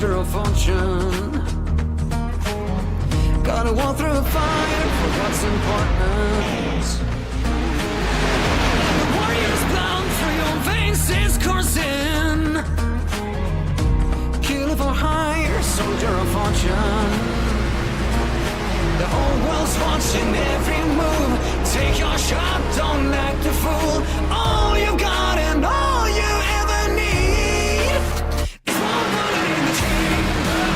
soldier of fortune. Gotta walk through a fire for what's important. The warrior's blood through your veins is coursing. Kill for hire, soldier of fortune. The whole world's watching every move. Take your shot, don't act a fool. All you got and all you ever need is one bullet in the chamber.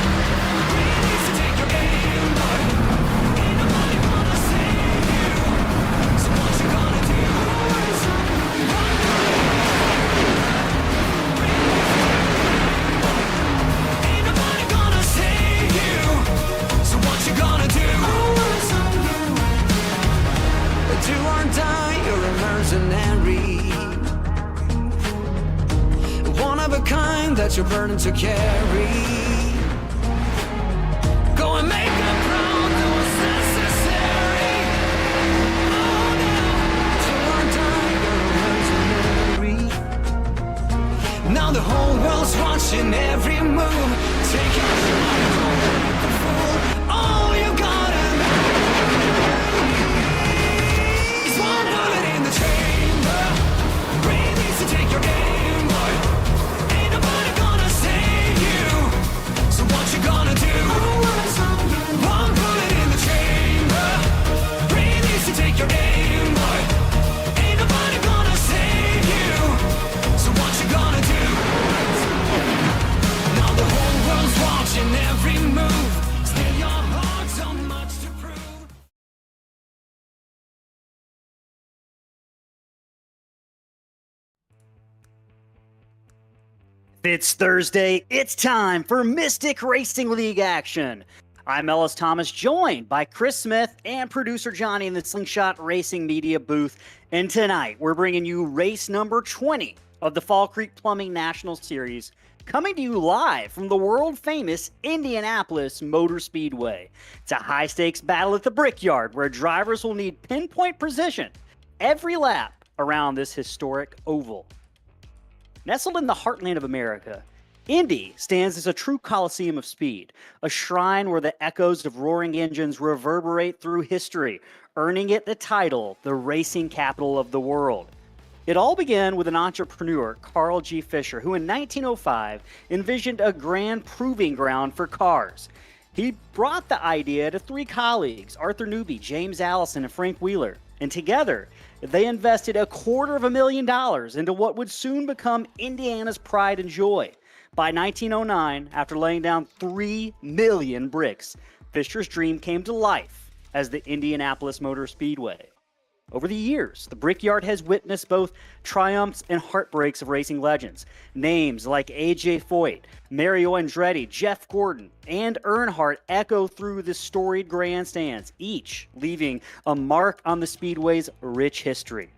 Really needs to take your game, but ain't nobody wanna save you. So what you gonna do? Ain't nobody gonna save you. So what you gonna do? Do or die, you're a mercenary. One of a kind that's your burden to carry. Go and make them proud, do what's necessary. Oh no, do or die, you're a mercenary. Now the whole world's watching every move. Take your shot, don't act the fool. All you gotta take your game, boy. Ain't nobody gonna save you. So what you gonna do? One bullet in the chamber. Breathe easy, take your game, boy. Ain't nobody gonna save you. So what you gonna do? Now the whole world's watching every move. Still your heart so much to prove. It's Thursday. It's time for Mystic Racing League action. I'm Ellis Thomas, joined by Chris Smith and producer Johnny in the Slingshot Racing Media booth. And tonight, we're bringing you race number 20 of the Fall Creek Plumbing National Series, coming to you live from the world-famous Indianapolis Motor Speedway. It's a high-stakes battle at the Brickyard, where drivers will need pinpoint precision every lap around this historic oval. Nestled in the heartland of America, Indy stands as a true coliseum of speed, a shrine where the echoes of roaring engines reverberate through history, earning it the title, the racing capital of the world. It all began with an entrepreneur, Carl G. Fisher, who in 1905 envisioned a grand proving ground for cars. He brought the idea to three colleagues, Arthur Newby, James Allison, and Frank Wheeler, and together they invested $250,000 into what would soon become Indiana's pride and joy. By 1909, after laying down 3 million bricks, Fisher's dream came to life as the Indianapolis Motor Speedway. Over the years, the Brickyard has witnessed both triumphs and heartbreaks of racing legends. Names like A.J. Foyt, Mario Andretti, Jeff Gordon, and Earnhardt echo through the storied grandstands, each leaving a mark on the Speedway's rich history.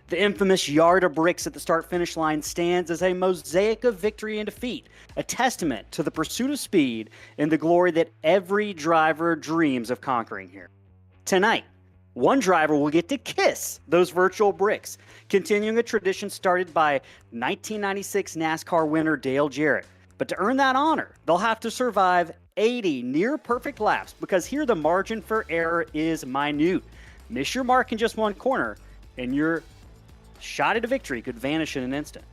The infamous yard of bricks at the start-finish line stands as a mosaic of victory and defeat, a testament to the pursuit of speed and the glory that every driver dreams of conquering here. Tonight, one driver will get to kiss those virtual bricks, continuing a tradition started by 1996 NASCAR winner Dale Jarrett. But to earn that honor, they'll have to survive 80 near-perfect laps, because here the margin for error is minute. Miss your mark in just one corner, and your shot at a victory could vanish in an instant.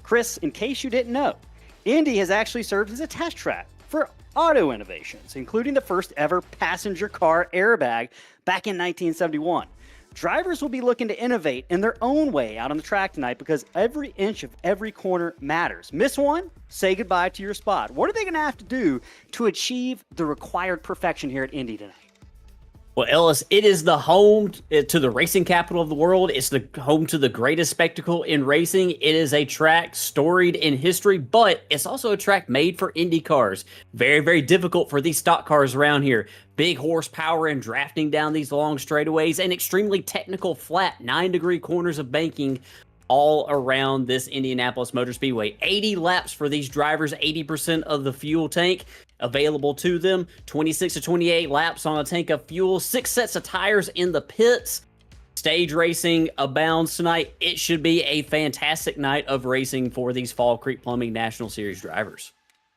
Chris, in case you didn't know, Indy has actually served as a test track for auto innovations, including the first ever passenger car airbag back in 1971. Drivers will be looking to innovate in their own way out on the track tonight, because every inch of every corner matters. Miss one, say goodbye to your spot. What are they going to have to do to achieve the required perfection here at Indy tonight? Well, Ellis, it is the home to the racing capital of the world. It's the home to the greatest spectacle in racing. It is a track storied in history, but it's also a track made for Indy cars. Very, very difficult for these stock cars around here. Big horsepower and drafting down these long straightaways, and extremely technical flat 9-degree corners of banking all around this Indianapolis Motor Speedway. 80 laps for these drivers, 80% of the fuel tank available to them, 26 to 28 laps on a tank of fuel, 6 sets of tires in the pits. Stage racing abounds tonight. It should be a fantastic night of racing for these Fall Creek Plumbing National Series drivers.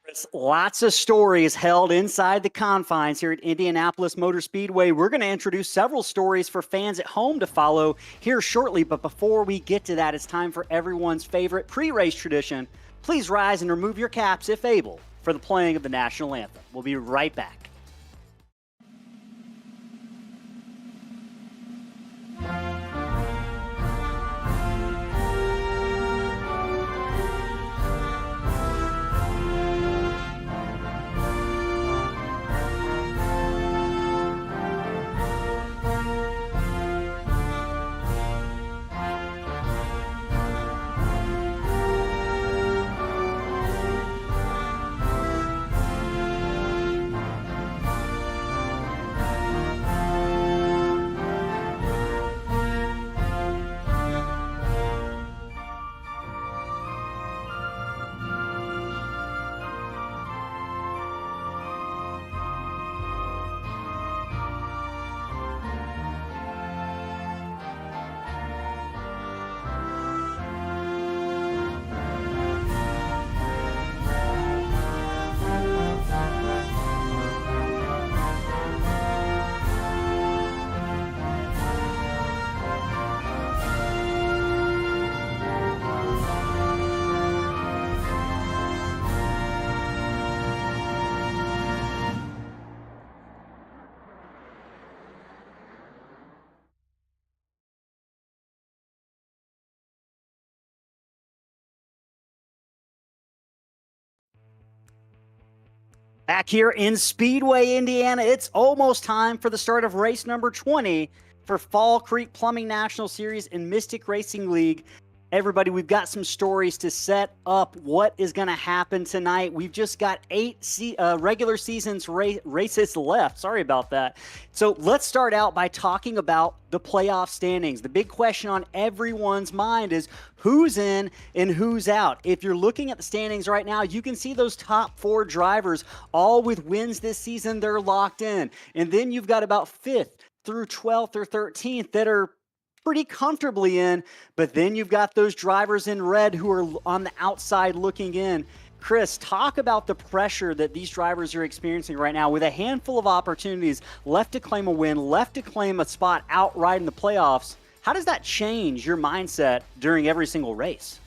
Chris, lots of stories held inside the confines here at Indianapolis Motor Speedway. We're going to introduce several stories for fans at home to follow here shortly. But before we get to that, it's time for everyone's favorite pre-race tradition. Please rise and remove your caps, if able, for the playing of the national anthem. We'll be right back. Back here in Speedway, Indiana, it's almost time for the start of race number 20 for Fall Creek Plumbing National Series and Mystic Racing League. Everybody, we've got some stories to set up what is going to happen tonight. We've just got 8 regular seasons races left. Sorry about that. So let's start out by talking about the playoff standings. The big question on everyone's mind is who's in and who's out. If you're looking at the standings right now, you can see those top 4 drivers all with wins this season. They're locked in. And then you've got about 5th through 12th or 13th that are pretty comfortably in, but then you've got those drivers in red who are on the outside looking in. Chris, talk about the pressure that these drivers are experiencing right now with a handful of opportunities left to claim a win, left to claim a spot outright in the playoffs. How does that change your mindset during every single race?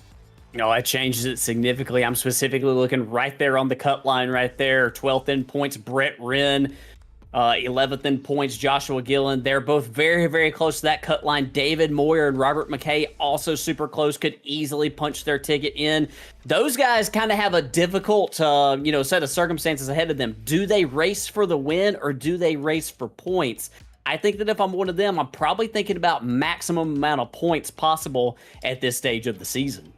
No, it changes it significantly. I'm specifically looking right there on the cut line right there. 12th in points, Brett Wren. 11th in points, Joshua Gillen. They're both very, very close to that cut line. David Moyer and Robert McKay also super close, could easily punch their ticket in. Those guys kind of have a difficult, set of circumstances ahead of them. Do they race for the win or do they race for points? I think that if I'm one of them, I'm probably thinking about maximum amount of points possible at this stage of the season.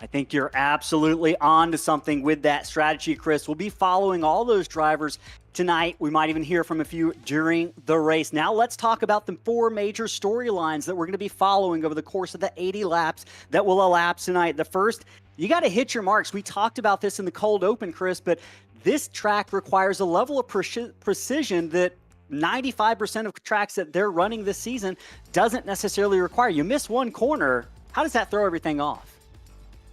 I think you're absolutely on to something with that strategy, Chris. We'll be following all those drivers tonight. We might even hear from a few during the race. Now let's talk about the 4 major storylines that we're going to be following over the course of the 80 laps that will elapse tonight. The first, you got to hit your marks. We talked about this in the cold open, Chris, but this track requires a level of precision that 95% of tracks that they're running this season doesn't necessarily require. You miss one corner, how does that throw everything off?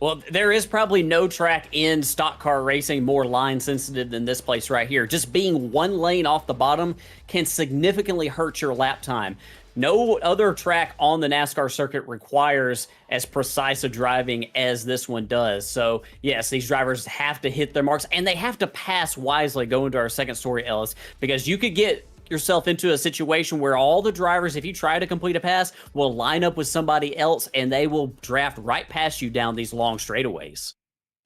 Well, there is probably no track in stock car racing more line sensitive than this place right here. Just being one lane off the bottom can significantly hurt your lap time. No other track on the NASCAR circuit requires as precise a driving as this one does. So, yes, these drivers have to hit their marks, and they have to pass wisely going to our second story, Ellis, because you could get yourself into a situation where all the drivers, if you try to complete a pass, will line up with somebody else and they will draft right past you down these long straightaways.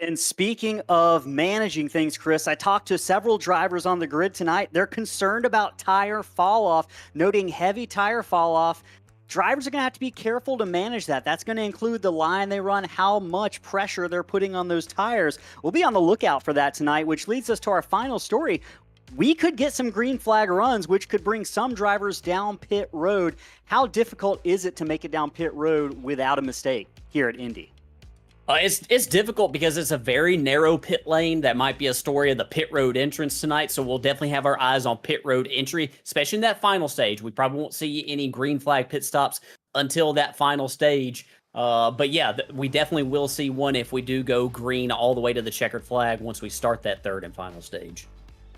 And speaking of managing things, Chris, I talked to several drivers on the grid tonight. They're concerned about tire fall off, noting heavy tire fall off. Drivers are going to have to be careful to manage that. That's going to include the line they run, how much pressure they're putting on those tires. We'll be on the lookout for that tonight, which leads us to our final story. We could get some green flag runs, which could bring some drivers down pit road. How difficult is it to make it down pit road without a mistake here at Indy? It's difficult because it's a very narrow pit lane. That might be a story of the pit road entrance tonight, so we'll definitely have our eyes on pit road entry, especially in that final stage. We probably won't see any green flag pit stops until that final stage. But yeah, we definitely will see one if we do go green all the way to the checkered flag once we start that third and final stage.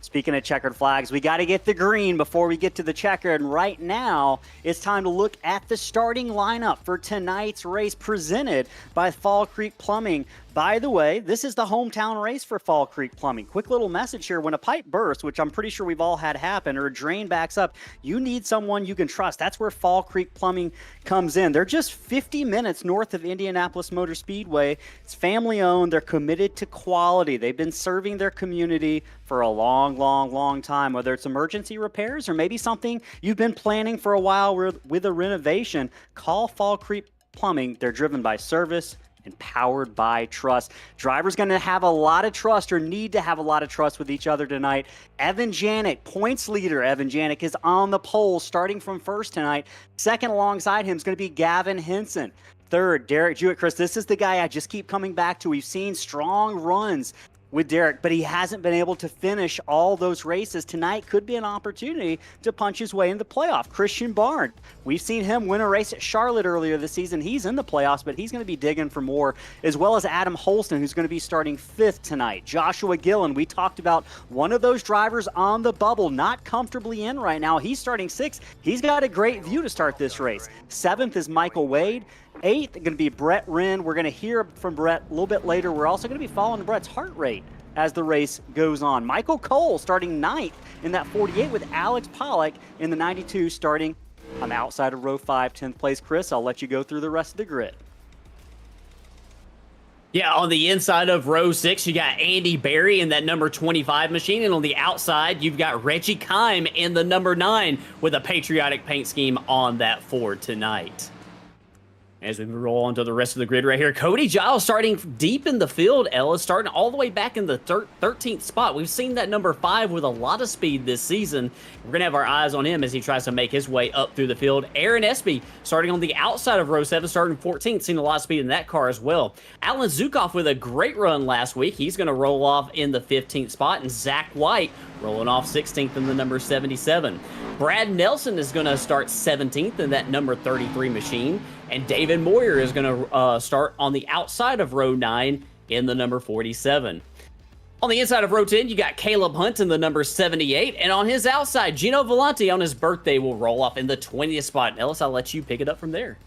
Speaking of checkered flags, we got to get the green before we get to the checkered. And right now, it's time to look at the starting lineup for tonight's race presented by Fall Creek Plumbing. By the way, this is the hometown race for Fall Creek Plumbing. Quick little message here. When a pipe bursts, which I'm pretty sure we've all had happen, or a drain backs up, you need someone you can trust. That's where Fall Creek Plumbing comes in. They're just 50 minutes north of Indianapolis Motor Speedway. It's family owned. They're committed to quality. They've been serving their community for a long time, whether it's emergency repairs or maybe something you've been planning for a while with a renovation. Call Fall Creek Plumbing. They're driven by service and powered by trust. Drivers going to have a lot of trust, or need to have a lot of trust with each other tonight. Evan Janik, points leader. Evan Janik is on the pole starting from first tonight. Second alongside him is going to be Gavin Henson. Third, Derek Jewett. Chris, this is the guy I just keep coming back to. We've seen strong runs with Derek, but he hasn't been able to finish all those races. Tonight could be an opportunity to punch his way into the playoff. Christian Barnes, we've seen him win a race at Charlotte earlier this season. He's in the playoffs, but he's going to be digging for more, as well as Adam Holston, who's going to be starting fifth tonight. Joshua Gillen, we talked about one of those drivers on the bubble, not comfortably in right now. He's starting sixth. He's got a great view to start this race. Seventh is Michael Wade. Eighth, going to be Brett Wren. We're going to hear from Brett a little bit later. We're also going to be following Brett's heart rate as the race goes on. Michael Cole starting ninth in that 48 with Alex Pollock in the 92 starting on the outside of row 5, 10th place. Chris, I'll let you go through the rest of the grid. Yeah, on the inside of row 6, you got Andy Berry in that number 25 machine. And on the outside, you've got Reggie Kime in the number 9 with a patriotic paint scheme on that Ford tonight. As we roll on to the rest of the grid right here, Cody Giles starting deep in the field. Ellis starting all the way back in the 13th spot. We've seen that number 5 with a lot of speed this season. We're going to have our eyes on him as he tries to make his way up through the field. Aaron Espy starting on the outside of row 7, starting 14th. Seen a lot of speed in that car as well. Alan Zukoff with a great run last week. He's going to roll off in the 15th spot. And Zach White rolling off 16th in the number 77. Brad Nelson is going to start 17th in that number 33 machine. And David Moyer is going to start on the outside of row 9 in the number 47. On the inside of row 10, you got Caleb Hunt in the number 78. And on his outside, Gino Volante on his birthday will roll off in the 20th spot. And Ellis, I'll let you pick it up from there.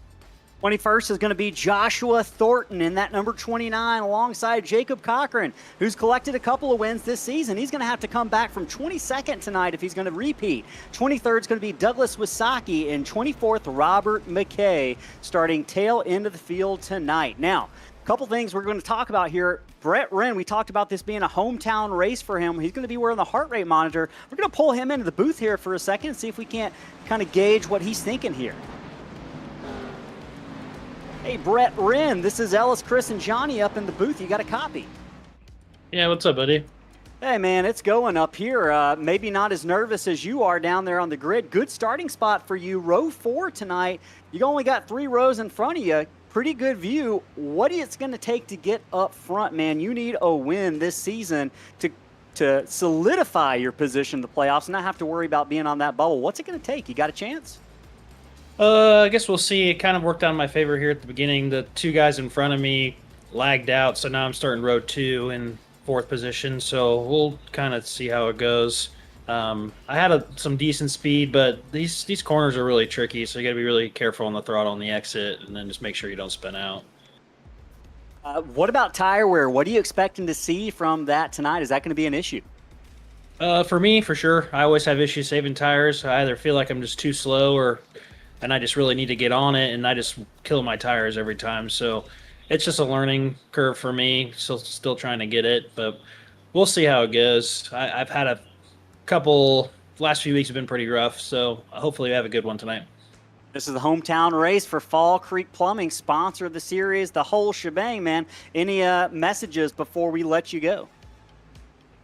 21st is going to be Joshua Thornton in that number 29 alongside Jacob Cochran, who's collected a couple of wins this season. He's going to have to come back from 22nd tonight if he's going to repeat. 23rd is going to be Douglas Wisaki, and 24th, Robert McKay, starting tail end of the field tonight. Now, a couple things we're going to talk about here. Brett Wren, we talked about this being a hometown race for him. He's going to be wearing the heart rate monitor. We're going to pull him into the booth here for a second and see if we can't kind of gauge what he's thinking here. Hey, Brett Wren, this is Ellis, Chris, and Johnny up in the booth. You got a copy? Yeah, what's up, buddy? Hey, man, it's going up here. Maybe not as nervous as you are down there on the grid. Good starting spot for you. Row 4 tonight. You only got 3 rows in front of you. Pretty good view. What is it going to take to get up front, man? You need a win this season to solidify your position in the playoffs and not have to worry about being on that bubble. What's it going to take? You got a chance? I guess we'll see. It kind of worked out in my favor here at the beginning. The 2 guys in front of me lagged out, so now I'm starting row 2 in 4th position, so we'll kind of see how it goes. I had some decent speed, but these corners are really tricky, so you got to be really careful on the throttle on the exit, and then just make sure you don't spin out. What about tire wear? What are you expecting to see from that tonight? Is that going to be an issue? For me, for sure. I always have issues saving tires. I either feel like I'm just too slow and I just really need to get on it, and I just kill my tires every time. So it's just a learning curve for me. Still trying to get it, but we'll see how it goes. I've had a couple last few weeks have been pretty rough, so hopefully we have a good one tonight. This is the hometown race for Fall Creek Plumbing, sponsor of the series, the whole shebang, man. Any messages before we let you go?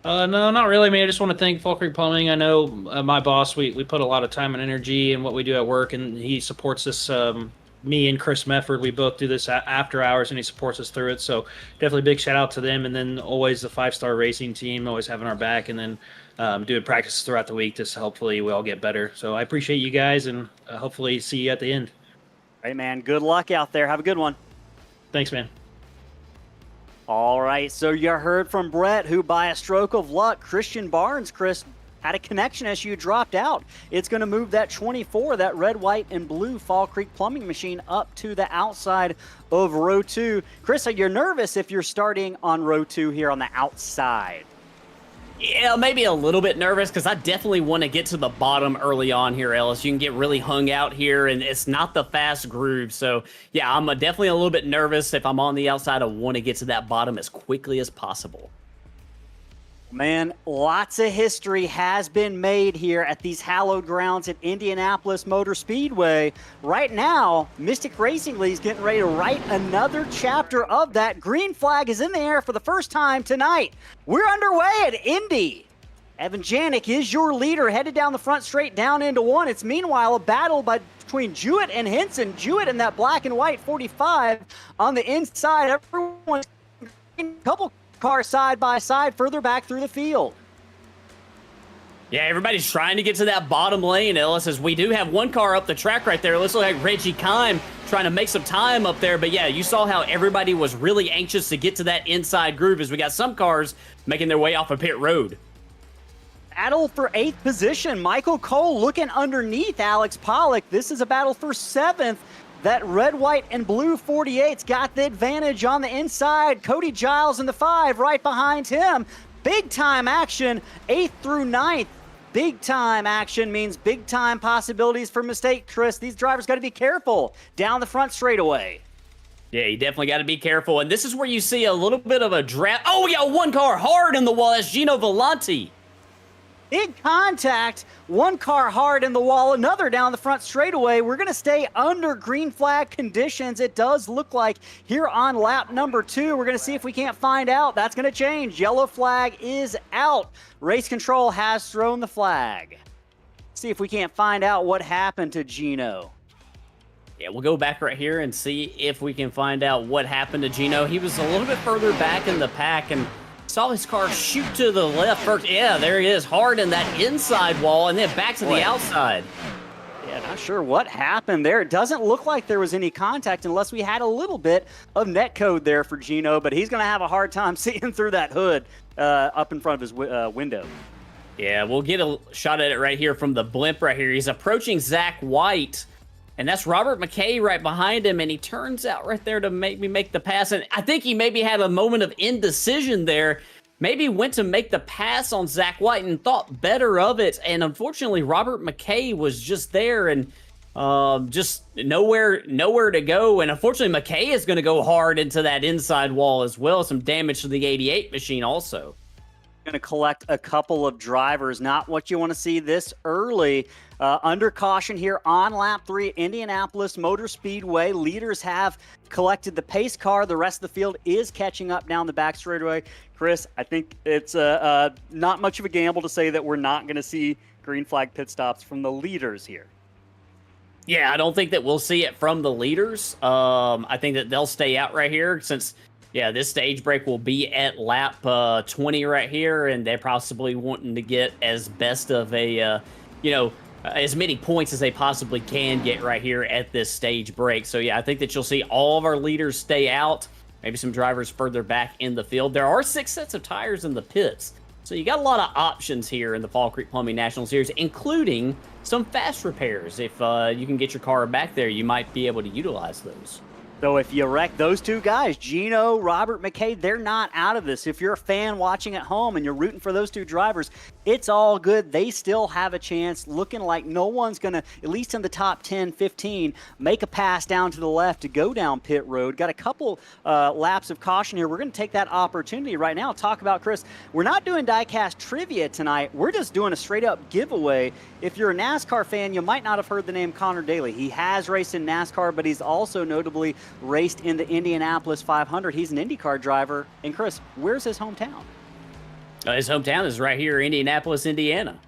No, not really, man. I just want to thank Fall Creek Plumbing. I know my boss, we put a lot of time and energy in what we do at work, and he supports us. Me and Chris Mefford, we both do this after hours, and he supports us through it. So definitely big shout out to them. And then always the 5-star racing team, always having our back, and then doing practices throughout the week just hopefully we all get better. So I appreciate you guys, and hopefully see you at the end. Hey, man, good luck out there. Have a good one. Thanks, man. All right, so you heard from Brett, who by a stroke of luck, Christian Barnes, Chris, had a connection issue, dropped out. It's going to move that 24, that red, white, and blue Fall Creek plumbing machine up to the outside of row 2. Chris, are you nervous if you're starting on row 2 here on the outside? Yeah, maybe a little bit nervous because I definitely want to get to the bottom early on here, Ellis. You can get really hung out here, and it's not the fast groove. So, yeah, I'm definitely a little bit nervous. If I'm on the outside, I want to get to that bottom as quickly as possible. Man, lots of history has been made here at these hallowed grounds at Indianapolis Motor Speedway. Right now, Mystic Racing League is getting ready to write another chapter of that. Green flag is in the air for the first time tonight. We're underway at Indy. Evan Janik is your leader, headed down the front straight down into 1. It's meanwhile a battle between Jewett and Henson. Jewett in that black and white 45 on the inside. Everyone's a couple cars side by side further back through the field. Yeah, everybody's trying to get to that bottom lane, Ellis, as we do have one car up the track right there. It looks like Reggie Kime trying to make some time up there. But yeah, you saw how everybody was really anxious to get to that inside groove as we got some cars making their way off of pit road. Battle for 8th position. Michael Cole looking underneath Alex Pollock. This is a battle for 7th. That red, white, and blue 48's got the advantage on the inside. Cody Giles in the 5 right behind him. Big time action, 8th through 9th. Big time action means big time possibilities for mistake, Chris. These drivers got to be careful down the front straightaway. Yeah, you definitely got to be careful. And this is where you see a little bit of a draft. Oh, we got one car hard in the wall. That's Gino Volante. Big contact, one car hard in the wall, another down the front straightaway. We're going to stay under green flag conditions. It does look like here on lap number 2. We're going to see if we can't find out. That's going to change. Yellow flag is out. Race control has thrown the flag. See if we can't find out what happened to Gino. Yeah, we'll go back right here and see if we can find out what happened to Gino. He was a little bit further back in the pack and saw his car shoot to the left first. Yeah, there he is, hard in that inside wall, and then back to the outside. Yeah, not sure what happened there. It doesn't look like there was any contact unless we had a little bit of net code there for Gino, but he's going to have a hard time seeing through that hood up in front of his window. Yeah, we'll get a shot at it right here from the blimp right here. He's approaching Zach White, and that's Robert McKay right behind him, and he turns out right there to make the pass. And I think he maybe had a moment of indecision there. Maybe went to make the pass on Zach White and thought better of it. And unfortunately, Robert McKay was just there and just nowhere to go. And unfortunately, McKay is going to go hard into that inside wall as well. Some damage to the 88 machine also. Going to collect a couple of drivers. Not what you want to see this early. Under caution here on lap 3 at Indianapolis Motor Speedway. Leaders have collected the pace car. The rest of the field is catching up down the back straightaway. Chris, I think it's not much of a gamble to say that we're not going to see green flag pit stops from the leaders here. Yeah, I don't think that we'll see it from the leaders. I think that they'll stay out right here since, yeah, this stage break will be at lap 20 right here, and they're possibly wanting to get as best of a, as many points as they possibly can get right here at this stage break. So, yeah, I think that you'll see all of our leaders stay out, maybe some drivers further back in the field. There are 6 sets of tires in the pits, so you got a lot of options here in the Fall Creek Plumbing National Series, including some fast repairs. If you can get your car back there, you might be able to utilize those. So if you wreck those two guys, Gino, Robert McKay, they're not out of this. If you're a fan watching at home and you're rooting for those two drivers, it's all good. They still have a chance, looking like no one's going to, at least in the top 10, 15, make a pass down to the left to go down pit road. Got a couple laps of caution here. We're going to take that opportunity right now. Talk about, Chris, we're not doing diecast trivia tonight. We're just doing a straight-up giveaway. If you're a NASCAR fan, you might not have heard the name Connor Daly. He has raced in NASCAR, but he's also notably raced in the Indianapolis 500. He's an IndyCar driver. And Chris, where's his hometown? His hometown is right here, Indianapolis, Indiana.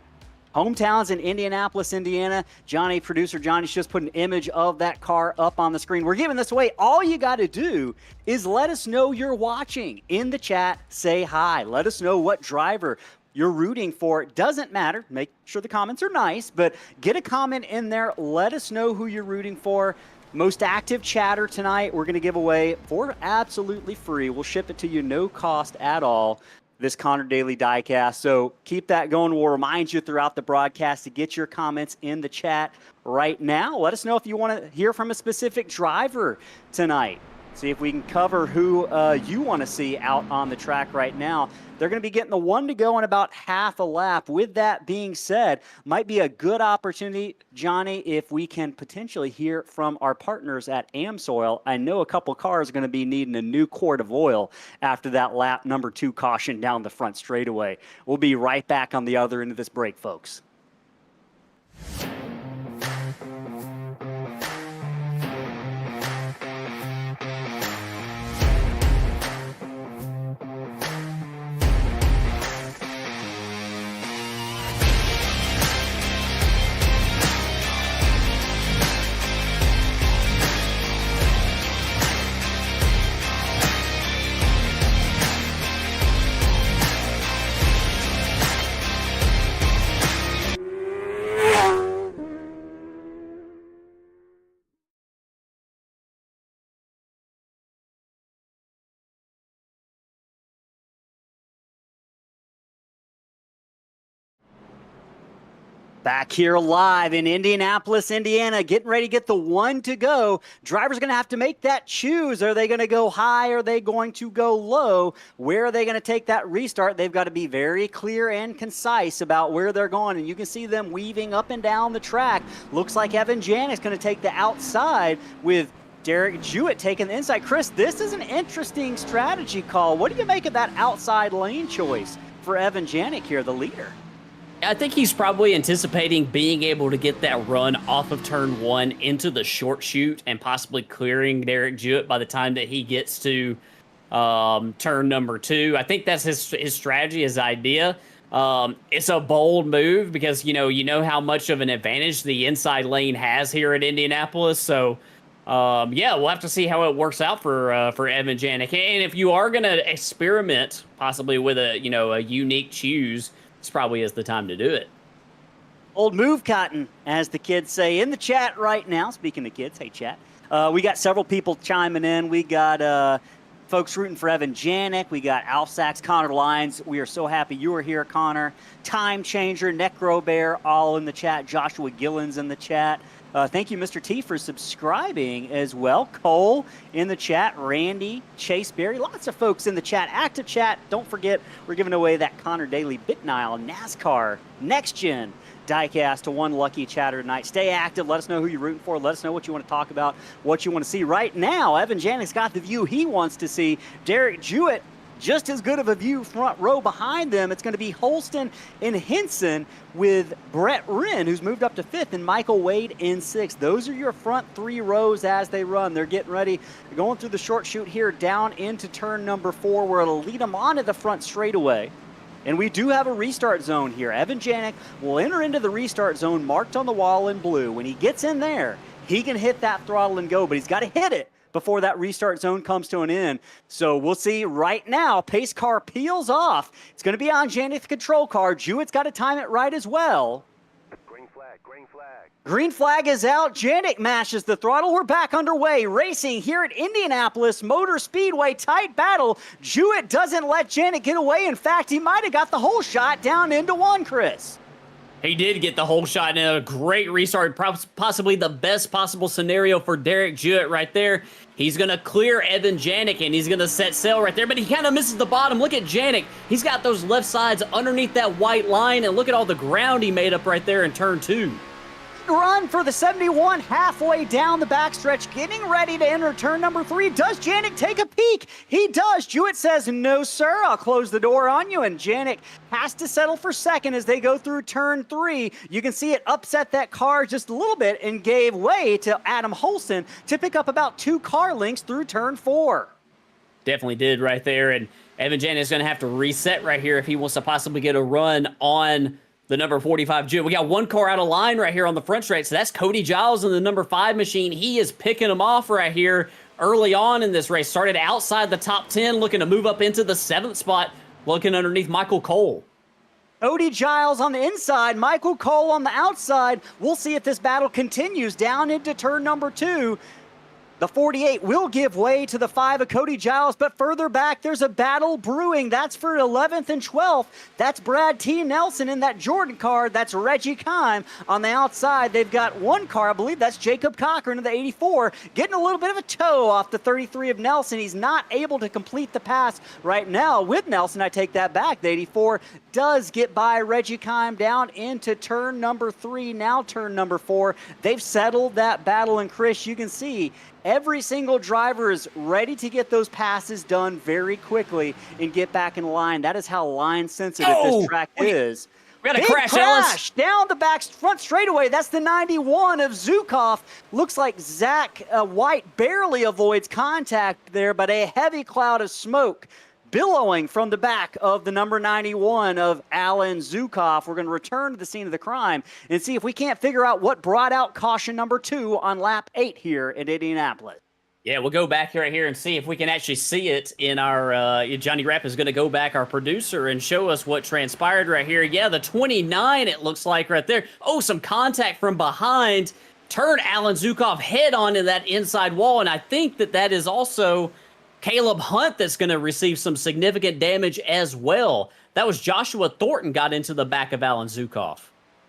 Hometowns in Indianapolis, Indiana. Johnny, producer Johnny's just put an image of that car up on the screen. We're giving this away. All you got to do is let us know you're watching. In the chat, say hi. Let us know what driver you're rooting for. It doesn't matter. Make sure the comments are nice, but get a comment in there. Let us know who you're rooting for. Most active chatter tonight, we're going to give away for absolutely free. We'll ship it to you, no cost at all, this Connor Daly diecast. So keep that going. We'll remind you throughout the broadcast to get your comments in the chat right now. Let us know if you want to hear from a specific driver tonight. See if we can cover who you want to see out on the track right now. They're going to be getting the one to go in about half a lap. With that being said, might be a good opportunity, Johnny, if we can potentially hear from our partners at AmSoil. I know a couple cars are going to be needing a new quart of oil after that lap number 2 caution down the front straightaway. We'll be right back on the other end of this break, folks. Back here live in Indianapolis, Indiana, getting ready to get the one to go. Drivers going to have to make that choose. Are they going to go high? Are they going to go low? Where are they going to take that restart? They've got to be very clear and concise about where they're going. And you can see them weaving up and down the track. Looks like Evan Janik's going to take the outside with Derek Jewett taking the inside. Chris, this is an interesting strategy call. What do you make of that outside lane choice for Evan Janik here, the leader? I think he's probably anticipating being able to get that run off of turn 1 into the short chute and possibly clearing Derek Jewett by the time that he gets to turn number 2. I think that's his strategy, his idea. It's a bold move because, you know how much of an advantage the inside lane has here at Indianapolis. So, yeah, we'll have to see how it works out for Evan Janik. And if you are going to experiment possibly with a unique choose, this probably is the time to do it. Old move, Cotton, as the kids say in the chat right now. Speaking of kids, hey, chat. We got several people chiming in. We got folks rooting for Evan Janik. We got Alf Sachs, Connor Lyons. We are so happy you are here, Connor. Time Changer, Necro Bear, all in the chat. Joshua Gillen's in the chat. Thank you, Mr. T, for subscribing as well. Cole in the chat. Randy, Chase Berry. Lots of folks in the chat. Active chat. Don't forget, we're giving away that Connor Daly BitNile NASCAR Next Gen diecast to one lucky chatter tonight. Stay active. Let us know who you're rooting for. Let us know what you want to talk about, what you want to see. Right now, Evan Janik's got the view he wants to see. Derek Jewett, just as good of a view front row behind them. It's going to be Holston and Henson with Brett Wren, who's moved up to 5th, and Michael Wade in 6th. Those are your front 3 rows as they run. They're getting ready, going through the short chute here down into turn number 4, where it'll lead them onto the front straightaway. And we do have a restart zone here. Evan Janik will enter into the restart zone marked on the wall in blue. When he gets in there, he can hit that throttle and go, but he's got to hit it before that restart zone comes to an end. So we'll see right now. Pace car peels off. It's going to be on Janik, the control car. Jewett's got to time it right as well. Green flag, green flag. Green flag is out. Janik mashes the throttle. We're back underway. Racing here at Indianapolis Motor Speedway. Tight battle. Jewett doesn't let Janik get away. In fact, he might have got the whole shot down into 1, Chris. He did get the whole shot in a great restart, possibly the best possible scenario for Derek Jewett right there. He's going to clear Evan Janik, and he's going to set sail right there, but he kind of misses the bottom. Look at Janik. He's got those left sides underneath that white line, and look at all the ground he made up right there in turn 2. Run for the 71 halfway down the backstretch, getting ready to enter turn number 3. Does Janik take a peek? He does. Jewett says, no, sir, I'll close the door on you. And Janik has to settle for second as they go through turn 3. You can see it upset that car just a little bit and gave way to Adam Holston to pick up about 2 car lengths through turn 4. Definitely did right there. And Evan Janik is going to have to reset right here if he wants to possibly get a run on the number 45 Jewett. We got 1 car out of line right here on the front straight, so that's Cody Giles in the number 5 machine. He is picking them off right here early on in this race. Started outside the top 10, looking to move up into the 7th spot, looking underneath Michael Cole. Cody Giles on the inside, Michael Cole on the outside. We'll see if this battle continues down into turn number 2. The 48 will give way to the 5 of Cody Giles, but further back, there's a battle brewing. That's for 11th and 12th. That's Brad T. Nelson in that Jordan car. That's Reggie Kime on the outside. They've got one car, I believe that's Jacob Cochran in the 84, getting a little bit of a toe off the 33 of Nelson. He's not able to complete the pass right now. With Nelson, I take that back. The 84 does get by Reggie Kime down into turn number 3, now turn number 4. They've settled that battle, and Chris, you can see every single driver is ready to get those passes done very quickly and get back in line. That is how line sensitive this track is. We got a Big crash, Ellis. down the back front straightaway. That's the 91 of Zukov. Looks like Zach White barely avoids contact there, but a heavy cloud of smoke billowing from the back of the number 91 of Alan Zukov. We're going to return to the scene of the crime and see if we can't figure out what brought out caution number 2 on lap 8 here at Indianapolis. Yeah, we'll go back right here and see if we can actually see it in our, Johnny Rapp is going to go back, our producer, and show us what transpired right here. Yeah, the 29, it looks like right there. Oh, some contact from behind. Turned Alan Zukov head on in that inside wall, and I think that is also Caleb Hunt that's going to receive some significant damage as well. That was Joshua Thornton got into the back of Alan Zukov.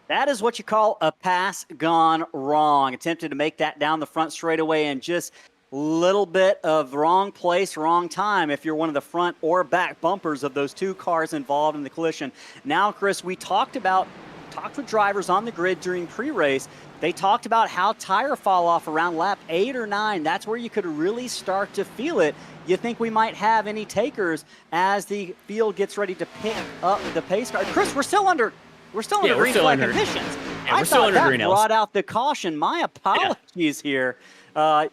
That is what you call a pass gone wrong. Attempted to make that down the front straightaway and just a little bit of wrong place, wrong time if you're one of the front or back bumpers of those 2 cars involved in the collision. Now, Chris, we talked with drivers on the grid during pre-race. They talked about how tire fall off around lap 8 or 9. That's where you could really start to feel it. You think we might have any takers as the field gets ready to pick up the pace car? Chris, we're still under green flag conditions. Yeah, I we're still thought under that green, brought out the caution. My apologies here. I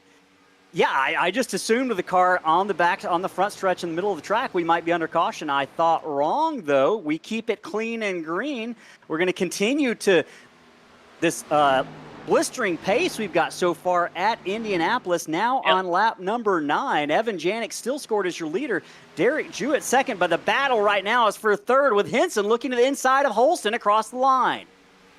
just assumed with the car on the front stretch in the middle of the track, we might be under caution. I thought wrong, though. We keep it clean and green. We're going to continue to this blistering pace we've got so far at Indianapolis. Now on lap number 9, Evan Janik still scored as your leader. Derek Jewett second, but the battle right now is for third with Henson looking to the inside of Holston across the line.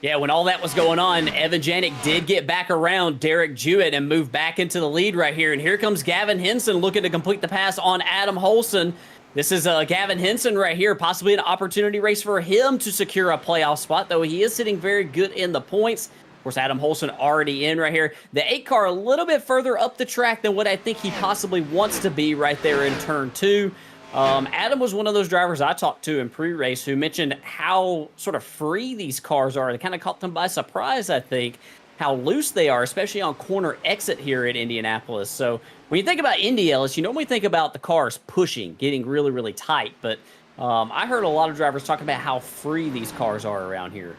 Yeah, when all that was going on, Evan Janik did get back around Derek Jewett and move back into the lead right here. And here comes Gavin Henson looking to complete the pass on Adam Holston. This is Gavin Henson right here, possibly an opportunity race for him to secure a playoff spot, though he is sitting very good in the points. Of course, Adam Holston already in right here. The 8 car a little bit further up the track than what I think he possibly wants to be right there in turn 2. Adam was one of those drivers I talked to in pre-race who mentioned how sort of free these cars are. They kind of caught them by surprise, I think, how loose they are, especially on corner exit here at Indianapolis. So when you think about Indy, Ellis, you normally think about the cars pushing, getting really, really tight. But I heard a lot of drivers talking about how free these cars are around here.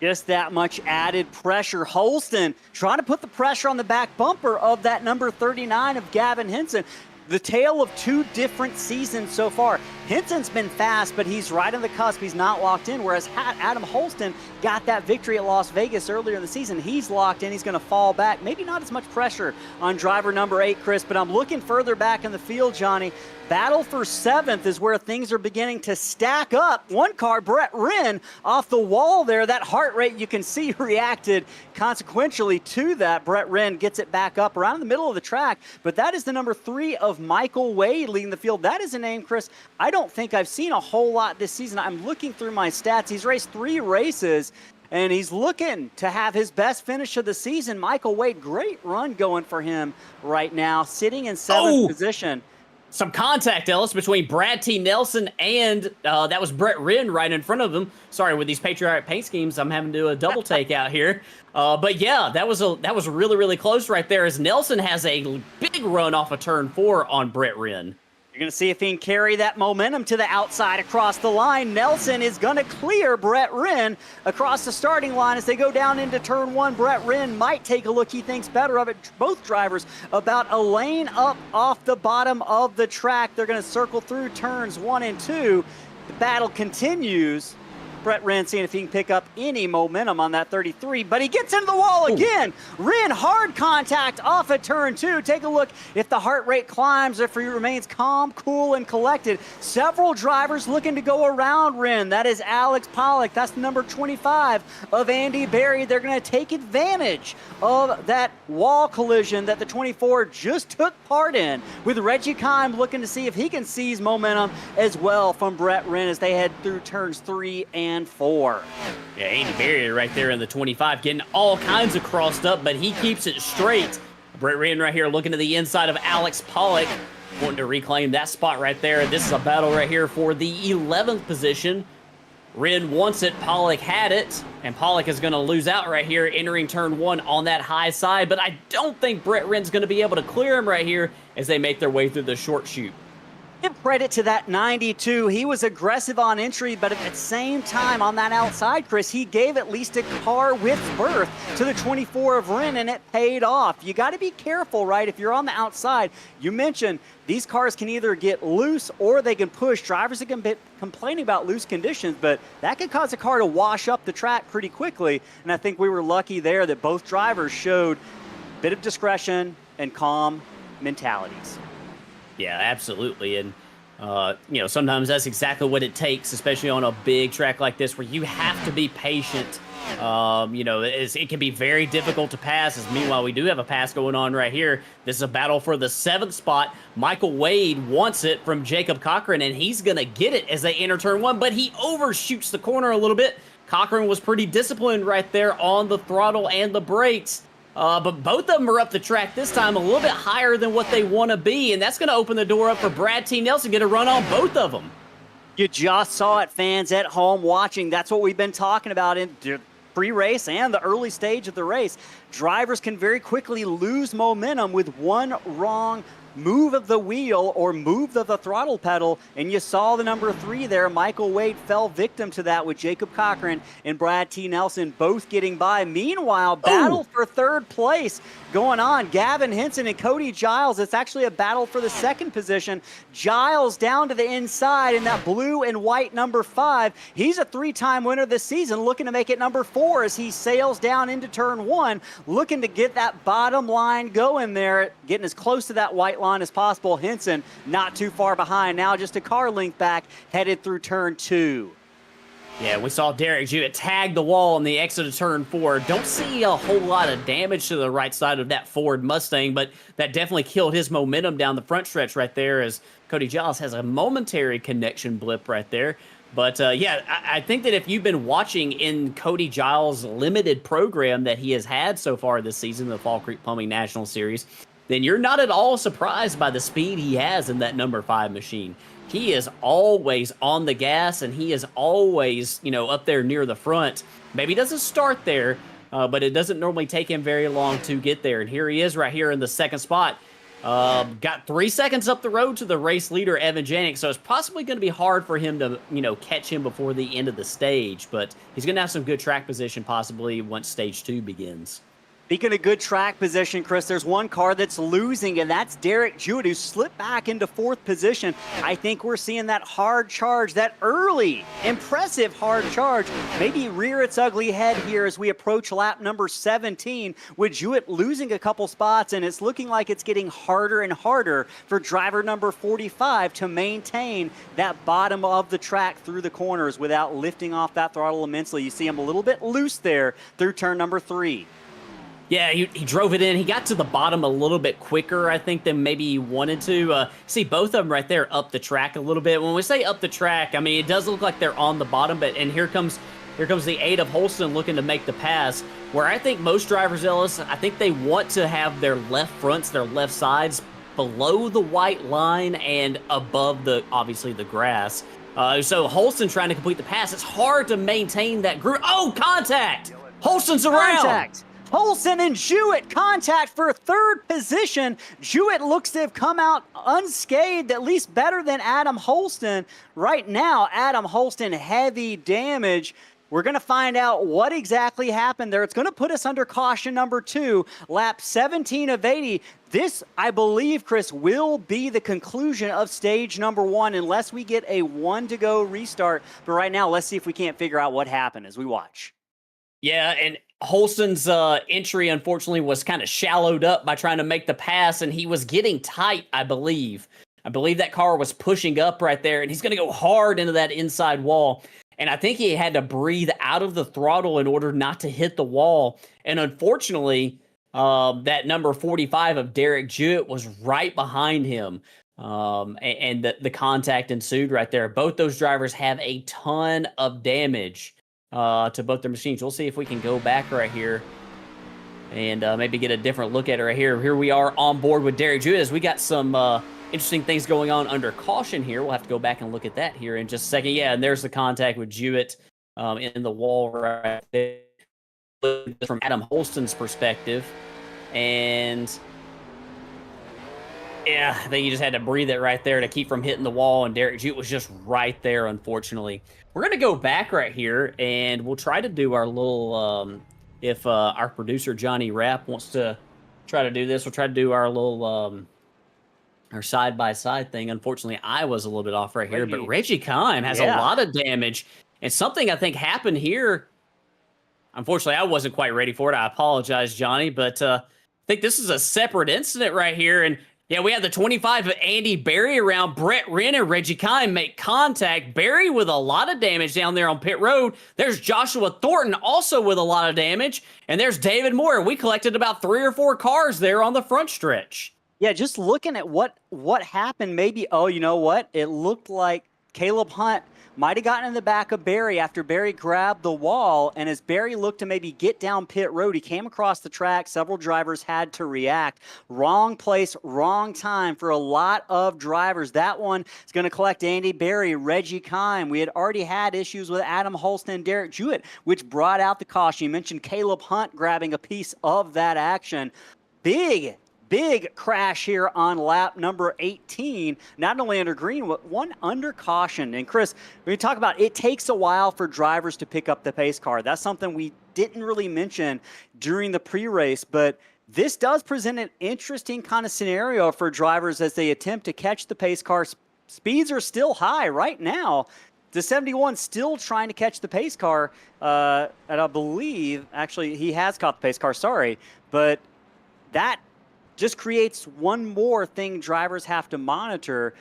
Just that much added pressure. Holston trying to put the pressure on the back bumper of that number 39 of Gavin Henson. The tale of 2 different seasons so far. Henson's been fast, but he's right on the cusp. He's not locked in, whereas Adam Holston got that victory at Las Vegas earlier in the season. He's locked in. He's going to fall back. Maybe not as much pressure on driver number 8, Chris, but I'm looking further back in the field, Johnny. Battle for 7th is where things are beginning to stack up. One car, Brett Wren, off the wall there. That heart rate you can see reacted consequentially to that. Brett Wren gets it back up around the middle of the track, but that is the number 3 of Michael Wade leading the field. That is a name, Chris, I don't think I've seen a whole lot this season. I'm looking through my stats. He's raced 3 races, and he's looking to have his best finish of the season. Michael Wade, great run going for him right now, sitting in 7th position. Some contact, Ellis, between Brad T. Nelson and that was Brett Wren right in front of him. Sorry, with these patriotic paint schemes, I'm having to do a double take out here. But yeah, that was really, really close right there as Nelson has a big run off of turn 4 on Brett Wren. You're going to see if he can carry that momentum to the outside across the line. Nelson is going to clear Brett Wren across the starting line as they go down into turn 1. Brett Wren might take a look. He thinks better of it. Both drivers about a lane up off the bottom of the track. They're going to circle through turns 1 and 2. The battle continues. Brett Wren seeing if he can pick up any momentum on that 33, but he gets into the wall again. Wren, hard contact off at turn 2. Take a look if the heart rate climbs, if he remains calm, cool, and collected. Several drivers looking to go around Wren. That is Alex Pollock. That's the number 25 of Andy Berry. They're going to take advantage of that wall collision that the 24 just took part in, with Reggie Kime looking to see if he can seize momentum as well from Brett Wren as they head through turns 3 and 4. Yeah, Andy Berry right there in the 25 getting all kinds of crossed up, but he keeps it straight. Brett Wren right here looking to the inside of Alex Pollock, wanting to reclaim that spot right there. This is a battle right here for the 11th position. Wren wants it, Pollock had it, and Pollock is going to lose out right here entering turn 1 on that high side, but I don't think Brett Wren's going to be able to clear him right here as they make their way through the short chute. Give credit to that 92. He was aggressive on entry, but at the same time on that outside, Chris, he gave at least a car width berth to the 24 of Wren, and it paid off. You got to be careful, right? If you're on the outside, you mentioned these cars can either get loose or they can push. Drivers can be complaining about loose conditions, but that could cause a car to wash up the track pretty quickly. And I think we were lucky there that both drivers showed a bit of discretion and calm mentalities. Yeah, absolutely. And, sometimes that's exactly what it takes, especially on a big track like this where you have to be patient. It can be very difficult to pass. Meanwhile, we do have a pass going on right here. This is a battle for the 7th spot. Michael Wade wants it from Jacob Cochran, and he's going to get it as they enter turn 1, but he overshoots the corner a little bit. Cochran was pretty disciplined right there on the throttle and the brakes. But both of them are up the track this time a little bit higher than what they want to be, and that's going to open the door up for Brad T. Nelson to get a run on both of them. You just saw it, fans at home watching. That's what we've been talking about in the pre-race and the early stage of the race. Drivers can very quickly lose momentum with one wrong move of the wheel or move of the throttle pedal, and you saw the number 3 there. Michael Wade fell victim to that with Jacob Cochran and Brad T. Nelson both getting by. Meanwhile, battle for 3rd place going on. Gavin Henson and Cody Giles. It's actually a battle for the 2nd position. Giles down to the inside in that blue and white number 5. He's a 3-time winner this season, looking to make it number 4 as he sails down into turn 1, looking to get that bottom line going there, getting as close to that white line as possible. Henson not too far behind, now just a car length back, headed through turn 2. Yeah, we saw Derek Jewett tag the wall on the exit of turn 4. Don't see a whole lot of damage to the right side of that Ford Mustang, but that definitely killed his momentum down the front stretch right there as Cody Giles has a momentary connection blip right there. But, I think that if you've been watching in Cody Giles' limited program that he has had so far this season, the Fall Creek Plumbing National Series, then you're not at all surprised by the speed he has in that number 5 machine. He is always on the gas, and he is always, up there near the front. Maybe he doesn't start there, but it doesn't normally take him very long to get there. And here he is right here in the 2nd spot. Got 3 seconds up the road to the race leader, Evan Janik, so it's possibly going to be hard for him to, catch him before the end of the stage. But he's going to have some good track position possibly once stage 2 begins. Speaking of good track position, Chris, there's one car that's losing, and that's Derek Jewett, who slipped back into 4th position. I think we're seeing that hard charge, that early, impressive hard charge, maybe rear its ugly head here as we approach lap number 17, with Jewett losing a couple spots, and it's looking like it's getting harder and harder for driver number 45 to maintain that bottom of the track through the corners without lifting off that throttle immensely. You see him a little bit loose there through turn number 3. Yeah, he drove it in. He got to the bottom a little bit quicker, I think, than maybe he wanted to. See both of them right there up the track a little bit. When we say up the track, I mean, it does look like they're on the bottom, and here comes the 8 of Holston looking to make the pass, where I think most drivers, Ellis, I think they want to have their left fronts, their left sides below the white line and above obviously the grass. So Holston trying to complete the pass. It's hard to maintain that group. Oh, contact! Holston's around! Contact! Holston and Jewett contact for 3rd position. Jewett looks to have come out unscathed, at least better than Adam Holston. Right now, Adam Holston, heavy damage. We're going to find out what exactly happened there. It's going to put us under caution number 2, lap 17 of 80. This, I believe, Chris, will be the conclusion of stage number 1 unless we get a 1-to-go restart. But right now, let's see if we can't figure out what happened as we watch. Yeah, and Holston's entry, unfortunately, was kind of shallowed up by trying to make the pass, and he was getting tight, I believe. I believe that car was pushing up right there, and he's going to go hard into that inside wall. And I think he had to breathe out of the throttle in order not to hit the wall. And unfortunately, that number 45 of Derek Jewett was right behind him. And the contact ensued right there. Both those drivers have a ton of damage to both their machines. We'll see if we can go back right here and maybe get a different look at it right here. Here we are on board with Derek Jewett as we got some interesting things going on under caution here. We'll have to go back and look at that here in just a second. Yeah, and there's the contact with Jewett in the wall right there from Adam Holston's perspective. And yeah, I think he just had to breathe it right there to keep from hitting the wall, and Derek Jewett was just right there, unfortunately. We're going to go back right here, and we'll try to do our little, if our producer Johnny Rapp wants to try to do this, we'll try to do our little our side-by-side thing. Unfortunately, I was a little bit off right here, but Reggie Kime has a lot of damage, and something I think happened here. Unfortunately, I wasn't quite ready for it. I apologize, Johnny, but I think this is a separate incident right here, and yeah, we have the 25 of Andy Berry around. Brett Wren and Reggie Kime make contact. Berry with a lot of damage down there on pit road. There's Joshua Thornton also with a lot of damage, and there's David Moore. We collected about 3 or 4 cars there on the front stretch. Yeah, just looking at what happened, maybe, oh, you know what? It looked like Caleb Hunt might have gotten in the back of Berry after Berry grabbed the wall, and as Berry looked to maybe get down pit road, he came across the track. Several drivers had to react. Wrong place, wrong time for a lot of drivers. That one is going to collect Andy Berry, Reggie Kime. We had already had issues with Adam Holston and Derek Jewett, which brought out the caution. You mentioned Caleb Hunt grabbing a piece of that action. Big crash here on lap number 18, not only under green, but one under caution. And Chris, when you talk about it takes a while for drivers to pick up the pace car. That's something we didn't really mention during the pre-race, but this does present an interesting kind of scenario for drivers as they attempt to catch the pace car. Speeds are still high right now. The 71 still trying to catch the pace car, and I believe, actually, he has caught the pace car, sorry, but that just creates one more thing drivers have to monitor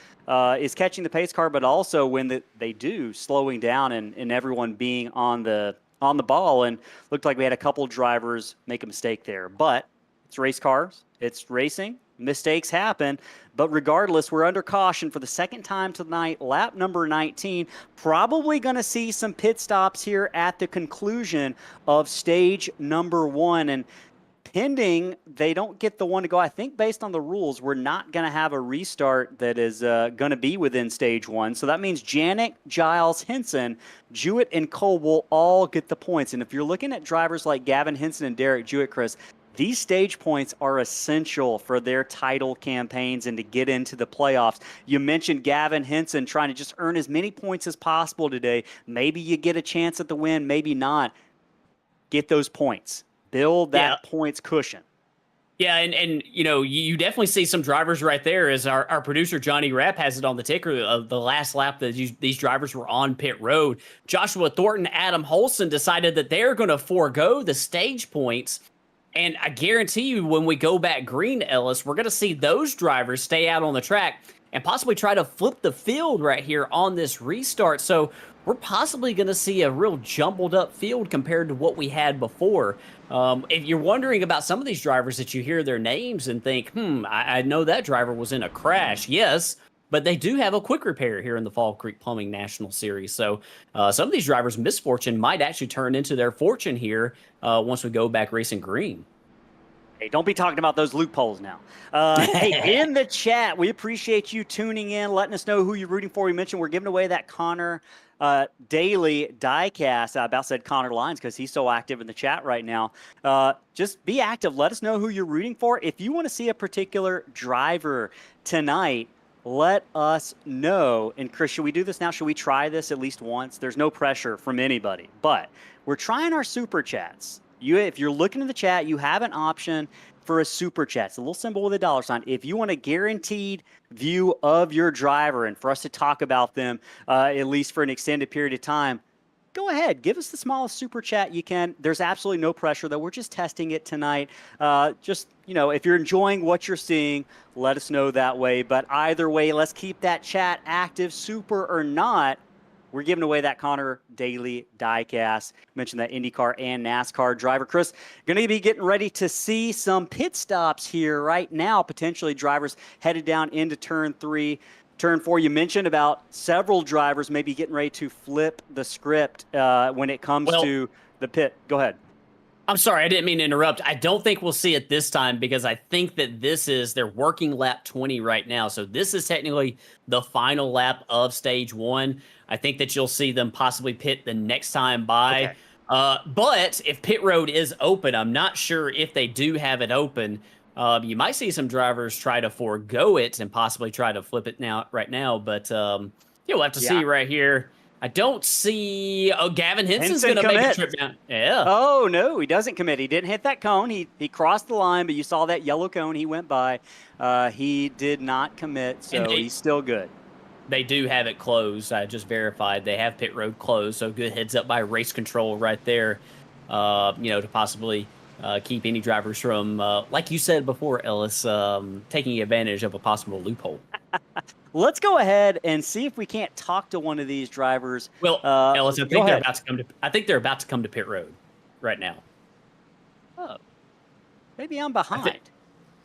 is catching the pace car, but also when they do, slowing down and everyone being on the ball. And looked like we had a couple drivers make a mistake there. But it's race cars, it's racing, mistakes happen. But regardless, we're under caution for the second time tonight, lap number 19. Probably going to see some pit stops here at the conclusion of stage number 1. And pending they don't get the one to go, I think based on the rules, we're not going to have a restart that is going to be within stage 1. So that means Janik, Giles, Henson, Jewett, and Cole will all get the points. And if you're looking at drivers like Gavin Henson and Derek Jewett, Chris, these stage points are essential for their title campaigns and to get into the playoffs. You mentioned Gavin Henson trying to just earn as many points as possible today. Maybe you get a chance at the win, maybe not. Get those points. Build that points cushion. Yeah, and you know, you definitely see some drivers right there as our producer Johnny Rapp has it on the ticker of the last lap that these drivers were on pit road. Joshua Thornton, Adam Holston decided that they're going to forego the stage points. And I guarantee you when we go back green, Ellis, we're going to see those drivers stay out on the track and possibly try to flip the field right here on this restart. So we're possibly going to see a real jumbled up field compared to what we had before. If you're wondering about some of these drivers that you hear their names and think, I know that driver was in a crash. Yes, but they do have a quick repair here in the Fall Creek Plumbing National Series. So some of these drivers' misfortune might actually turn into their fortune here once we go back racing green. Hey, don't be talking about those loopholes now. Hey, in the chat, we appreciate you tuning in, letting us know who you're rooting for. We mentioned we're giving away that Connor daily diecast. I about said Connor Lyons because he's so active in the chat right now. Just be active. Let us know who you're rooting for. If you want to see a particular driver tonight, let us know. And Chris, should we do this now? Should we try this at least once? There's no pressure from anybody, but we're trying our super chats. If you're looking in the chat, you have an option for a super chat. It's a little symbol with a dollar sign. If you want a guaranteed view of your driver and for us to talk about them, at least for an extended period of time, go ahead. Give us the smallest super chat you can. There's absolutely no pressure, though. We're just testing it tonight. Just, if you're enjoying what you're seeing, let us know that way. But either way, let's keep that chat active, super or not. We're giving away that Connor Daly diecast. Mentioned that IndyCar and NASCAR driver. Chris, going to be getting ready to see some pit stops here right now. Potentially drivers headed down into turn 3. Turn 4, you mentioned about several drivers maybe getting ready to flip the script when it comes to the pit. Go ahead. I'm sorry, I didn't mean to interrupt. I don't think we'll see it this time because I think that this is their working lap 20 right now. So this is technically the final lap of stage 1. I think that you'll see them possibly pit the next time by. Okay. But if pit road is open, I'm not sure if they do have it open. You might see some drivers try to forego it and possibly try to flip it right now. But we'll have to see right here. I don't see. Oh, Gavin Henson's going to make a trip down. Yeah. Oh, no, he doesn't commit. He didn't hit that cone. He crossed the line, but you saw that yellow cone. He went by. He did not commit, so he's still good. They do have it closed. I just verified. They have pit road closed, so good heads up by race control right there, to possibly keep any drivers from, like you said before, Ellis, taking advantage of a possible loophole. Let's go ahead and see if we can't talk to one of these drivers. Well, Ellis, I think they're about to come to. I think they're about to come to pit road right now. Oh, maybe I'm behind.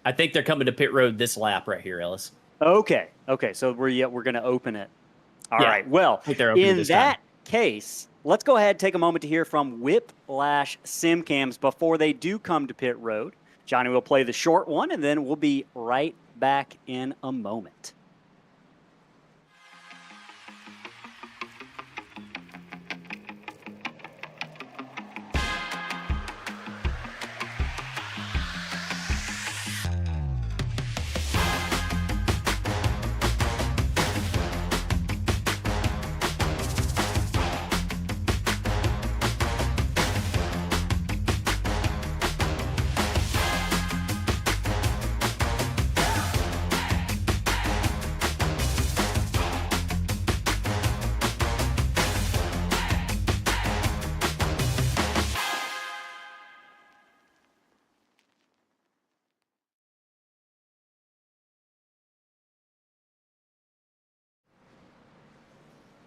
I think they're coming to pit road this lap right here, Ellis. Okay. So we're going to open it. All right. Well, in that case, let's go ahead and take a moment to hear from Whiplash Simcams before they do come to pit road. Johnny will play the short one, and then we'll be right back in a moment.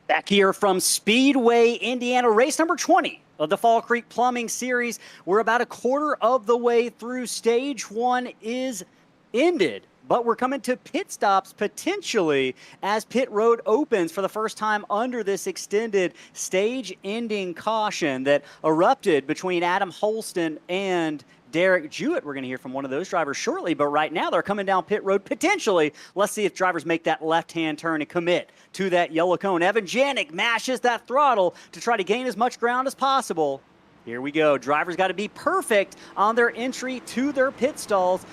Back here from Speedway, Indiana, race number 20 of the Fall Creek Plumbing Series. We're about a quarter of the way through. Stage 1 is ended, but we're coming to pit stops potentially as pit road opens for the first time under this extended stage-ending caution that erupted between Adam Holston and Derek Jewett. We're going to hear from one of those drivers shortly, but right now they're coming down pit road potentially. Let's see if drivers make that left-hand turn and commit to that yellow cone. Evan Janik mashes that throttle to try to gain as much ground as possible. Here we go. Drivers got to be perfect on their entry to their pit stalls.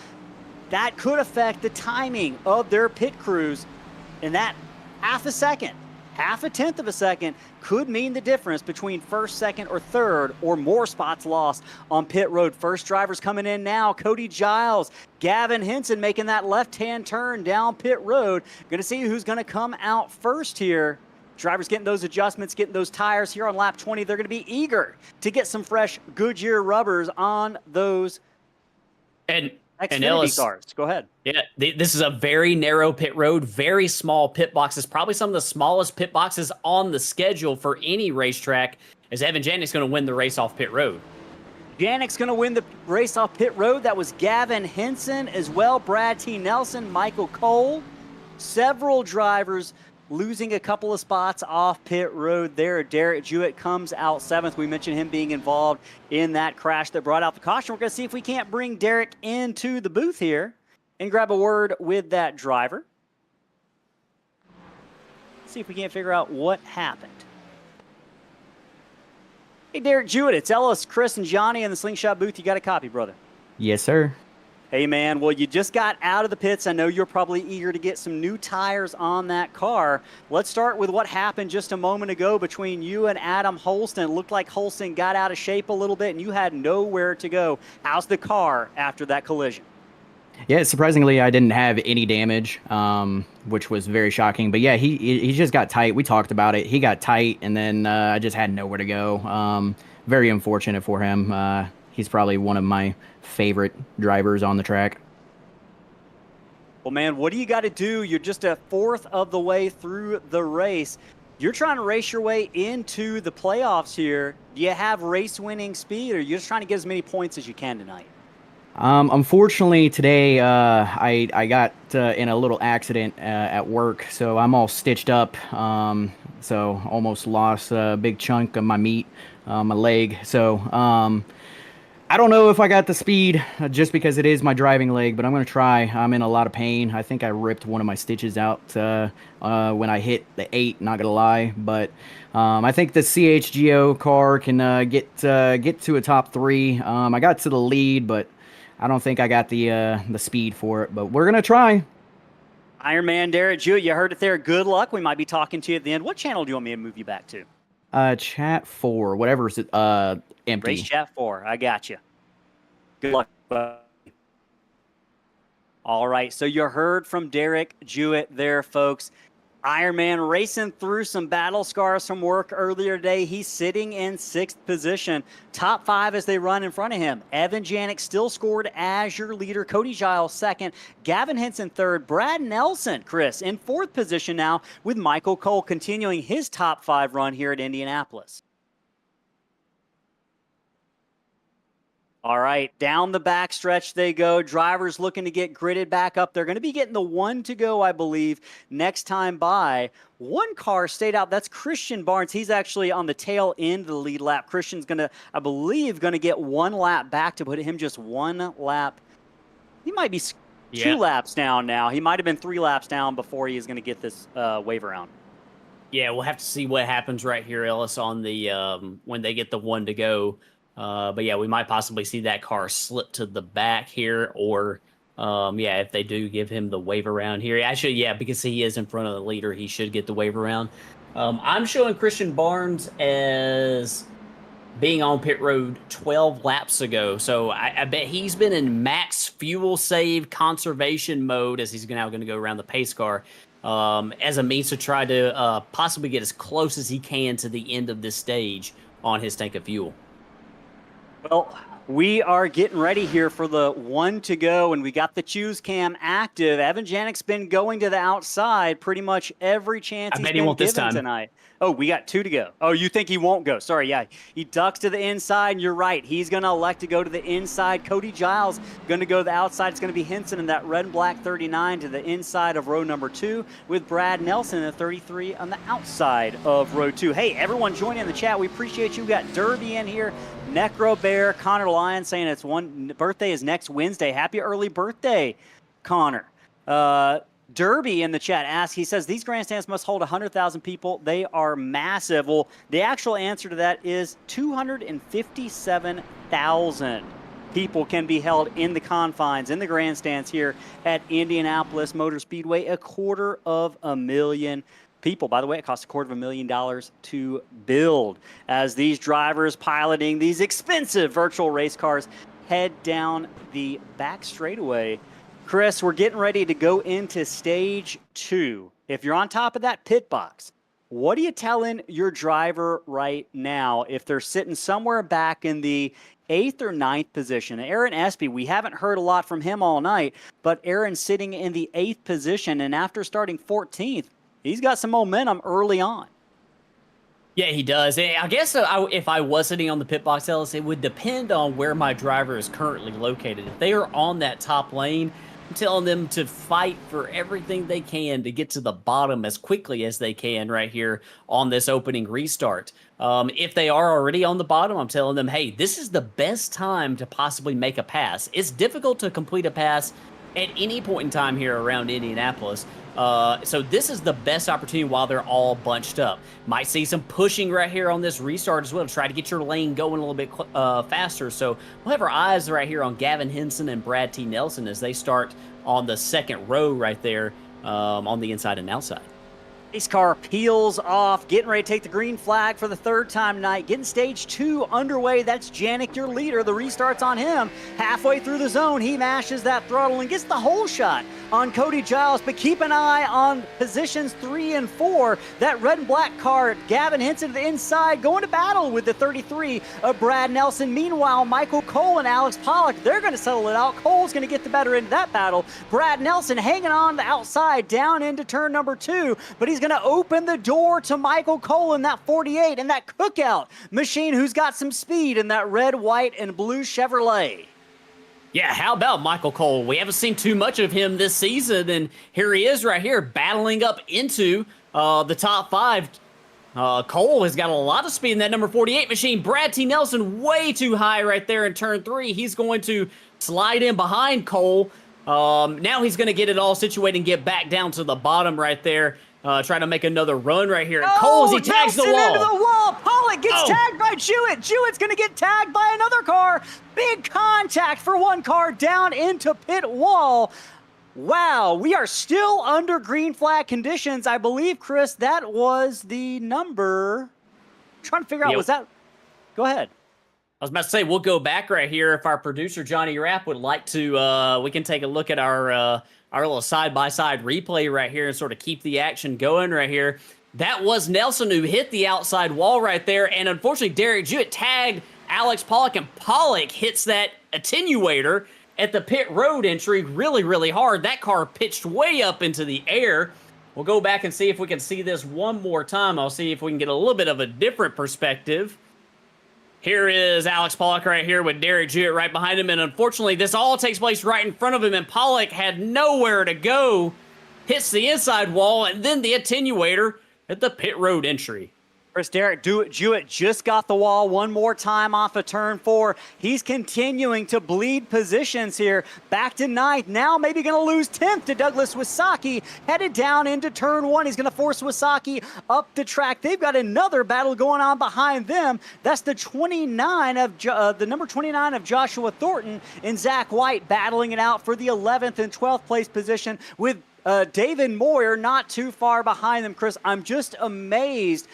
That could affect the timing of their pit crews, and that half a tenth of a second could mean the difference between first, second, or third, or more spots lost on pit road. First drivers coming in now. Cody Giles, Gavin Henson making that left-hand turn down pit road. Going to see who's going to come out first here. Drivers getting those adjustments, getting those tires here on lap 20. They're going to be eager to get some fresh Goodyear rubbers on those Xfinity Ellis, cars. Go ahead. Yeah, this is a very narrow pit road, very small pit boxes, probably some of the smallest pit boxes on the schedule for any racetrack, as Evan Janik's going to win the race off pit road. Janik's going to win the race off pit road. That was Gavin Henson as well, Brad T. Nelson, Michael Cole. Several drivers losing a couple of spots off pit road there. Derek Jewett comes out 7th. We mentioned him being involved in that crash that brought out the caution. We're going to see if we can't bring Derek into the booth here and grab a word with that driver. See if we can't figure out what happened. Hey, Derek Jewett, it's Ellis, Chris, and Johnny in the Slingshot booth. You got a copy, brother? Yes, sir. Hey, man, well, you just got out of the pits. I know you're probably eager to get some new tires on that car. Let's start with what happened just a moment ago between you and Adam Holston. It looked like Holston got out of shape a little bit, and you had nowhere to go. How's the car after that collision? Yeah, surprisingly, I didn't have any damage, which was very shocking. But yeah, he just got tight. We talked about it. He got tight, and then I just had nowhere to go. Very unfortunate for him. He's probably one of my favorite drivers on the track. Well, man, what do you got to do? You're just a fourth of the way through the race. You're trying to race your way into the playoffs here. Do you have race-winning speed, or are you just trying to get as many points as you can tonight? Unfortunately, today I got in a little accident at work, so I'm all stitched up. So almost lost a big chunk of my meat, my leg. So I don't know if I got the speed just because it is my driving leg, but I'm going to try. I'm in a lot of pain. I think I ripped one of my stitches out when I hit the 8, not going to lie. But I think the CHGO car can get to a top 3. I got to the lead, but I don't think I got the speed for it. But we're going to try. Iron Man Derek Jewett, you heard it there. Good luck. We might be talking to you at the end. What channel do you want me to move you back to? Chat 4, whatever's empty. Race Chat 4. I got you. Good luck, buddy. All right, so you heard from Derek Jewett there, folks. Iron Man racing through some battle scars from work earlier today. He's sitting in 6th position. Top 5 as they run in front of him. Evan Janik still scored as your leader. Cody Giles 2nd. Gavin Henson 3rd. Brad Nelson, Chris, in 4th position now, with Michael Cole continuing his top 5 run here at Indianapolis. All right, down the backstretch they go. Drivers looking to get gridded back up. They're going to be getting the 1 to go, I believe, next time by. One car stayed out. That's Christian Barnes. He's actually on the tail end of the lead lap. Christian's going to, I believe, going to get 1 lap back to put him just 1 lap. He might be 2 laps down now. He might have been 3 laps down before he is going to get this wave around. Yeah, we'll have to see what happens right here, Ellis, on the when they get the 1 to go. But yeah, we might possibly see that car slip to the back here, or yeah, if they do give him the wave around here. Actually, yeah, because he is in front of the leader, he should get the wave around. I'm showing Christian Barnes as being on pit road 12 laps ago, so I bet he's been in max fuel save conservation mode as he's now going to go around the pace car as a means to try to possibly get as close as he can to the end of this stage on his tank of fuel. Well, we are getting ready here for the 1 to go, and we got the choose cam active. Evan Janik's been going to the outside pretty much every chance he's been given tonight. Oh, we got 2 to go. Oh, you think he won't go? Sorry, yeah. He ducks to the inside, and you're right. He's going to elect to go to the inside. Cody Giles going to go to the outside. It's going to be Henson in that red and black 39 to the inside of row number 2, with Brad Nelson in the 33 on the outside of row 2. Hey, everyone join in the chat. We appreciate you. We got Derby in here. Necro Bear, Connor Lyon saying it's birthday is next Wednesday. Happy early birthday, Connor. Derby in the chat asks, he says, these grandstands must hold 100,000 people. They are massive. Well, the actual answer to that is 257,000 people can be held in the confines, in the grandstands here at Indianapolis Motor Speedway. $250,000 people. By the way, it costs $250,000 to build as these drivers piloting these expensive virtual race cars head down the back straightaway. Chris, we're getting ready to go into stage 2. If you're on top of that pit box, what are you telling your driver right now if they're sitting somewhere back in the 8th or 9th position? Aaron Espy, we haven't heard a lot from him all night, but Aaron's sitting in the 8th position, and after starting 14th, he's got some momentum early on. Yeah, he does. I guess if I was sitting on the pit box, Ellis, it would depend on where my driver is currently located. If they are on that top lane, I'm telling them to fight for everything they can to get to the bottom as quickly as they can right here on this opening restart. If they are already on the bottom, I'm telling them, hey, this is the best time to possibly make a pass. It's difficult to complete a pass at any point in time here around Indianapolis. So this is the best opportunity while they're all bunched up. Might see some pushing right here on this restart as well to try to get your lane going a little bit faster. So we'll have our eyes right here on Gavin Henson and Brad T. Nelson as they start on the second row right there on the inside and outside. Race car peels off, getting ready to take the green flag for the third time tonight. Getting stage 2 underway. That's Janik, your leader. The restart's on him. Halfway through the zone, he mashes that throttle and gets the whole shot on Cody Giles. But keep an eye on positions 3 and 4. That red and black car, Gavin Henson to the inside, going to battle with the 33 of Brad Nelson. Meanwhile, Michael Cole and Alex Pollock, they're going to settle it out. Cole's going to get the better end of that battle. Brad Nelson hanging on the outside down into turn number 2, but he's going to open the door to Michael Cole in that 48 and that Cookout machine who's got some speed in that red, white, and blue Chevrolet. Yeah, how about Michael Cole? We haven't seen too much of him this season, and here he is right here battling up into the top 5. Cole has got a lot of speed in that number 48 machine. Brad T. Nelson way too high right there in turn 3. He's going to slide in behind Cole. Now he's going to get it all situated and get back down to the bottom right there. Trying to make another run right here. And Cole, as he tags the wall. Into the wall. Pollock gets tagged by Jewett. Jewett's going to get tagged by another car. Big contact for one car down into pit wall. Wow, we are still under green flag conditions. I believe, Chris, that was the number. I'm trying to figure out, was that? Go ahead. I was about to say, we'll go back right here. If our producer, Johnny Rapp, would like to, we can take a look at our little side-by-side replay right here and sort of keep the action going right here. That was Nelson who hit the outside wall right there, and unfortunately, Derek Jewett tagged Alex Pollock, and Pollock hits that attenuator at the pit road entry really, really hard. That car pitched way up into the air. We'll go back and see if we can see this one more time. I'll see if we can get a little bit of a different perspective. Here is Alex Pollock right here with Derek Jewett right behind him, and unfortunately, this all takes place right in front of him, and Pollock had nowhere to go, hits the inside wall, and then the attenuator at the pit road entry. Chris, Derek Jewett just got the wall one more time off of turn 4. He's continuing to bleed positions here. Back to 9th. Now maybe going to lose 10th to Douglas Wasaki. Headed down into turn 1. He's going to force Wasaki up the track. They've got another battle going on behind them. That's the 29 of the number 29 of Joshua Thornton and Zach White battling it out for the 11th and 12th place position with David Moyer not too far behind them. Chris, I'm just amazed.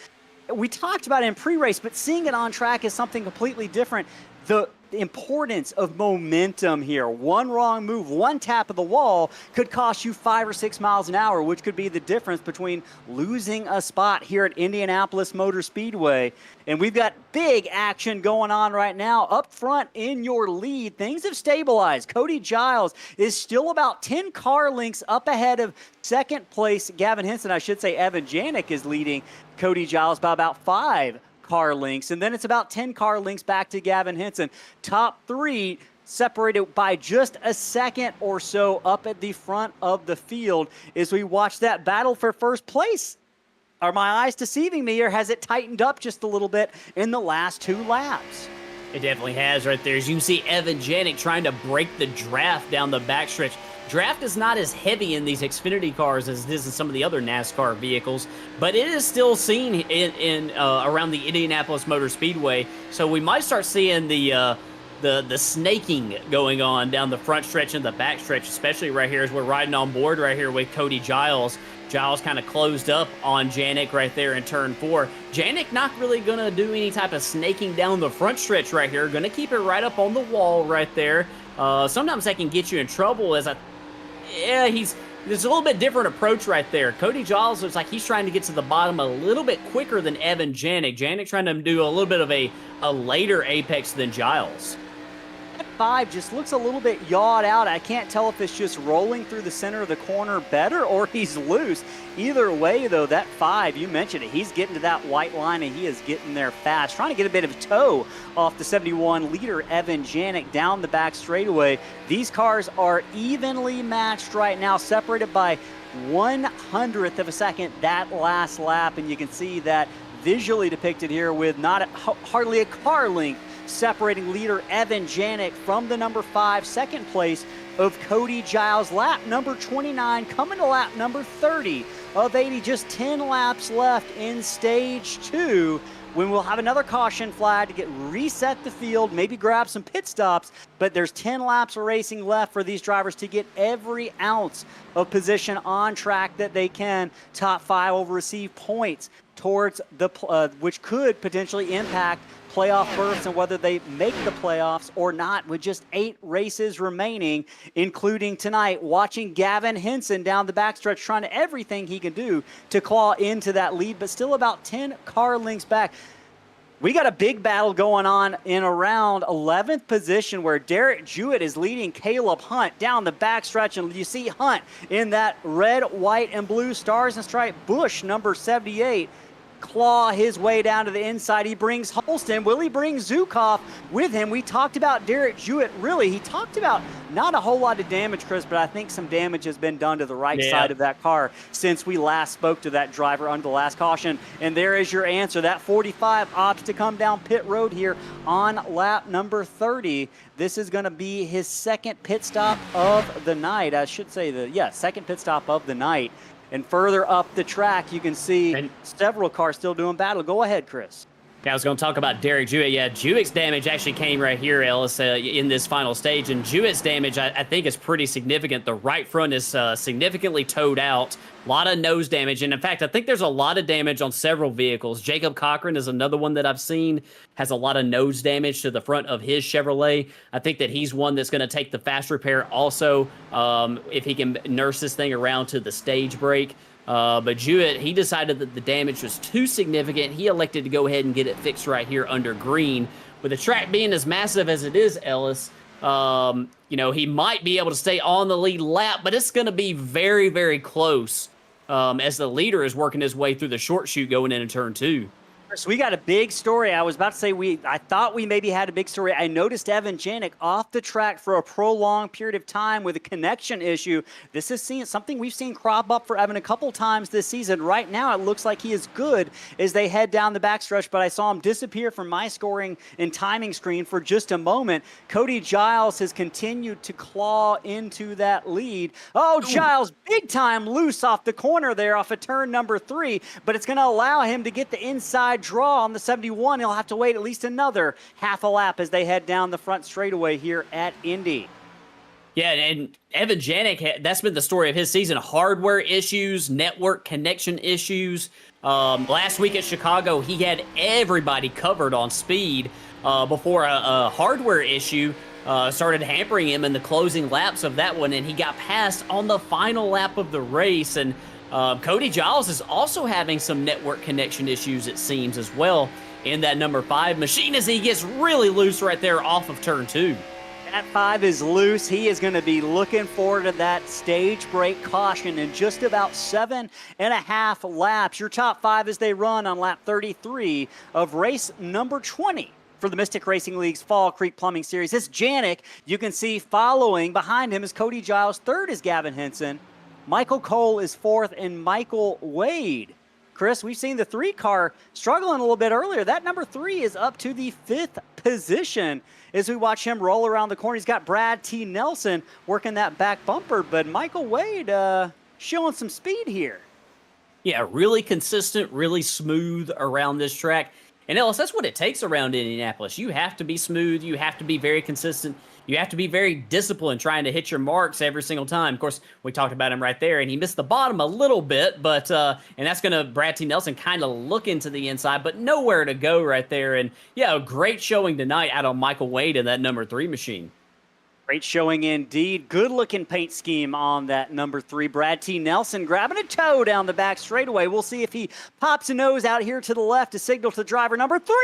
We talked about it in pre-race, but seeing it on track is something completely different. The importance of momentum here. One wrong move, one tap of the wall could cost you 5 or 6 miles an hour, which could be the difference between losing a spot here at Indianapolis Motor Speedway. And we've got big action going on right now. Up front in your lead, things have stabilized. Cody Giles is still about 10 car lengths up ahead of second place Gavin Henson. I should say Evan Janik is leading Cody Giles by about 5 car lengths, and then it's about 10 car lengths back to Gavin Henson. Top 3 separated by just a second or so up at the front of the field as we watch that battle for first place. Are my eyes deceiving me, or has it tightened up just a little bit in the last 2 laps? It definitely has right there. As you can see, Evan Janik trying to break the draft down the backstretch. Draft is not as heavy in these Xfinity cars as it is in some of the other NASCAR vehicles, but it is still seen in around the Indianapolis Motor Speedway. So we might start seeing the snaking going on down the front stretch and the back stretch, especially right here as we're riding on board right here with Cody Giles. Giles kind of closed up on Janik right there in turn 4. Janik not really going to do any type of snaking down the front stretch right here. Going to keep it right up on the wall right there. Sometimes that can get you in trouble as there's a little bit different approach right there. Cody Giles looks like he's trying to get to the bottom a little bit quicker than Evan Janik. Janik trying to do a little bit of a later apex than Giles. That 5 just looks a little bit yawed out. I can't tell if it's just rolling through the center of the corner better or he's loose. Either way, though, that 5, you mentioned it, he's getting to that white line and he is getting there fast. Trying to get a bit of a toe off the 71 leader Evan Janik down the back straightaway. These cars are evenly matched right now, separated by 1/100th of a second that last lap, and you can see that visually depicted here with hardly a car length separating leader Evan Janik from the number 5, second place of Cody Giles. Lap number 29 coming to lap number 30 of 80. Just 10 laps left in stage 2, when we'll have another caution flag to reset the field, maybe grab some pit stops, but there's 10 laps of racing left for these drivers to get every ounce of position on track that they can. Top 5 will receive points towards the which could potentially impact playoff berths and whether they make the playoffs or not, with just 8 races remaining, including tonight. Watching Gavin Henson down the backstretch, trying everything he can do to claw into that lead, but still about 10 car lengths back. We got a big battle going on in around 11th position, where Derek Jewett is leading Caleb Hunt down the backstretch, and you see Hunt in that red, white, and blue Stars and Stripe Busch number 78 claw his way down to the inside. He brings Holston. Will he bring Zukov with him? We talked about Derek Jewett. Really, he talked about not a whole lot of damage, Chris, but I think some damage has been done to the right side of that car since we last spoke to that driver under the last caution. And there is your answer. That 45 opts to come down pit road here on lap number 30. This is going to be his second pit stop of the night. I should say second pit stop of the night. And further up the track, you can see several cars still doing battle. Go ahead, Chris. I was going to talk about Derek Jewett. Yeah, Jewett's damage actually came right here, Ellis, in this final stage. And Jewett's damage, I think, is pretty significant. The right front is significantly towed out. A lot of nose damage. And in fact, I think there's a lot of damage on several vehicles. Jacob Cochran is another one that I've seen has a lot of nose damage to the front of his Chevrolet. I think that he's one that's going to take the fast repair also, if he can nurse this thing around to the stage break. But Jewett, he decided that the damage was too significant. He elected to go ahead and get it fixed right here under green. With the track being as massive as it is, Ellis, he might be able to stay on the lead lap, but it's going to be very, very close as the leader is working his way through the short chute going into turn 2. So we got a big story. I was about to say I thought we maybe had a big story. I noticed Evan Janik off the track for a prolonged period of time with a connection issue. This is something we've seen crop up for Evan a couple times this season. Right now, it looks like he is good as they head down the backstretch, but I saw him disappear from my scoring and timing screen for just a moment. Cody Giles has continued to claw into that lead. Oh, Giles, big time loose off the corner there off of turn number 3, but it's going to allow him to get the inside draw on the 71. He'll have to wait at least another half a lap as they head down the front straightaway here at Indy. Yeah, and Evan Janik, that's been the story of his season. Hardware issues, network connection issues. Last week at Chicago, he had everybody covered on speed before a hardware issue started hampering him in the closing laps of that one, and he got passed on the final lap of the race. And Cody Giles is also having some network connection issues, it seems, as well, in that number 5 machine as he gets really loose right there off of turn 2. That 5 is loose. He is going to be looking forward to that stage break caution in just about 7.5 laps. Your top 5 as they run on lap 33 of race number 20 for the Mystic Racing League's Fall Creek Plumbing Series. It's Janik. You can see following behind him is Cody Giles. Third is Gavin Henson. Michael Cole is 4th, and Michael Wade. Chris, we've seen the 3 car struggling a little bit earlier. That number 3 is up to the 5th position as we watch him roll around the corner. He's got Brad T. Nelson working that back bumper, but Michael Wade showing some speed here. Yeah, really consistent, really smooth around this track. And Ellis, that's what it takes around Indianapolis. You have to be smooth. You have to be very consistent. You have to be very disciplined trying to hit your marks every single time. Of course, we talked about him right there, and he missed the bottom a little bit, but and that's going to Brad T. Nelson kind of look into the inside, but nowhere to go right there. And yeah, a great showing tonight out on Michael Wade in that number 3 machine. Great showing indeed. Good-looking paint scheme on that number 3. Brad T. Nelson grabbing a toe down the back straightaway. We'll see if he pops a nose out here to the left to signal to driver number 3.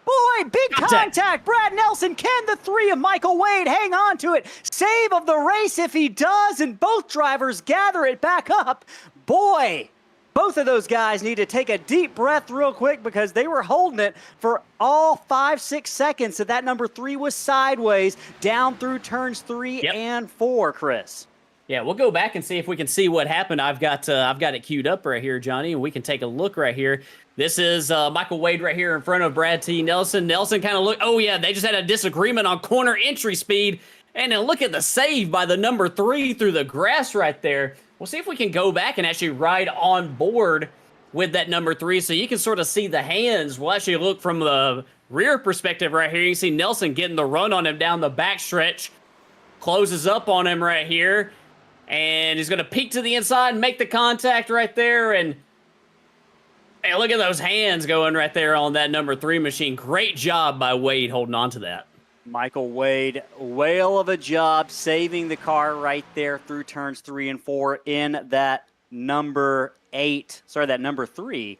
Boy, big contact. Brad Nelson, can the 3 of Michael Wade hang on to it? Save of the race if he does, and both drivers gather it back up. Boy, both of those guys need to take a deep breath real quick because they were holding it for all 5-6 seconds. So that number 3 was sideways down through turns 3 and 4, Chris. Yeah, we'll go back and see if we can see what happened. I've got it queued up right here, Johnny, and we can take a look right here. This is Michael Wade right here in front of Brad T. Nelson. Nelson kind of oh yeah, they just had a disagreement on corner entry speed. And then look at the save by the number 3 through the grass right there. We'll see if we can go back and actually ride on board with that number 3 so you can sort of see the hands. We'll actually look from the rear perspective right here. You can see Nelson getting the run on him down the backstretch. Closes up on him right here. And he's going to peek to the inside and make the contact right there. And hey, look at those hands going right there on that number 3 machine. Great job by Wade holding on to that. Michael Wade, whale of a job saving the car right there through turns 3 and 4 in that number 3.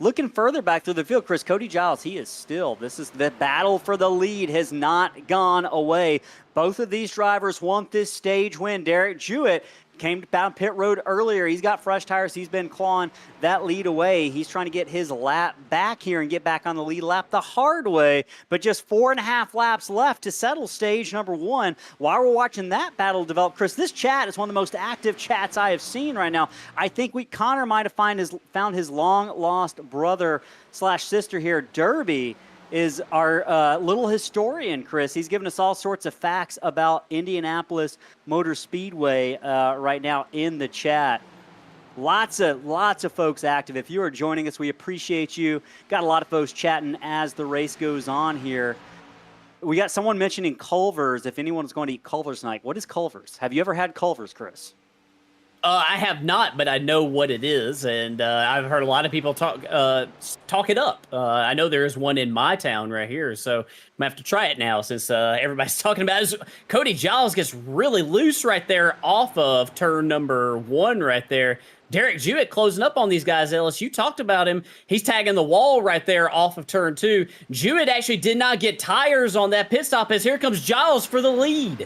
Looking further back through the field, Chris, Cody Giles, this is the battle for the lead has not gone away. Both of these drivers want this stage win. Derek Jewett came down pit road earlier. He's got fresh tires. He's been clawing that lead away. He's trying to get his lap back here and get back on the lead lap the hard way, but just 4.5 laps left to settle stage number 1. While we're watching that battle develop, Chris, this chat is one of the most active chats I have seen right now. I think Connor might have found his long-lost brother/sister here. Derby is our little historian, Chris. He's giving us all sorts of facts about Indianapolis Motor Speedway right now in the chat. Lots of folks active. If you are joining us, we appreciate you. Got a lot of folks chatting as the race goes on here. We got someone mentioning Culver's. If anyone's going to eat Culver's tonight, what is Culver's? Have you ever had Culver's, Chris? I have not, but I know what it is, and I've heard a lot of people talk it up. I know there is one in my town right here, so I'm gonna have to try it now since everybody's talking about it. Cody Giles gets really loose right there off of turn number 1 right there. Derek Jewett closing up on these guys, Ellis. You talked about him. He's tagging the wall right there off of turn 2. Jewett actually did not get tires on that pit stop as here comes Giles for the lead.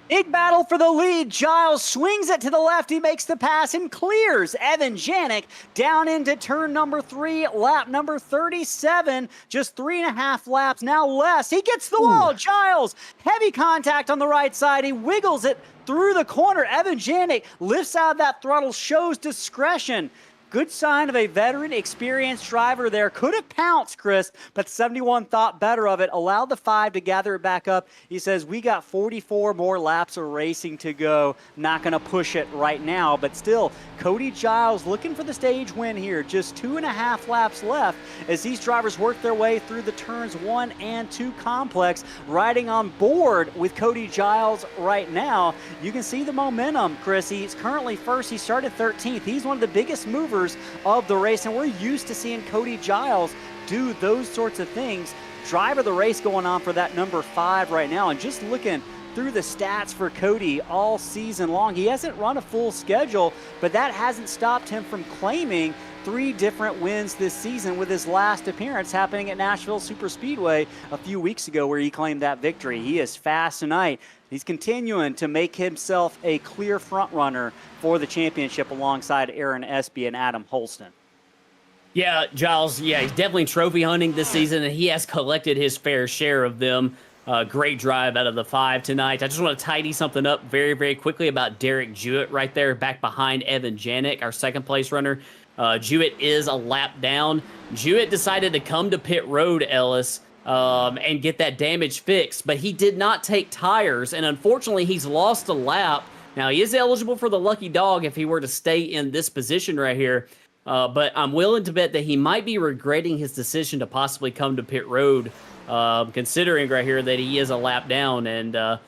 Big battle for the lead. Giles swings it to the left. He makes the pass and clears Evan Janik down into turn number 3, lap number 37. Just 3.5 laps now less. He gets the wall. Giles, heavy contact on the right side. He wiggles it through the corner. Evan Janik lifts out of that throttle, shows discretion. Good sign of a veteran, experienced driver there. Could have pounced, Chris, but 71 thought better of it. Allowed the 5 to gather it back up. He says, we got 44 more laps of racing to go. Not going to push it right now, but still, Cody Giles looking for the stage win here. Just 2.5 laps left as these drivers work their way through the turns 1 and 2 complex. Riding on board with Cody Giles right now. You can see the momentum, Chris. He's currently first. He started 13th. He's one of the biggest movers of the race, and we're used to seeing Cody Giles do those sorts of things. Driver of the race going on for that number 5 right now, and just looking through the stats for Cody all season long, he hasn't run a full schedule, but that hasn't stopped him from claiming 3 different wins this season, with his last appearance happening at Nashville Super Speedway a few weeks ago where he claimed that victory. He is fast tonight. He's continuing to make himself a clear front runner for the championship alongside Aaron Espy and Adam Holston. Yeah, Giles, he's definitely trophy hunting this season, and he has collected his fair share of them. Great drive out of the 5 tonight. I just want to tidy something up very, very quickly about Derek Jewett right there, back behind Evan Janik, our second place runner. Jewett is a lap down. Jewett decided to come to pit road, Ellis, and get that damage fixed, but he did not take tires, and unfortunately he's lost a lap. Now he is eligible for the lucky dog if he were to stay in this position right here, but I'm willing to bet that he might be regretting his decision to possibly come to pit road, considering right here that he is a lap down. And the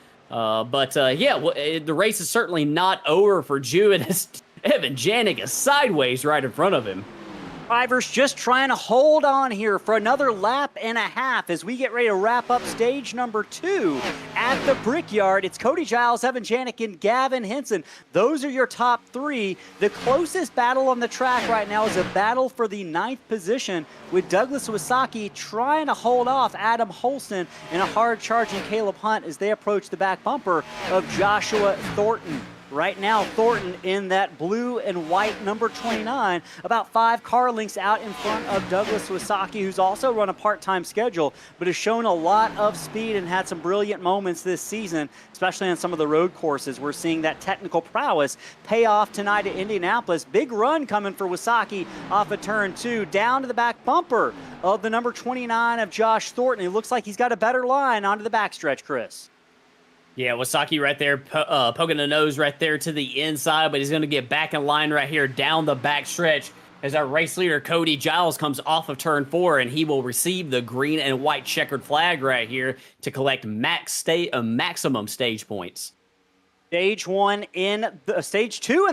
race is certainly not over for Jewett as Evan Janik is sideways right in front of him. Drivers just trying to hold on here for another lap and a half as we get ready to wrap up stage number 2 at the Brickyard. It's Cody Giles, Evan Janik, and Gavin Henson. Those are your top 3. The closest battle on the track right now is a battle for the 9th position, with Douglas Wasaki trying to hold off Adam Holston and a hard-charging Caleb Hunt as they approach the back bumper of Joshua Thornton. Right now, Thornton in that blue and white number 29, about 5 car lengths out in front of Douglas Wasaki, who's also run a part-time schedule, but has shown a lot of speed and had some brilliant moments this season, especially on some of the road courses. We're seeing that technical prowess pay off tonight at Indianapolis. Big run coming for Wasaki off of turn 2, down to the back bumper of the number 29 of Josh Thornton. It looks like he's got a better line onto the backstretch, Chris. Yeah, Wasaki right there, poking the nose right there to the inside, but he's going to get back in line right here down the back stretch as our race leader, Cody Giles, comes off of turn 4, and he will receive the green and white checkered flag right here to collect maximum stage points. Stage 2 in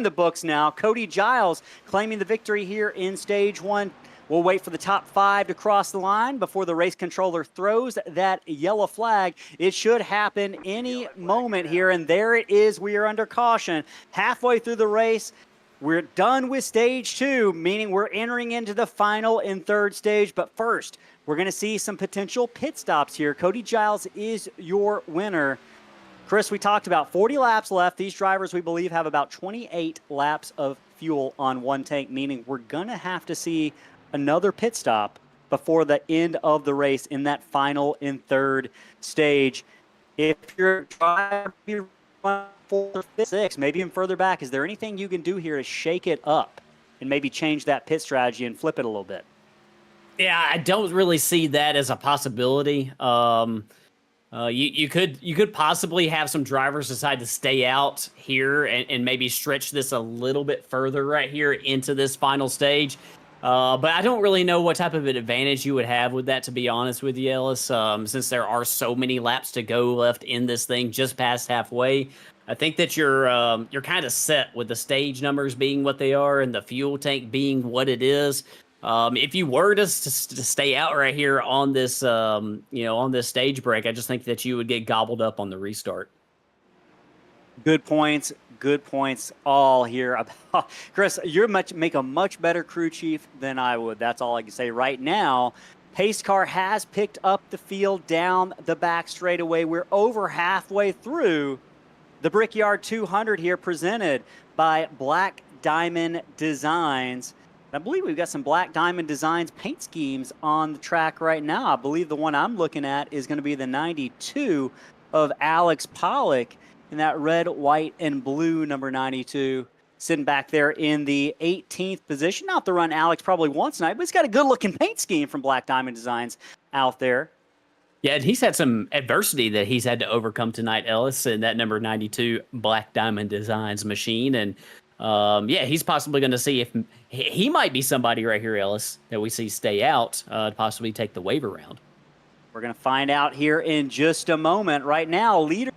the books now. Cody Giles claiming the victory here in Stage 1. We'll wait for the top 5 to cross the line before the race controller throws that yellow flag. It should happen any moment here, and there it is. We are under caution. Halfway through the race, we're done with Stage 2, meaning we're entering into the final and third stage. But first, we're going to see some potential pit stops here. Cody Giles is your winner. Chris, we talked about 40 laps left. These drivers, we believe, have about 28 laps of fuel on one tank, meaning we're going to have to see another pit stop before the end of the race in that final and third stage. If you're driving 4th or 5th, 6th, maybe even further back, is there anything you can do here to shake it up and maybe change that pit strategy and flip it a little bit? Yeah, I don't really see that as a possibility. You could possibly have some drivers decide to stay out here and maybe stretch this a little bit further right here into this final stage. But I don't really know what type of an advantage you would have with that, to be honest with you, Ellis, since there are so many laps to go left in this thing, just past halfway. I think that you're kind of set with the stage numbers being what they are and the fuel tank being what it is. If you were to stay out right here on this, on this stage break, I just think that you would get gobbled up on the restart. Good points all here. Chris, you make a much better crew chief than I would. That's all I can say right now. Pace car has picked up the field down the back straightaway. We're over halfway through the Brickyard 200 here, presented by Black Diamond Designs. I believe we've got some Black Diamond Designs paint schemes on the track right now. I believe the one I'm looking at is going to be the 92 of Alex Pollock in that red, white, and blue number 92, sitting back there in the 18th position. Not the run Alex probably wants tonight, but he's got a good-looking paint scheme from Black Diamond Designs out there. Yeah, and he's had some adversity that he's had to overcome tonight, Ellis, in that number 92 Black Diamond Designs machine. And, he's possibly going to see if he might be somebody right here, Ellis, that we see stay out, to possibly take the wave around. We're going to find out here in just a moment. Right now, leader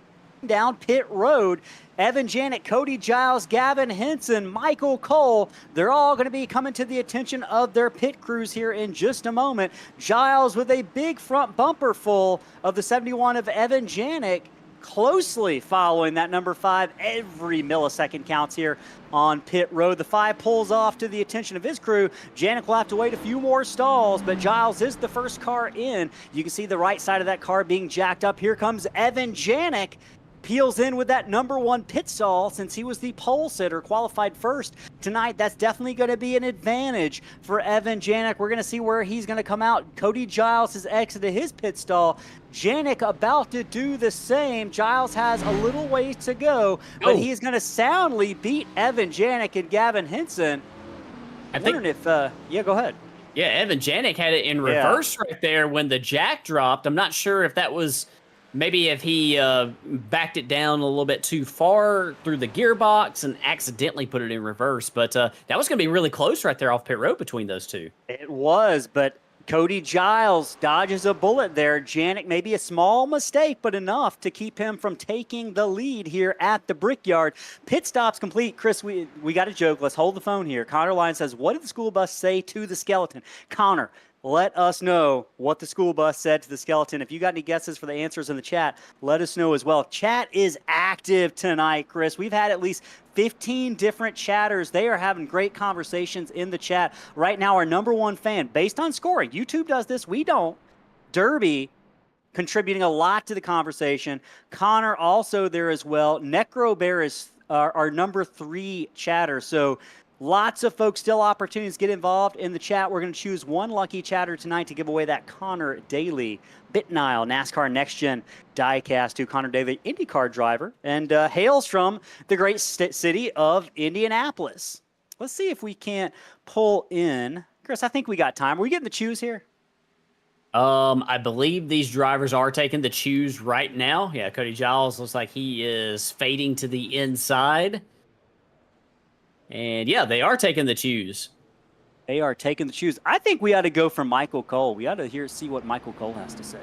down pit road, Evan Janik, Cody Giles, Gavin Henson, Michael Cole, they're all going to be coming to the attention of their pit crews here in just a moment. Giles with a big front bumper full of the 71 of Evan Janik, closely following that number 5. Every millisecond counts here on pit road. The 5 pulls off to the attention of his crew. Janik will have to wait a few more stalls, but Giles is the first car in. You can see the right side of that car being jacked up. Here comes Evan Janik. Peels in with that number 1 pit stall since he was the pole sitter, qualified first tonight. That's definitely going to be an advantage for Evan Janik. We're going to see where he's going to come out. Cody Giles has exited his pit stall. Janik about to do the same. Giles has a little ways to go, but he's going to soundly beat Evan Janik and Gavin Henson. I'm wondering if, go ahead. Yeah, Evan Janik had it in reverse right there when the jack dropped. I'm not sure if that was... Maybe if he backed it down a little bit too far through the gearbox and accidentally put it in reverse. But that was going to be really close right there off pit road between those two. It was, but Cody Giles dodges a bullet there. Janik, maybe a small mistake, but enough to keep him from taking the lead here at the Brickyard. Pit stops complete. Chris, we got a joke. Let's hold the phone here. Connor Line says, what did the school bus say to the skeleton? Connor, let us know what the school bus said to the skeleton. If you got any guesses for the answers in the chat, let us know as well. Chat is active tonight, Chris. We've had at least 15 different chatters. They are having great conversations in the chat. Right now, our number 1 fan, based on scoring, YouTube does this, we don't, Derby, contributing a lot to the conversation. Connor also there as well. Necro Bear is our number 3 chatter. So lots of folks still opportunities to get involved in the chat. We're going to choose one lucky chatter tonight to give away that Connor Daly BitNile NASCAR Next Gen diecast to Connor Daly, IndyCar driver, and hails from the great city of Indianapolis. Let's see if we can't pull in. Chris, I think we got time. Are we getting the choose here? I believe these drivers are taking the choose right now. Yeah, Cody Giles looks like he is fading to the inside. And yeah, they are taking the choose. They are taking the choose. I think we ought to go for Michael Cole. We ought to see what Michael Cole has to say.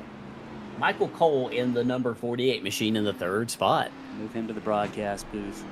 Michael Cole in the number 48 machine in the 3rd spot. Move him to the broadcast booth.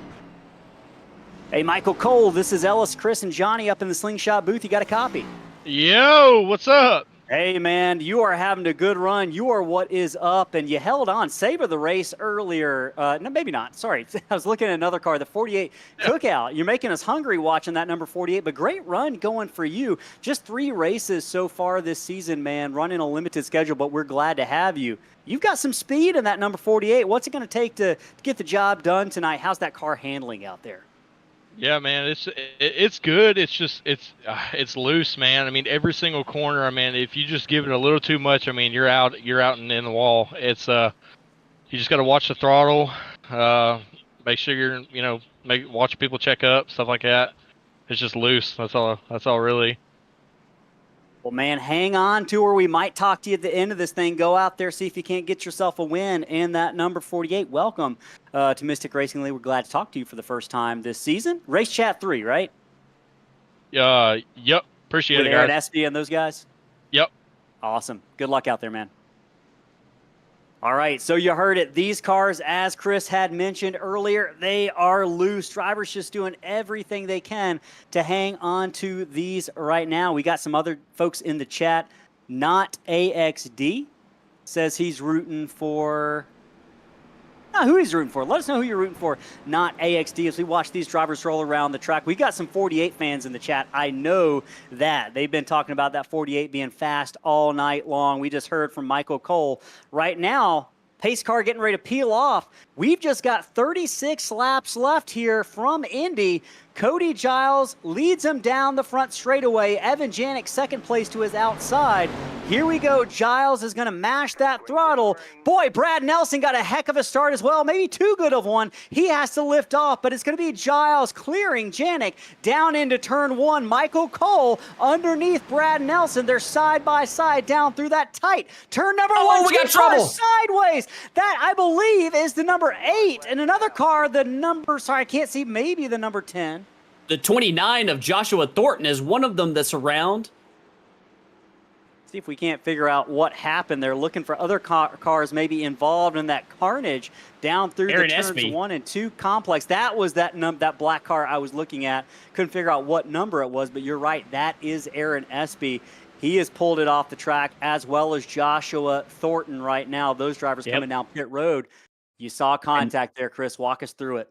Hey, Michael Cole, this is Ellis, Chris, and Johnny up in the Slingshot booth. You got a copy? Yo, what's up? Hey, man, you are having a good run. You are what is up, and you held on. Savor the race earlier. No, maybe not. Sorry. I was looking at another car, the 48 Cookout. You're making us hungry watching that number 48, but great run going for you. Just 3 races so far this season, man, running a limited schedule, but we're glad to have you. You've got some speed in that number 48. What's it going to take to get the job done tonight? How's that car handling out there? Yeah, man, it's good. It's just it's loose, man. I mean, every single corner. I mean, if you just give it a little too much, I mean, you're out and in the wall. It's you just got to watch the throttle. Make sure you're watch people check up, stuff like that. It's just loose. That's all really. Well, man, hang on to her. We might talk to you at the end of this thing. Go out there, see if you can't get yourself a win in that number 48. Welcome to Mystic Racing League. We're glad to talk to you for the first time this season. Race Chat 3, right? Yep. Appreciate With it, Aaron guys. Espy and those guys? Yep. Awesome. Good luck out there, man. All right, so you heard it. These cars, as Chris had mentioned earlier, they are loose. Drivers just doing everything they can to hang on to these right now. We got some other folks in the chat. Not AXD says he's rooting for... Not who he's rooting for. Let us know who you're rooting for. Not AXD as we watch these drivers roll around the track. We got some 48 fans in the chat. I know that. They've been talking about that 48 being fast all night long. We just heard from Michael Cole. Right now, pace car getting ready to peel off. We've just got 36 laps left here from Indy. Cody Giles leads him down the front straightaway. Evan Janik second place to his outside. Here we go. Giles is going to mash that throttle. Boy, Brad Nelson got a heck of a start as well. Maybe too good of one. He has to lift off, but it's going to be Giles clearing Janik down into turn 1. Michael Cole underneath Brad Nelson. They're side by side down through that tight turn number 1. We got trouble. Sideways. That, I believe, is the number 8. And another car, the number, sorry, I can't see, maybe the number 10. The 29 of Joshua Thornton is one of them that's around. See if we can't figure out what happened. They're looking for other cars maybe involved in that carnage down through Aaron the turns Espy. 1 and 2 complex. That was that black car I was looking at. Couldn't figure out what number it was, but you're right. That is Aaron Espy. He has pulled it off the track, as well as Joshua Thornton right now. Those drivers coming down pit road. You saw contact there, Chris. Walk us through it.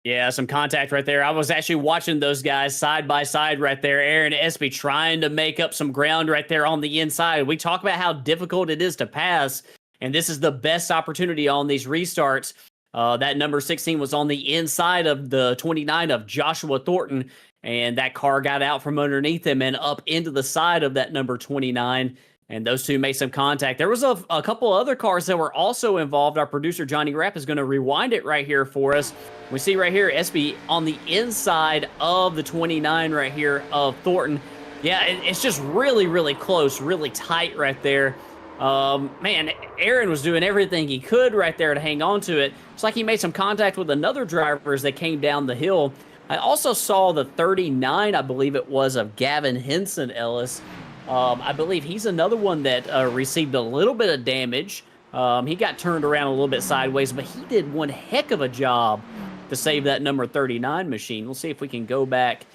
Yeah, some contact right there. I was actually watching those guys side by side right there. Aaron Espy trying to make up some ground right there on the inside. We talk about how difficult it is to pass, and this is the best opportunity on these restarts. That number 16 was on the inside of the 29 of Joshua Thornton, and that car got out from underneath him and up into the side of that number 29. And those two made some contact. There was a couple other cars that were also involved. Our producer, Johnny Rapp, is going to rewind it right here for us. We see right here, Espy on the inside of the 29 right here of Thornton. Yeah, it's just really, really close, really tight right there. Man, Aaron was doing everything he could right there to hang on to it. It's like he made some contact with another driver as they came down the hill. I also saw the 39, I believe it was, of Gavin Henson, Ellis. I believe he's another one that received a little bit of damage. He got turned around a little bit sideways, but he did one heck of a job to save that number 39 machine. We'll see if we can go back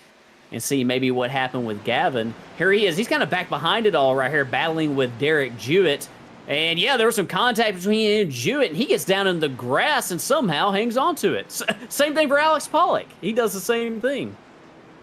and see maybe what happened with Gavin. Here he is. He's kind of back behind it all right here, battling with Derek Jewett. And yeah, there was some contact between him and Jewett, and he gets down in the grass and somehow hangs on to it. Same thing for Alex Pollock. He does the same thing.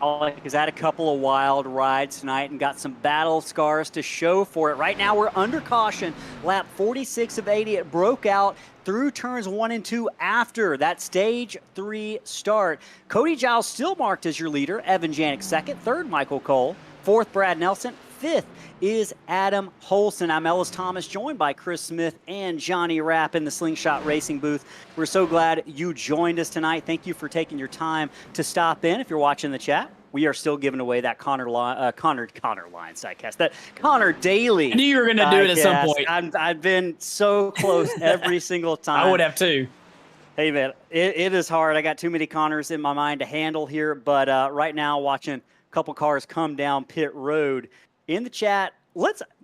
Alec has had a couple of wild rides tonight and got some battle scars to show for it. Right now, we're under caution. Lap 46 of 80, it broke out through turns 1 and 2 after that stage 3 start. Cody Giles still marked as your leader. Evan Janik second. Third, Michael Cole. Fourth, Brad Nelson. Fifth is Adam Holson. I'm Ellis Thomas, joined by Chris Smith and Johnny Rapp in the Slingshot Racing booth. We're so glad you joined us tonight. Thank you for taking your time to stop in. If you're watching the chat, we are still giving away that Connor Lyons sidecast, that Connor Daly. I knew you were going to do it at some point. I've been so close every single time. I would have too. Hey, man, it is hard. I got too many Connors in my mind to handle here, but right now watching a couple cars come down pit road. In the chat,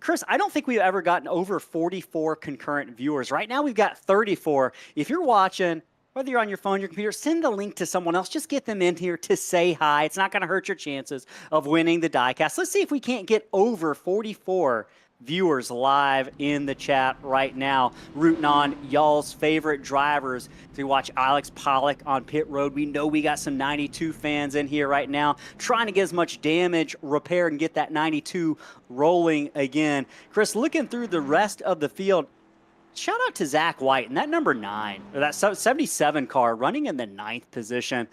Chris, I don't think we've ever gotten over 44 concurrent viewers. Right now we've got 34. If you're watching, whether you're on your phone, your computer, send the link to someone else. Just get them in here to say hi. It's not going to hurt your chances of winning the diecast. Let's see if we can't get over 44 viewers live in the chat right now, rooting on y'all's favorite drivers to watch Alex Pollock on pit road. We know we got some 92 fans in here right now trying to get as much damage repaired and get that 92 rolling again. Chris, looking through the rest of the field, shout out to Zach White and that number 9, or that 77 car running in the 9th position.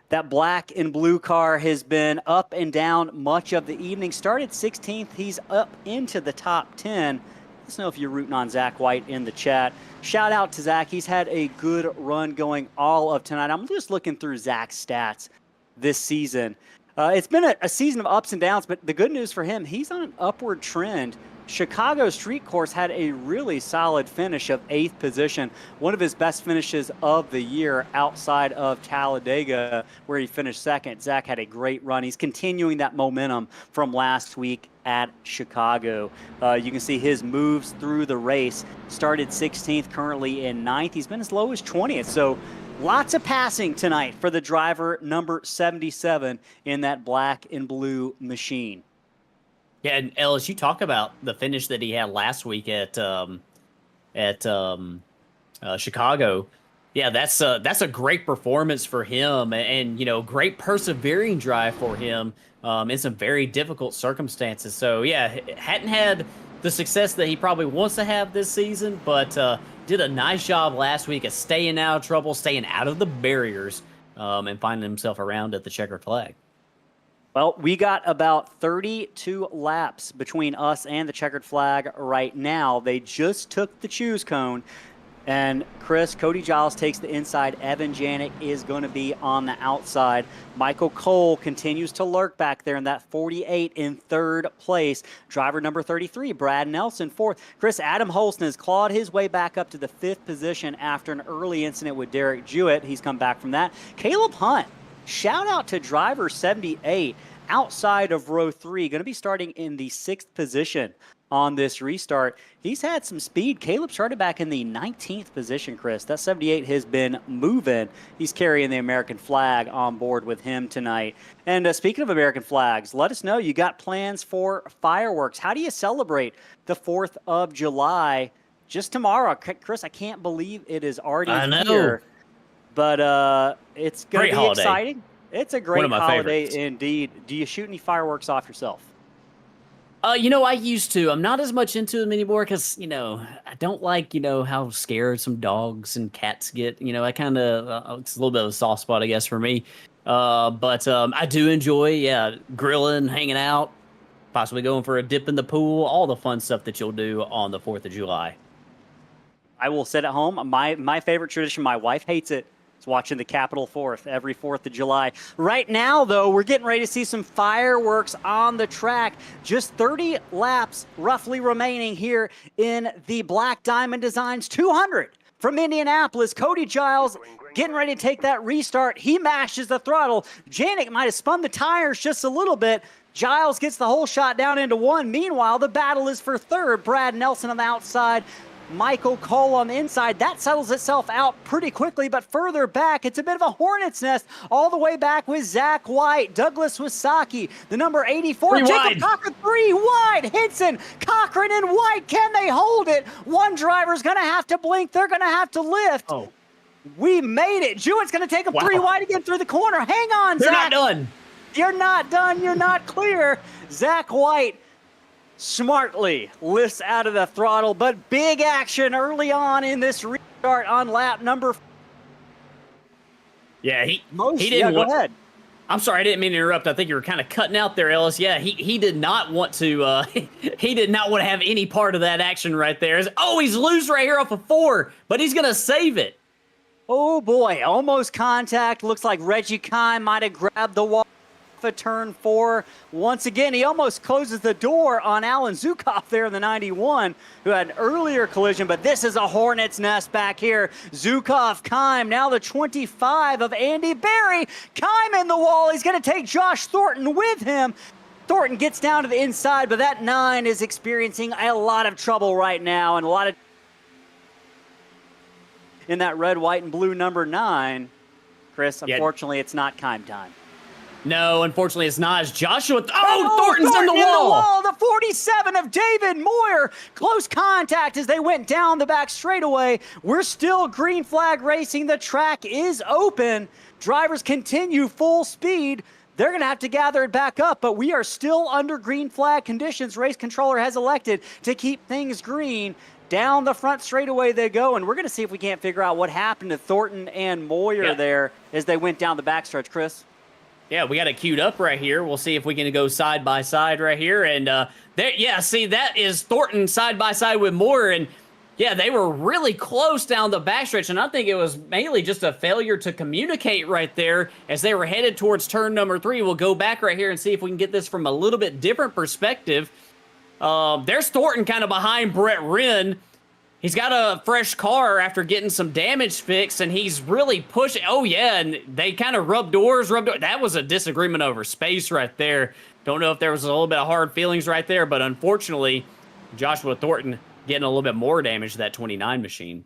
That black and blue car has been up and down much of the evening. Started 16th. He's up into the top 10. Let us know if you're rooting on Zach White in the chat. Shout out to Zach. He's had a good run going all of tonight. I'm just looking through Zach's stats this season. It's been a season of ups and downs, but the good news for him, he's on an upward trend. Chicago Street Course had a really solid finish of 8th position, one of his best finishes of the year outside of Talladega, where he finished 2nd. Zach had a great run. He's continuing that momentum from last week at Chicago. You can see his moves through the race. Started 16th, currently in 9th. He's been as low as 20th, so lots of passing tonight for the driver number 77 in that black and blue machine. Yeah, and Ellis, you talk about the finish that he had last week at Chicago. Yeah, that's a great performance for him, and great persevering drive for him in some very difficult circumstances. So yeah, hadn't had the success that he probably wants to have this season, but did a nice job last week of staying out of trouble, staying out of the barriers, and finding himself around at the checkered flag. Well, we got about 32 laps between us and the checkered flag right now. They just took the choose cone. And Chris, Cody Giles takes the inside. Evan Janik is going to be on the outside. Michael Cole continues to lurk back there in that 48 in 3rd place. Driver number 33, Brad Nelson, 4th. Chris, Adam Holson has clawed his way back up to the 5th position after an early incident with Derek Jewett. He's come back from that. Caleb Hunt, shout out to driver 78 outside of row 3, going to be starting in the 6th position on this restart. He's had some speed. Caleb started back in the 19th position, Chris. That 78 has been moving. He's carrying the American flag on board with him tonight. And speaking of American flags, let us know you got plans for fireworks. How do you celebrate the 4th of July just tomorrow? Chris, I can't believe it is already here. But it's going to be exciting. It's a great holiday indeed. Do you shoot any fireworks off yourself? I used to. I'm not as much into them anymore because, I don't like, how scared some dogs and cats get. I kind of, it's a little bit of a soft spot, I guess, for me. But I do enjoy, grilling, hanging out, possibly going for a dip in the pool, all the fun stuff that you'll do on the 4th of July. I will sit at home. My favorite tradition, my wife hates it. Watching the Capitol 4th every 4th of July. Right now, though, we're getting ready to see some fireworks on the track. Just 30 laps roughly remaining here in the Black Diamond Designs 200 from Indianapolis. Cody Giles getting ready to take that restart. He mashes the throttle. Janik might have spun the tires just a little bit. Giles gets the whole shot down into 1. Meanwhile, the battle is for 3rd. Brad Nelson on the outside. Michael Cole on the inside. That settles itself out pretty quickly, but further back, it's a bit of a hornet's nest all the way back with Zach White, Douglas Wasaki, the number 84, Jacob Cochran, 3 wide, Hinson, Cochran, and White. Can they hold it? One driver's going to have to blink. They're going to have to lift. Oh, we made it. Jewett's going to take him 3 wide again through the corner. Hang on, They're Zach. not done. You're not done. You're not clear. Zach White smartly lifts out of the throttle, but big action early on in this restart on lap number. Yeah, he Most, didn't yeah, go want. ahead. I'm sorry, I didn't mean to interrupt. I think you were kind of cutting out there, Ellis. Yeah, he did not want to. He did not want to have any part of that action right there. He's loose right here off of 4, but he's gonna save it. Oh boy, almost contact. Looks like Reggie Kime might have grabbed the wall off of turn 4. Once again, he almost closes the door on Alan Zukov there in the 91, who had an earlier collision, but this is a hornet's nest back here. Zukov, Kime, now the 25 of Andy Berry. Kime in the wall. He's going to take Josh Thornton with him. Thornton gets down to the inside, but that 9 is experiencing a lot of trouble right now, and a lot of in that red, white, and blue number 9. Chris, unfortunately, it's not Kime time. No, unfortunately, it's not. It's Joshua. Thornton's in the wall. The 47 of David Moyer. Close contact as they went down the back straightaway. We're still green flag racing. The track is open. Drivers continue full speed. They're going to have to gather it back up, but we are still under green flag conditions. Race controller has elected to keep things green. Down the front straightaway they go, and we're going to see if we can't figure out what happened to Thornton and Moyer there as they went down the backstretch, Chris. Yeah, we got it queued up right here. We'll see if we can go side by side right here. And see, that is Thornton side by side with Moore. And yeah, they were really close down the backstretch. And I think it was mainly just a failure to communicate right there as they were headed towards turn number 3. We'll go back right here and see if we can get this from a little bit different perspective. There's Thornton kind of behind Brett Wren. He's got a fresh car after getting some damage fixed, and he's really pushing. Oh, yeah, and they kind of rubbed doors. That was a disagreement over space right there. Don't know if there was a little bit of hard feelings right there, but unfortunately, Joshua Thornton getting a little bit more damage to that 29 machine.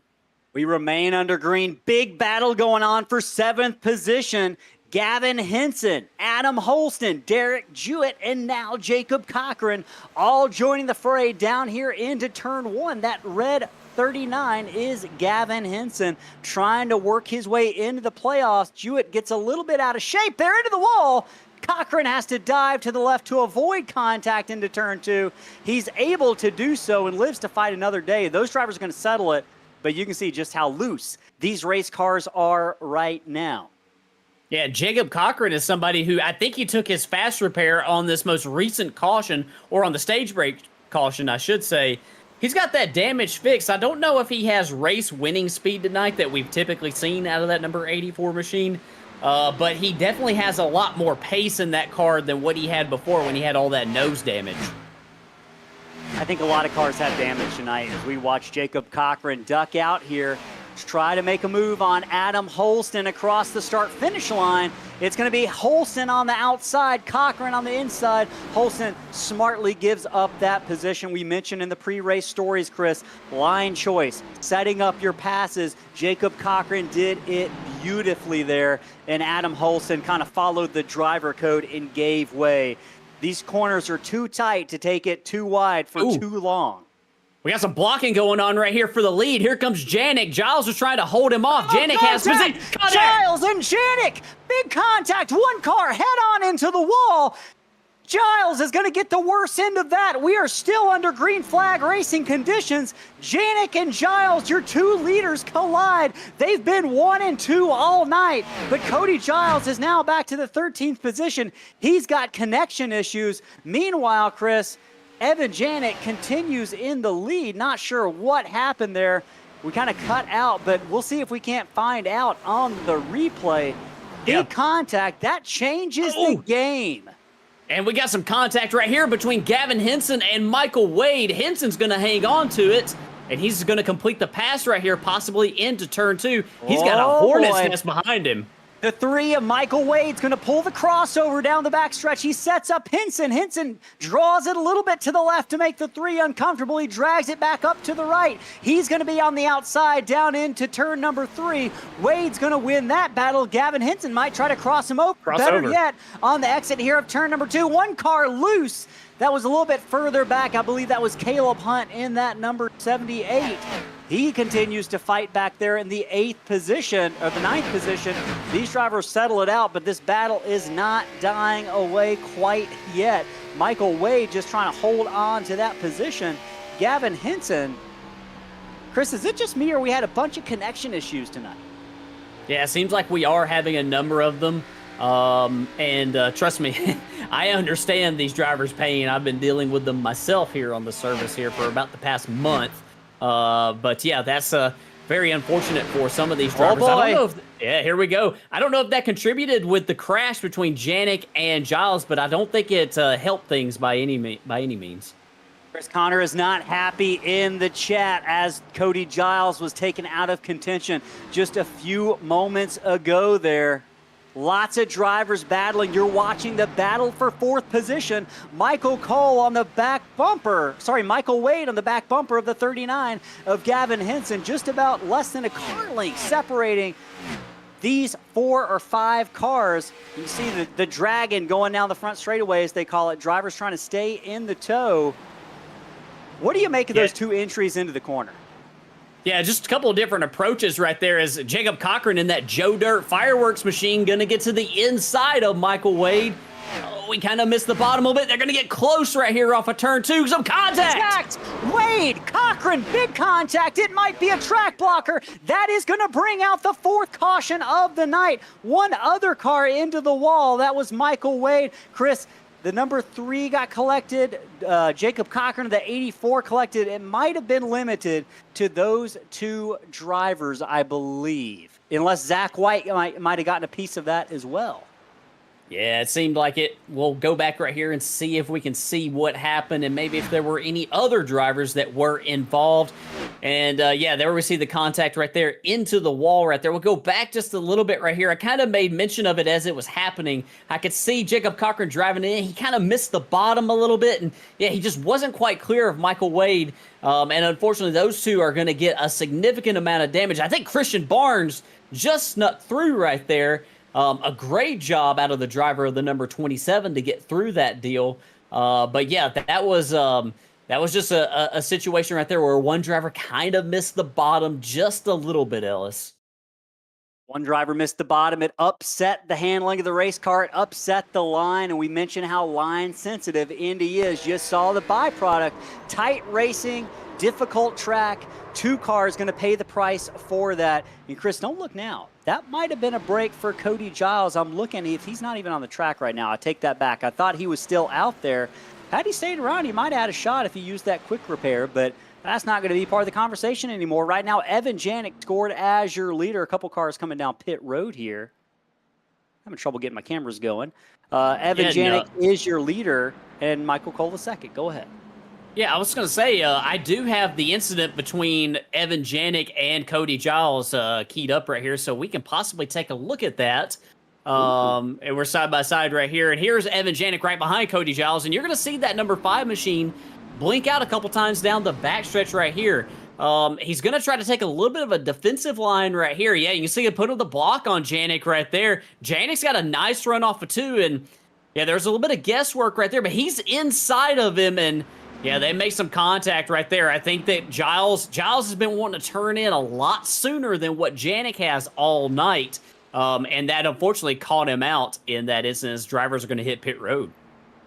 We remain under green. Big battle going on for 7th position. Gavin Henson, Adam Holston, Derek Jewett, and now Jacob Cochran all joining the fray down here into turn 1. That red 39 is Gavin Henson trying to work his way into the playoffs. Jewett gets a little bit out of shape there into the wall. Cochran has to dive to the left to avoid contact into turn 2. He's able to do so and lives to fight another day. Those drivers are going to settle it, but you can see just how loose these race cars are right now. Yeah, Jacob Cochran is somebody who I think he took his fast repair on this most recent caution, or on the stage break caution, I should say. He's got that damage fixed. I don't know if he has race winning speed tonight that we've typically seen out of that number 84 machine, but he definitely has a lot more pace in that car than what he had before when he had all that nose damage. I think a lot of cars have damage tonight as we watch Jacob Cochran duck out here. Try to make a move on Adam Holston across the start-finish line. It's going to be Holston on the outside, Cochran on the inside. Holston smartly gives up that position. We mentioned in the pre-race stories, Chris, line choice, setting up your passes. Jacob Cochran did it beautifully there, and Adam Holston kind of followed the driver code and gave way. These corners are too tight to take it too wide for too long. We got some blocking going on right here for the lead. Here comes Janik. Giles was trying to hold him off. Janik has position. Giles and Janik. Big contact. One car head on into the wall. Giles is going to get the worst end of that. We are still under green flag racing conditions. Janik and Giles, your 2 leaders, collide. They've been 1 and 2 all night, but Cody Giles is now back to the 13th position. He's got connection issues. Meanwhile, Chris, Evan Janik continues in the lead. Not sure what happened there. We kind of cut out, but we'll see if we can't find out on the replay. Big contact. That changes the game. And we got some contact right here between Gavin Henson and Michael Wade. Henson's going to hang on to it, and he's going to complete the pass right here, possibly into turn 2. He's got a hornet's nest behind him. The 3 of Michael Wade's going to pull the crossover down the backstretch. He sets up Henson. Henson draws it a little bit to the left to make the 3 uncomfortable. He drags it back up to the right. He's going to be on the outside down into turn number 3. Wade's going to win that battle. Gavin Henson might try to cross him over. Better yet, on the exit here of turn number 2. One car loose. That was a little bit further back. I believe that was Caleb Hunt in that number 78. He continues to fight back there in the 8th position, or the 9th position. These drivers settle it out, but this battle is not dying away quite yet. Michael Wade just trying to hold on to that position. Gavin Henson. Chris, is it just me or we had a bunch of connection issues tonight? Yeah, it seems like we are having a number of them. Trust me, I understand these drivers' pain. I've been dealing with them myself here on the service here for about the past month. But yeah, that's very unfortunate for some of these drivers. Oh boy. I don't know if, yeah, here we go. I don't know if that contributed with the crash between Janik and Giles, but I don't think it helped things by any means. Chris Connor is not happy in the chat as Cody Giles was taken out of contention just a few moments ago there. Lots of drivers battling. You're watching the battle for 4th position. Michael Wade on the back bumper of the 39 of Gavin Henson. Just about less than a car length separating these 4 or 5 cars. You see the dragon going down the front straightaway, as they call it. Drivers trying to stay in the tow. What do you make of those 2 entries into the corner? Yeah, just a couple of different approaches right there as Jacob Cochran in that Joe Dirt fireworks machine going to get to the inside of Michael Wade. Oh, we kind of missed the bottom a bit. They're going to get close right here off of turn 2. Some contact! Wade, Cochran, big contact. It might be a track blocker. That is going to bring out the 4th caution of the night. One other car into the wall. That was Michael Wade. Chris, the number 3 got collected. Jacob Cochran, the 84 collected. It might have been limited to those 2 drivers, I believe. Unless Zach White might have gotten a piece of that as well. Yeah, it seemed like it. We'll go back right here and see if we can see what happened and maybe if there were any other drivers that were involved. And yeah, there we see the contact right there into the wall right there. We'll go back just a little bit right here. I kind of made mention of it as it was happening. I could see Jacob Cochran driving in. He kind of missed the bottom a little bit. And yeah, he just wasn't quite clear of Michael Wade. And unfortunately, those 2 are going to get a significant amount of damage. I think Christian Barnes just snuck through right there. A great job out of the driver of the number 27 to get through that deal. But yeah, that was just a situation right there where one driver kind of missed the bottom just a little bit, Ellis. One driver missed the bottom. It upset the handling of the race car. It upset the line, and we mentioned how line sensitive Indy is. You saw the byproduct. Tight racing, difficult track. 2 cars going to pay the price for that. And Chris, don't look now. That might have been a break for Cody Giles. I'm looking, if he's not even on the track right now. I take that back. I thought he was still out there. Had he stayed around, he might have had a shot if he used that quick repair, but that's not going to be part of the conversation anymore. Right now, Evan Janik scored as your leader. A couple cars coming down pit road here. Having trouble getting my cameras going. Evan Janik is your leader, and Michael Cole the second. Go ahead. Yeah, I was going to say, I do have the incident between Evan Janik and Cody Giles keyed up right here, so we can possibly take a look at that. And we're side by side right here. And here's Evan Janik right behind Cody Giles, and you're going to see that number 5 machine blink out a couple times down the backstretch right here. He's going to try to take a little bit of a defensive line right here. Yeah, you can see him put the block on Janik right there. Janik's got a nice run off of 2, and yeah, there's a little bit of guesswork right there, but he's inside of him, and yeah, they make some contact right there. I think that Giles has been wanting to turn in a lot sooner than what Janik has all night. And that unfortunately caught him out in that instance. Drivers are going to hit pit road.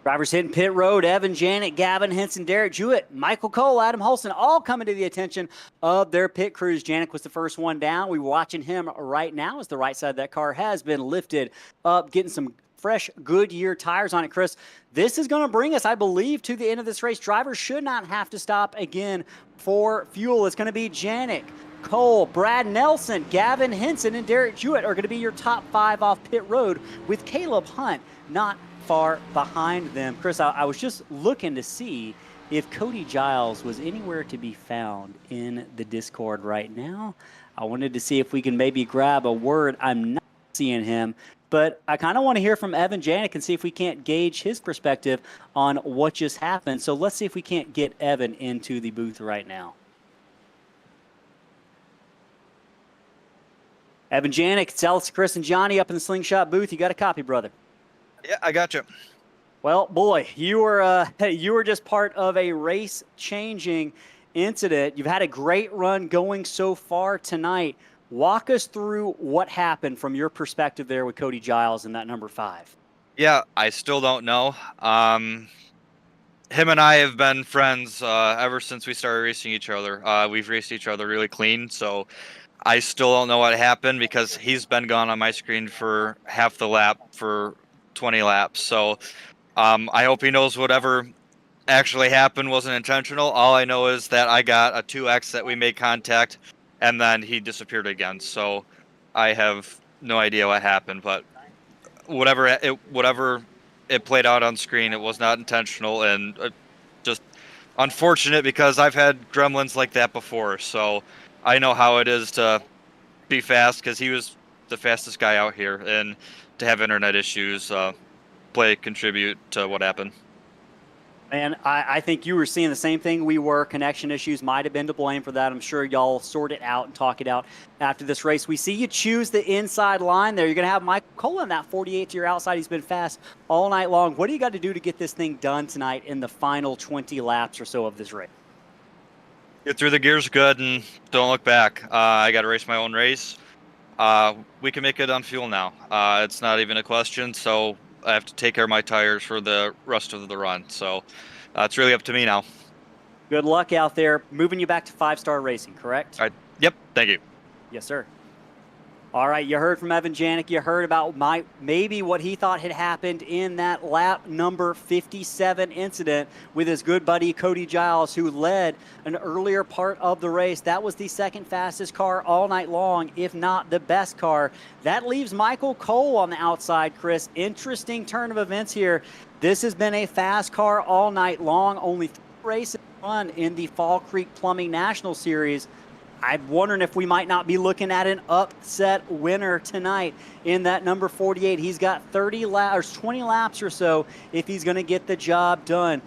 Drivers hitting pit road. Evan Janik, Gavin Henson, Derek Jewett, Michael Cole, Adam Holson, all coming to the attention of their pit crews. Janik was the first one down. We're watching him right now as the right side of that car has been lifted up, getting some fresh Goodyear tires on it. Chris, this is going to bring us, I believe, to the end of this race. Drivers should not have to stop again for fuel. It's going to be Janik, Cole, Brad Nelson, Gavin Henson, and Derek Jewett are going to be your top 5 off pit road, with Caleb Hunt not far behind them. Chris, I was just looking to see if Cody Giles was anywhere to be found in the Discord right now. I wanted to see if we can maybe grab a word. I'm not seeing him, but I kind of want to hear from Evan Janik and see if we can't gauge his perspective on what just happened. So let's see if we can't get Evan into the booth right now. Evan Janik, it's Ellis, Chris, and Johnny up in the Slingshot booth. You got a copy, brother? Yeah, I got you. Well, boy, you were just part of a race-changing incident. You've had a great run going so far tonight. Walk us through what happened from your perspective there with Cody Giles in that number 5. Yeah, I still don't know. Him and I have been friends ever since we started racing each other. We've raced each other really clean, so I still don't know what happened because he's been gone on my screen for half the lap for 20 laps. So I hope he knows whatever actually happened wasn't intentional. All I know is that I got a 2X that we made contact, and then he disappeared again. So I have no idea what happened, but whatever it played out on screen, it was not intentional, and just unfortunate because I've had gremlins like that before. So I know how it is to be fast because he was the fastest guy out here, and to have internet issues contribute to what happened. And I think you were seeing the same thing we were. Connection issues might have been to blame for that. I'm sure y'all sort it out and talk it out after this race. We see you choose the inside line there. You're going to have Michael Cole in that 48 to your outside. He's been fast all night long. What do you got to do to get this thing done tonight in the final 20 laps or so of this race? Get through the gears good and don't look back. I got to race my own race. We can make it on fuel now. It's not even a question. So I have to take care of my tires for the rest of the run. So it's really up to me now. Good luck out there. Moving you back to 5-star racing, correct? All right. Yep. Thank you. Yes, sir. All right, you heard from Evan Janik. You heard about maybe what he thought had happened in that lap number 57 incident with his good buddy Cody Giles, who led an earlier part of the race. That was the second fastest car all night long, if not the best car. That leaves Michael Cole on the outside, Chris. Interesting turn of events here. This has been a fast car all night long. Only 3 races run in the Fall Creek Plumbing National Series. I'm wondering if we might not be looking at an upset winner tonight in that number 48. He's got 20 laps or so if he's going to get the job done.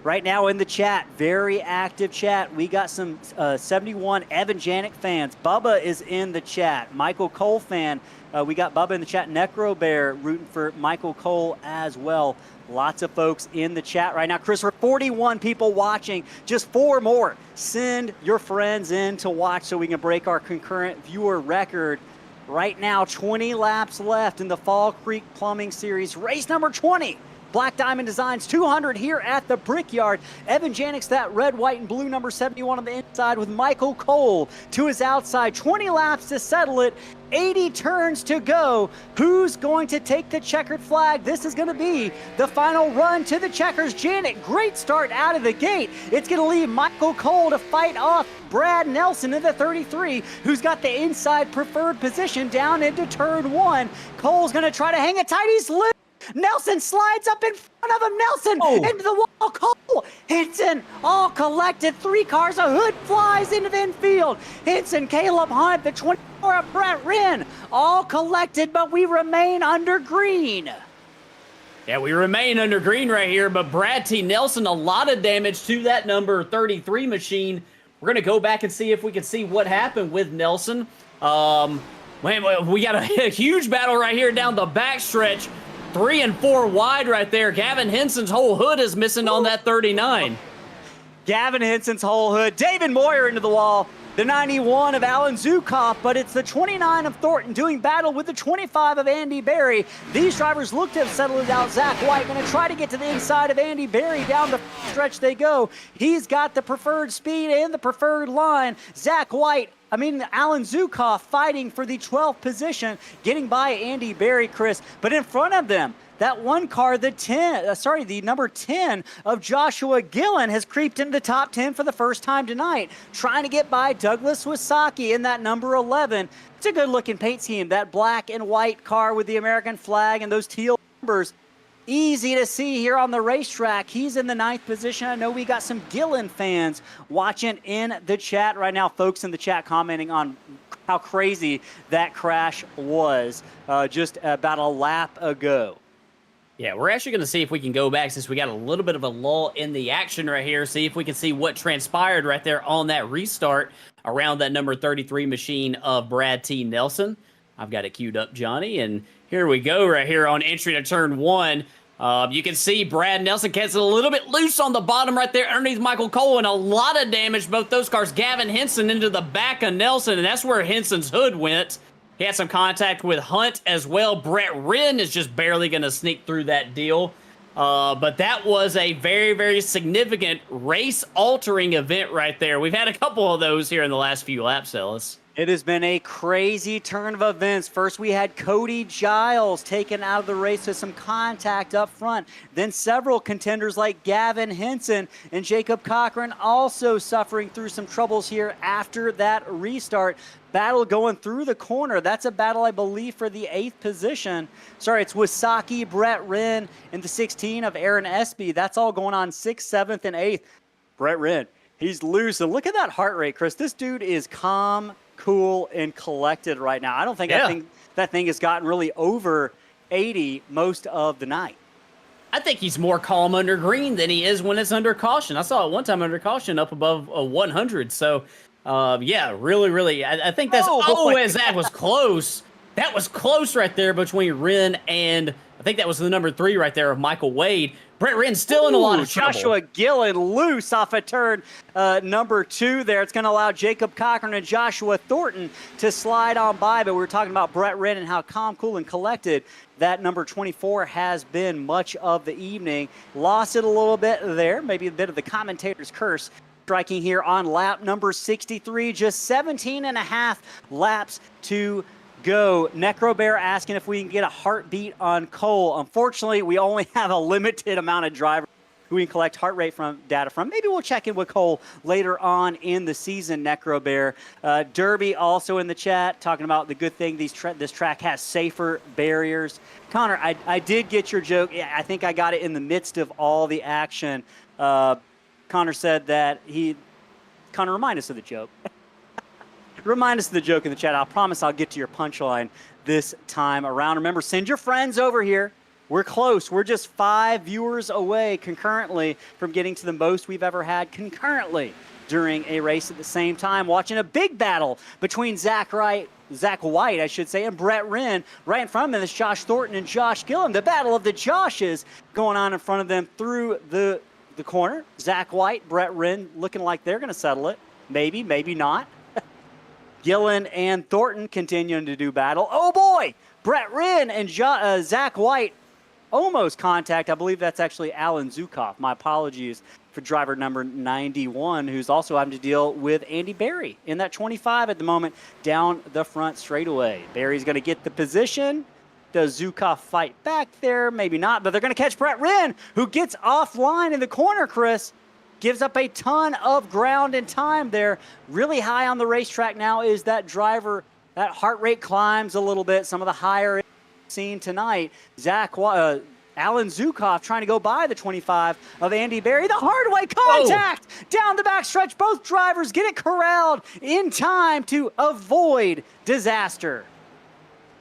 Right now in the chat, very active chat. We got some 71 Evan Janik fans. Bubba is in the chat. Michael Cole fan. We got Bubba in the chat. Necro Bear rooting for Michael Cole as well. Lots of folks in the chat right now. Chris, we're 41 people watching. Just 4 more. Send your friends in to watch so we can break our concurrent viewer record. Right now, 20 laps left in the Fall Creek Plumbing Series. Race number 20. Black Diamond Designs 200 here at the Brickyard. Evan Janik's that red, white, and blue number 71 on the inside with Michael Cole to his outside. 20 laps to settle it. 80 turns to go. Who's going to take the checkered flag? This is going to be the final run to the checkers. Janik, great start out of the gate. It's going to leave Michael Cole to fight off Brad Nelson in the 33, who's got the inside preferred position down into turn 1. Cole's going to try to hang it tight. He's loose. Nelson slides up in front of him. Nelson into the wall. Cole. Hinton all collected. 3 cars. A hood flies into the infield. Hinton, Caleb Hunt, the 24 of Brett Wren. All collected, but we remain under green. Yeah, we remain under green right here, but Brad T. Nelson, a lot of damage to that number 33 machine. We're going to go back and see if we can see what happened with Nelson. Man, we got a huge battle right here down the backstretch. 3 and 4 wide right there. Gavin Henson's whole hood is missing on that 39. Gavin Henson's whole hood. David Moyer into the wall. The 91 of Alan Zukoff, but it's the 29 of Thornton doing battle with the 25 of Andy Berry. These drivers look to have settled it out. Zach White going to try to get to the inside of Andy Berry. Down the stretch they go. He's got the preferred speed and the preferred line. Alan Zukoff fighting for the 12th position, getting by Andy Berry, Chris. But in front of them, that one car, the number 10 of Joshua Gillen has creeped into the top 10 for the first time tonight, trying to get by Douglas Wasaki in that number 11. It's a good-looking paint scheme, that black and white car with the American flag and those teal numbers. Easy to see here on the racetrack. He's in the 9th position. I know we got some Gillen fans watching in the chat right now. Folks in the chat commenting on how crazy that crash was just about a lap ago. Yeah, we're actually going to see if we can go back since we got a little bit of a lull in the action right here. See if we can see what transpired right there on that restart around that number 33 machine of Brad T. Nelson. I've got it queued up, Johnny, and here we go right here on entry to turn 1. You can see Brad Nelson gets a little bit loose on the bottom right there underneath Michael Cole, and a lot of damage, both those cars. Gavin Henson into the back of Nelson, and that's where Henson's hood went. He had some contact with Hunt as well. Brett Wren is just barely going to sneak through that deal. But that was a very, very significant race-altering event right there. We've had a couple of those here in the last few laps, Ellis. It has been a crazy turn of events. First, we had Cody Giles taken out of the race with some contact up front. Then several contenders like Gavin Henson and Jacob Cochran also suffering through some troubles here after that restart. Battle going through the corner. That's a battle, I believe, for the 8th position. Sorry, it's Wasaki, Brett Wren, and the 16 of Aaron Espy. That's all going on 6th, 7th, and 8th. Brett Wren, he's loose. And look at that heart rate, Chris. This dude is calm, cool, and collected right now. I don't think that thing has gotten really over 80 most of the night. I think he's more calm under green than he is when it's under caution. I saw it one time under caution up above 100. So, yeah, really, I think that's, that was close. That was close right there between Wren and I think that was the number 3 right there of Michael Wade. Brett Wren's still in a lot of trouble. Joshua Gillen loose off a turn number 2 there. It's going to allow Jacob Cochran and Joshua Thornton to slide on by, but we were talking about Brett Wren and how calm, cool, and collected that number 24 has been much of the evening. Lost it a little bit there, maybe a bit of the commentator's curse. Striking here on lap number 63, just 17 and a half laps to go. Necrobear asking if we can get a heartbeat on Cole. Unfortunately, we only have a limited amount of drivers who we can collect heart rate data from. Maybe we'll check in with Cole later on in the season, Necrobear. Derby also in the chat talking about the good thing this track has safer barriers. Connor, I did get your joke. I think I got it in the midst of all the action. Connor said that Connor, remind us of the joke. Remind us of the joke in the chat. I promise I'll get to your punchline this time around. Remember, send your friends over here. We're close. We're just 5 viewers away concurrently from getting to the most we've ever had concurrently during a race at the same time. Watching a big battle between Zach White, and Brett Wren. Right in front of them is Josh Thornton and Josh Gillen. The battle of the Joshes going on in front of them through the corner. Zach White, Brett Wren looking like they're going to settle it. Maybe, maybe not. Gillen and Thornton continuing to do battle. Oh boy! Brett Wren and Zach White almost contact. I believe that's actually Alan Zukoff. My apologies for driver number 91, who's also having to deal with Andy Berry in that 25 at the moment down the front straightaway. Berry's going to get the position. Does Zukoff fight back there? Maybe not, but they're going to catch Brett Wren, who gets offline in the corner, Chris. Gives up a ton of ground and time there. Really high on the racetrack now is that driver. That heart rate climbs a little bit. Some of the higher seen tonight. Alan Zukoff trying to go by the 25 of Andy Berry. The hard way contact down the backstretch. Both drivers get it corralled in time to avoid disaster.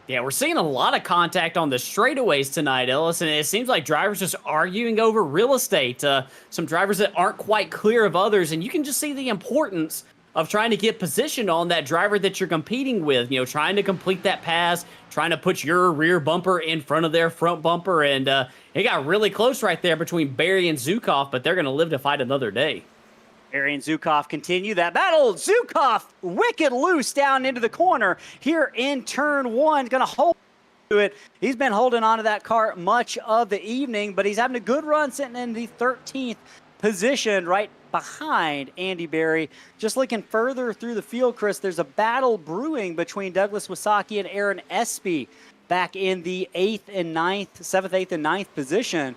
Yeah, we're seeing a lot of contact on the straightaways tonight, Ellis, and it seems like drivers just arguing over real estate. Some drivers that aren't quite clear of others, and you can just see the importance of trying to get position on that driver that you're competing with. You know, trying to complete that pass, trying to put your rear bumper in front of their front bumper, and it got really close right there between Berry and Zukoff, but they're going to live to fight another day. Berry and Zukoff continue that battle. Zukoff wicked loose down into the corner here in turn 1. Going to hold to it. He's been holding on to that car much of the evening, but he's having a good run sitting in the 13th position right behind Andy Berry. Just looking further through the field, Chris, there's a battle brewing between Douglas Wasaki and Aaron Espy back in the 7th, 8th, and 9th position.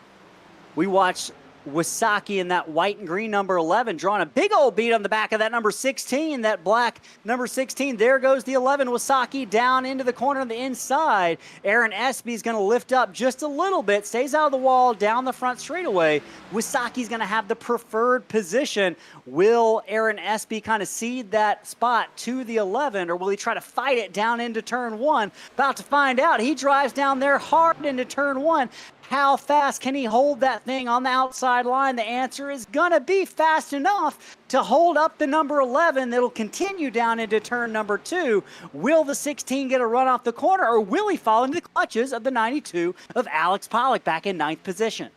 We watched Wasaki in that white and green number 11 drawing a big old beat on the back of that number 16, that black number 16. There goes the 11 Wasaki down into the corner on the inside. Aaron Espy is going to lift up just a little bit, stays out of the wall down the front straightaway. Wasaki's going to have the preferred position. Will Aaron Espy kind of cede that spot to the 11, or will he try to fight it down into turn 1? About to find out. He drives down there hard into turn 1. How fast can he hold that thing on the outside line? The answer is going to be fast enough to hold up the number 11 that'll continue down into turn number 2. Will the 16 get a run off the corner, or will he fall into the clutches of the 92 of Alex Pollock back in 9th position?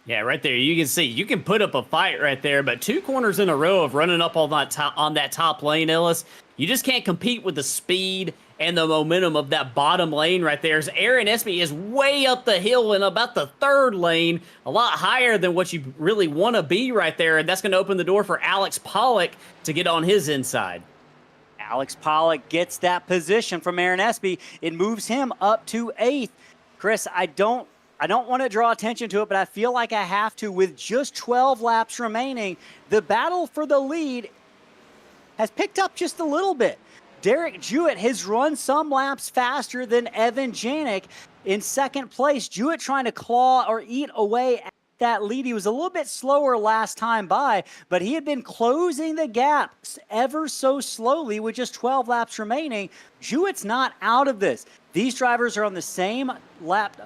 Yeah, right there. You can see you can put up a fight right there, but 2 corners in a row of running up on that top lane, Ellis. You just can't compete with the speed and the momentum of that bottom lane right there. As Aaron Espy is way up the hill in about the 3rd lane, a lot higher than what you really want to be right there, and that's going to open the door for Alex Pollock to get on his inside. Alex Pollock gets that position from Aaron Espy. It moves him up to 8th. Chris, I don't want to draw attention to it, but I feel like I have to. With just 12 laps remaining, the battle for the lead has picked up just a little bit. Derek Jewett has run some laps faster than Evan Janik in 2nd place. Jewett trying to claw or eat away at that lead. He was a little bit slower last time by, but he had been closing the gap ever so slowly with just 12 laps remaining. Jewett's not out of this. These drivers are on the same lap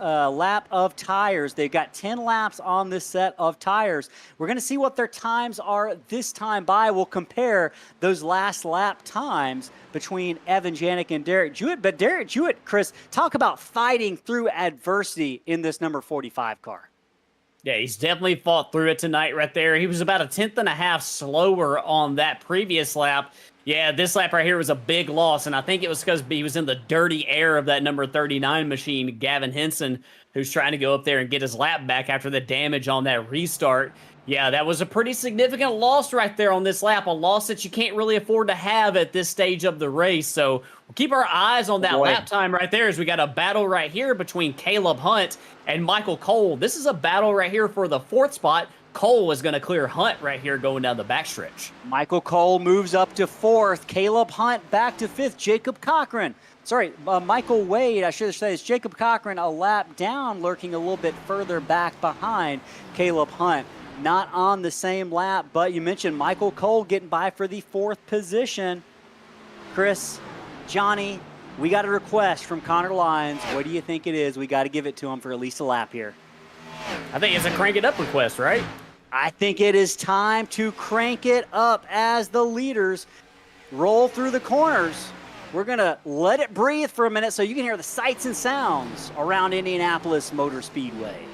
of tires. They've got 10 laps on this set of tires. We're going to see what their times are this time by. We'll compare those last lap times between Evan Janik and Derek Jewett. But Derek Jewett, Chris, talk about fighting through adversity in this number 45 car. Yeah, he's definitely fought through it tonight right there. He was about a 10th slower on that previous lap. Yeah, this lap right here was a big loss, and I think it was because he was in the dirty air of that number 39 machine, Gavin Henson, who's trying to go up there and get his lap back after the damage on that restart. Yeah, that was a pretty significant loss right there on this lap, a loss that you can't really afford to have at this stage of the race. So we'll keep our eyes on that lap time right there as we got a battle right here between Caleb Hunt and Michael Cole. This is a battle right here for the 4th spot. Cole is going to clear Hunt right here going down the backstretch. Michael Cole moves up to 4th. Caleb Hunt back to 5th. Jacob Cochran. Michael Wade, I should say, is Jacob Cochran a lap down, lurking a little bit further back behind Caleb Hunt. Not on the same lap, but you mentioned Michael Cole getting by for the 4th position. Chris, Johnny, we got a request from Connor Lyons. What do you think it is? We got to give it to him for at least a lap here. I think it's a crank it up request, right? I think it is time to crank it up as the leaders roll through the corners. We're going to let it breathe for a minute so you can hear the sights and sounds around Indianapolis Motor Speedway.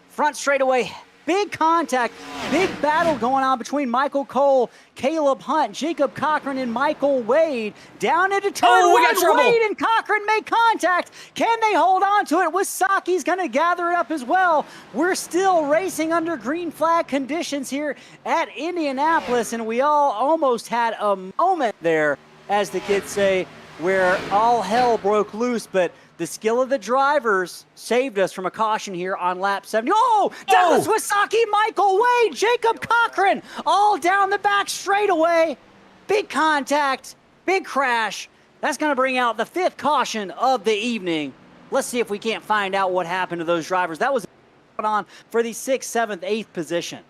Front straightaway, big contact, big battle going on between Michael Cole, Caleb Hunt, Jacob Cochran, and Michael Wade. Down into turn one, Wade and Cochran make contact. Can they hold on to it? Wasaki's going to gather it up as well. We're still racing under green flag conditions here at Indianapolis, and we all almost had a moment there, as the kids say, where all hell broke loose, but the skill of the drivers saved us from a caution here on lap 70. Oh, Douglas Wasaki, Michael Wade, Jacob Cochran, all down the back straightaway. Big contact, big crash. That's going to bring out the 5th caution of the evening. Let's see if we can't find out what happened to those drivers. That was on for the 6th, 7th, 8th position.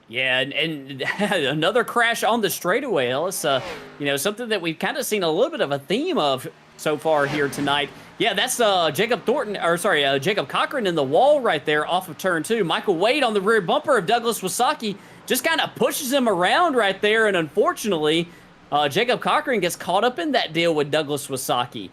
Yeah, and another crash on the straightaway, Ellis. Something that we've kind of seen a little bit of a theme of so far here tonight. Yeah, that's Jacob Cochran in the wall right there off of turn 2. Michael Wade on the rear bumper of Douglas Wasaki just kind of pushes him around right there, and unfortunately, Jacob Cochran gets caught up in that deal with Douglas Wasaki.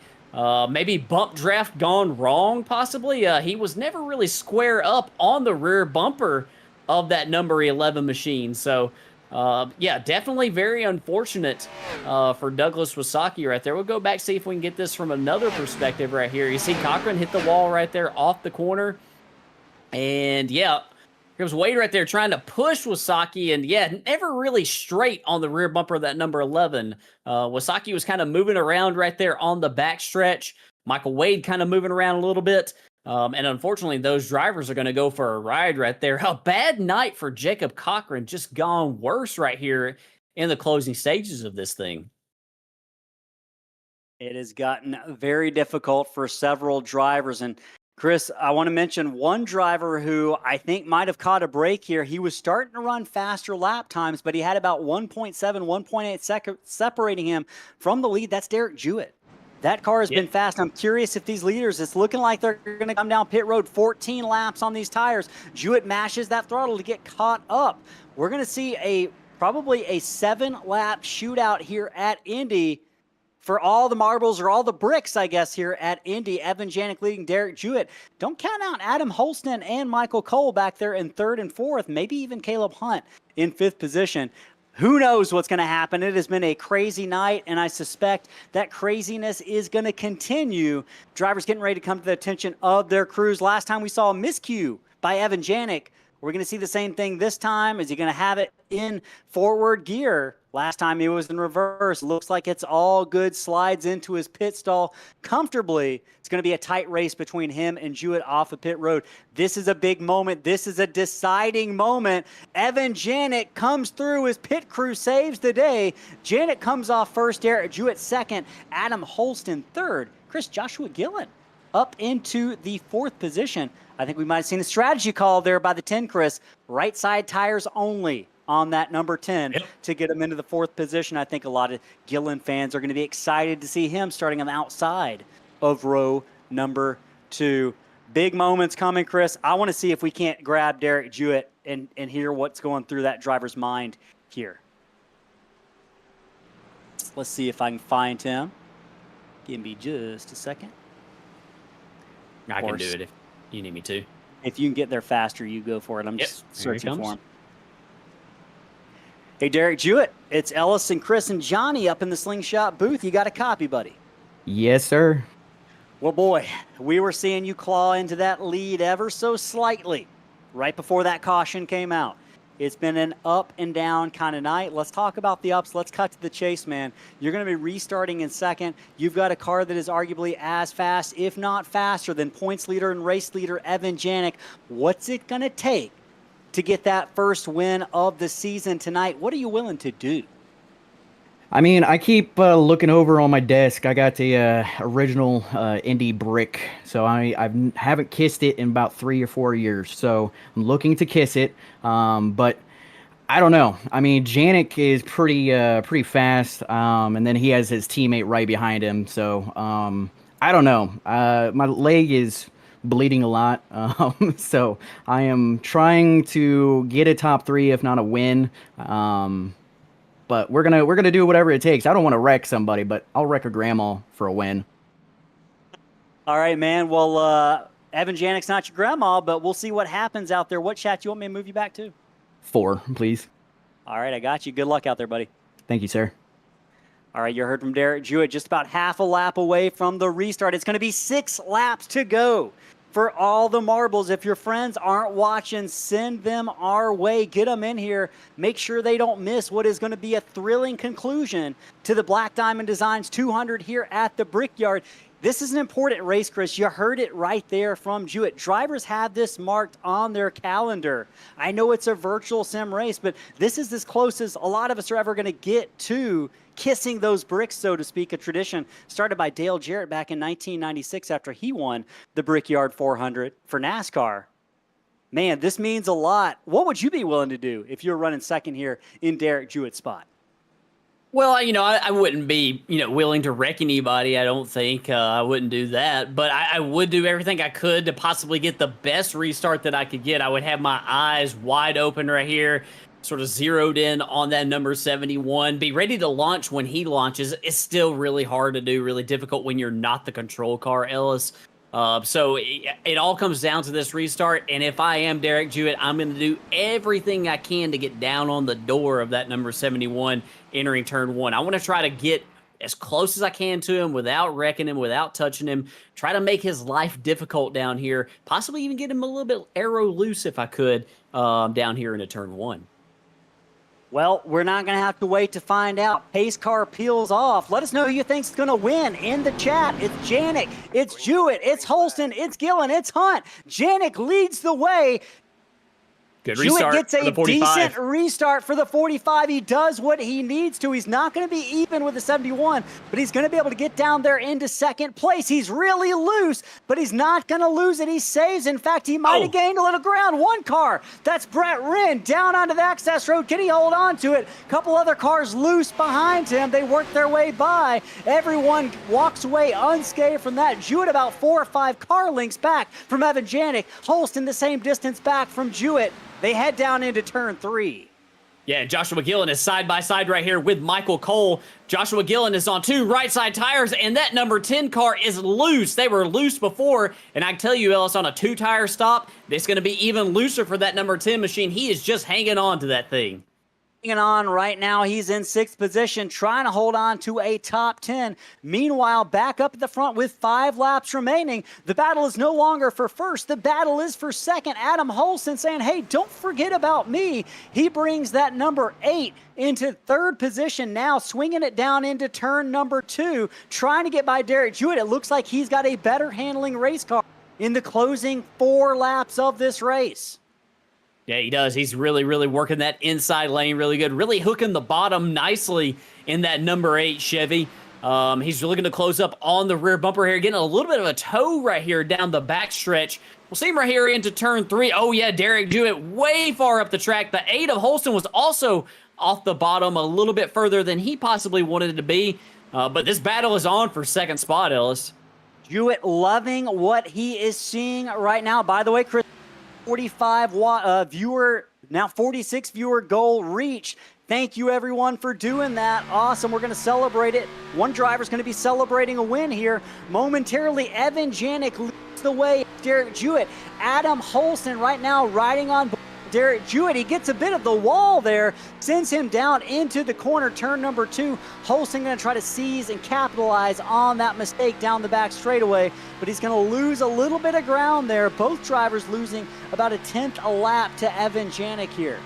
Maybe bump draft gone wrong, possibly. He was never really square up on the rear bumper of that number 11 machine. So Yeah, definitely very unfortunate for Douglas Wasaki right there. We'll go back, see if we can get this from another perspective right here. You see Cochran hit the wall right there off the corner. And yeah, here was Wade right there trying to push Wasaki, and yeah, never really straight on the rear bumper of that number 11. Wasaki was kind of moving around right there on the backstretch. Michael Wade kind of moving around a little bit. And unfortunately, those drivers are going to go for a ride right there. A bad night for Jacob Cochran, just gone worse right here in the closing stages of this thing. It has gotten very difficult for several drivers. And Chris, I want to mention one driver who I think might have caught a break here. He was starting to run faster lap times, but he had about 1.7, 1.8 separating him from the lead. That's Derek Jewett. That car has been fast. I'm curious if these leaders, it's looking like they're going to come down pit road 14 laps on these tires. Jewett mashes that throttle to get caught up. We're going to see probably a 7-lap shootout here at Indy for all the marbles or all the bricks, I guess, here at Indy. Evan Janik leading Derek Jewett. Don't count out Adam Holston and Michael Cole back there in 3rd and 4th, maybe even Caleb Hunt in 5th position. Who knows what's going to happen? It has been a crazy night, and I suspect that craziness is going to continue. Drivers getting ready to come to the attention of their crews. Last time we saw a miscue by Evan Janik. We're going to see the same thing this time. Is he going to have it in forward gear? Last time he was in reverse. Looks like it's all good. Slides into his pit stall comfortably. It's going to be a tight race between him and Jewett off of pit road. This is a big moment. This is a deciding moment. Evan Janik comes through. His pit crew saves the day. Janik comes off first, Derek Jewett second, Adam Holston third. Chris, Joshua Gillen up into the 4th position. I think we might have seen a strategy call there by the 10, Chris. Right side tires only on that number 10 to get him into the 4th position. I think a lot of Gillen fans are going to be excited to see him starting on the outside of row number 2. Big moments coming, Chris. I want to see if we can't grab Derek Jewett and hear what's going through that driver's mind here. Let's see if I can find him. Give me just a second. I can do it if you need me to. If you can get there faster, you go for it. I'm just searching for him. Hey, Derek Jewett, it's Ellis and Chris and Johnny up in the Slingshot booth. You got a copy, buddy? Yes, sir. Well, boy, we were seeing you claw into that lead ever so slightly right before that caution came out. It's been an up and down kind of night. Let's talk about the ups. Let's cut to the chase, man. You're going to be restarting in second. You've got a car that is arguably as fast, if not faster, than points leader and race leader Evan Janik. What's it going to take to get that first win of the season tonight? What are you willing to do? I mean, I keep looking over on my desk. I got the original Indy brick, so I haven't kissed it in about 3 or 4 years. So I'm looking to kiss it, but I don't know. I mean, Janik is pretty fast, and then he has his teammate right behind him. So I don't know. My leg is bleeding a lot, so I am trying to get a top 3, if not a win. But we're gonna do whatever it takes. I don't want to wreck somebody, but I'll wreck a grandma for a win. All right, man. Well, Evan Janik's not your grandma, but we'll see what happens out there. What chat do you want me to move you back to? 4, please. All right, I got you. Good luck out there, buddy. Thank you, sir. All right, you heard from Derek Jewett, just about half a lap away from the restart. It's going to be 6 laps to go for all the marbles. If your friends aren't watching, send them our way. Get them in here. Make sure they don't miss what is going to be a thrilling conclusion to the Black Diamond Designs 200 here at the Brickyard. This is an important race, Chris. You heard it right there from Jewett. Drivers have this marked on their calendar. I know it's a virtual sim race, but this is as close as a lot of us are ever going to get to kissing those bricks, so to speak, a tradition started by Dale Jarrett back in 1996 after he won the Brickyard 400 for NASCAR. Man, this means a lot. What would you be willing to do if you were running second here in Derek Jewett's spot? Well, I wouldn't be, willing to wreck anybody. I don't think I wouldn't do that, but I would do everything I could to possibly get the best restart that I could get. I would have my eyes wide open right here, sort of zeroed in on that number 71, be ready to launch when he launches. It's still really hard to do, really difficult when you're not the control car, Ellis. So it all comes down to this restart. And if I am Derek Jewett, I'm going to do everything I can to get down on the door of that number 71 entering turn 1. I want to try to get as close as I can to him without wrecking him, without touching him, try to make his life difficult down here, possibly even get him a little bit arrow loose if I could down here into turn 1. Well, we're not going to have to wait to find out. Pace car peels off. Let us know who you think's going to win in the chat. It's Janik, it's Jewett, it's Holston, it's Gillen, it's Hunt. Janik leads the way. Good Jewett restart gets a for the 45. decent restart for the 45. He does what he needs to. He's not going to be even with the 71, but he's going to be able to get down there into second place. He's really loose, but he's not going to lose it. He saves. In fact, he might have gained a little ground. One car, that's Brett Wren, down onto the access road. Can he hold on to it? A couple other cars loose behind him. They work their way by. Everyone walks away unscathed from that. Jewett about 4 or 5 car lengths back from Evan Janik. Holston the same distance back from Jewett. They head down into turn 3. Yeah, and Joshua Gillen is side by side right here with Michael Cole. Joshua Gillen is on 2 right side tires, and that number 10 car is loose. They were loose before, and I can tell you, Ellis, on a 2-tire stop, it's going to be even looser for that number 10 machine. He is just hanging on to that thing. Hanging on right now. He's in 6th position, trying to hold on to a top 10. Meanwhile, back up at the front with 5 laps remaining. The battle is no longer for first. The battle is for second. Adam Holston saying, hey, don't forget about me. He brings that number 8 into 3rd position now, swinging it down into turn number 2, trying to get by Derek Jewett. It looks like he's got a better handling race car in the closing 4 laps of this race. Yeah, he does. He's really, really working that inside lane really good. Really hooking the bottom nicely in that number 8 Chevy. He's looking to close up on the rear bumper here, getting a little bit of a toe right here down the back stretch. We'll see him right here into turn 3. Oh, yeah, Derek Jewett way far up the track. The 8 of Holston was also off the bottom a little bit further than he possibly wanted it to be. But this battle is on for second spot, Ellis. Jewett loving what he is seeing right now. By the way, Chris, 45 viewer, now 46 viewer goal reached. Thank you everyone for doing that. Awesome. We're going to celebrate it. One driver's going to be celebrating a win here. Momentarily, Evan Janik leads the way. Derek Jewett, Adam Holston right now riding on Derek Jewett. He gets a bit of the wall there, sends him down into the corner, turn number 2. Holston going to try to seize and capitalize on that mistake down the back straightaway, but he's going to lose a little bit of ground there. Both drivers losing about a 10th a lap to Evan Janik here.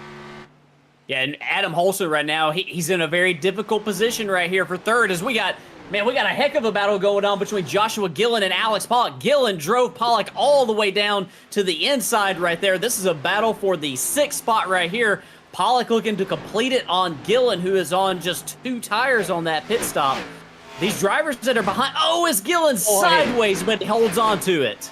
Yeah, and Adam Holston right now, he's in a very difficult position right here for 3rd as we got a heck of a battle going on between Joshua Gillen and Alex Pollock. Gillen drove Pollock all the way down to the inside right there. This is a battle for the 6th spot right here. Pollock looking to complete it on Gillen, who is on just 2 tires on that pit stop. These drivers that are behind, is Gillen sideways, but holds on to it.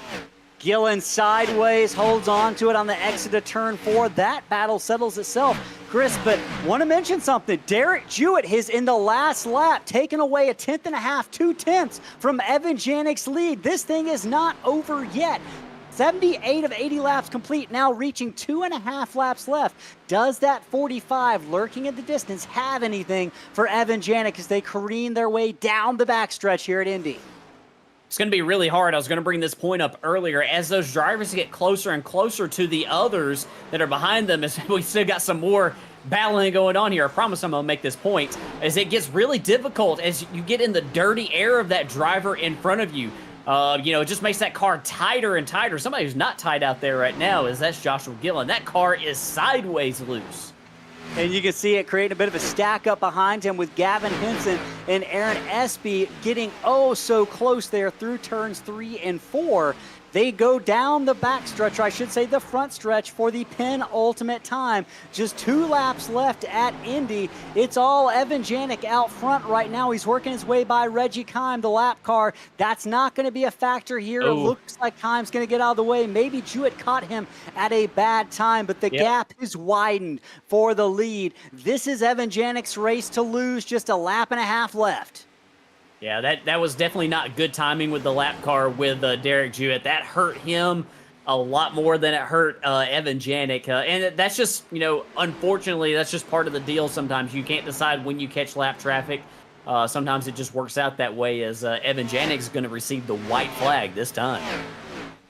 Gillen sideways, holds on to it on the exit of turn 4. That battle settles itself, Chris, but want to mention something. Derek Jewett is in the last lap, taking away a 10th and a half, 2/10 from Evan Janik's lead. This thing is not over yet. 78 of 80 laps complete, now reaching 2.5 laps left. Does that 45 lurking in the distance have anything for Evan Janik as they careen their way down the backstretch here at Indy? It's going to be really hard. I was going to bring this point up earlier. As those drivers get closer and closer to the others that are behind them, as we still got some more battling going on here. I promise I'm going to make this point. As it gets really difficult as you get in the dirty air of that driver in front of you. It just makes that car tighter and tighter. Somebody who's not tight out there right now that's Joshua Gillen. That car is sideways loose. And you can see it creating a bit of a stack up behind him with Gavin Henson and Aaron Espy getting so close there through turns 3 and 4. They go down the back stretch, or I should say the front stretch, for the penultimate time. Just 2 laps left at Indy. It's all Evan Janik out front right now. He's working his way by Reggie Kime, the lap car. That's not going to be a factor here. It looks like Kime's going to get out of the way. Maybe Jewett caught him at a bad time, but the gap is widened for the lead. This is Evan Janik's race to lose. Just a lap and a half left. Yeah, that was definitely not good timing with the lap car with Derek Jewett. That hurt him a lot more than it hurt Evan Janik. And that's just, unfortunately, that's just part of the deal sometimes. You can't decide when you catch lap traffic. Sometimes it just works out that way, as Evan Janik is going to receive the white flag this time.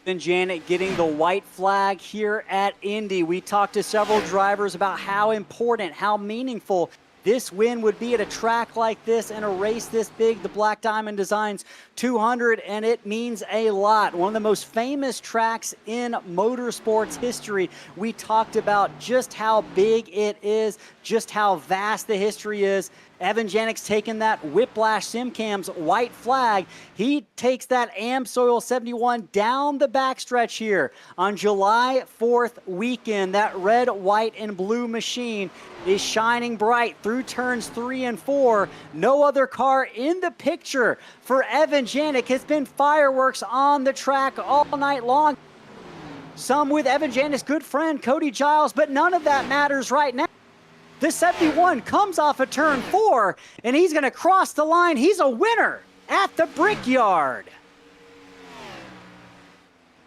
Evan Janik getting the white flag here at Indy. We talked to several drivers about how important, how meaningful this win would be at a track like this and a race this big, the Black Diamond Designs 200, and it means a lot. One of the most famous tracks in motorsports history. We talked about just how big it is, just how vast the history is. Evan Janik's taken that Whiplash Simcam's white flag. He takes that AmSoil 71 down the backstretch here on July 4th weekend. That red, white, and blue machine is shining bright through turns 3 and 4. No other car in the picture for Evan Janik. It's been fireworks on the track all night long. Some with Evan Janik's good friend Cody Giles, but none of that matters right now. The 71 comes off of turn 4, and he's going to cross the line. He's a winner at the Brickyard.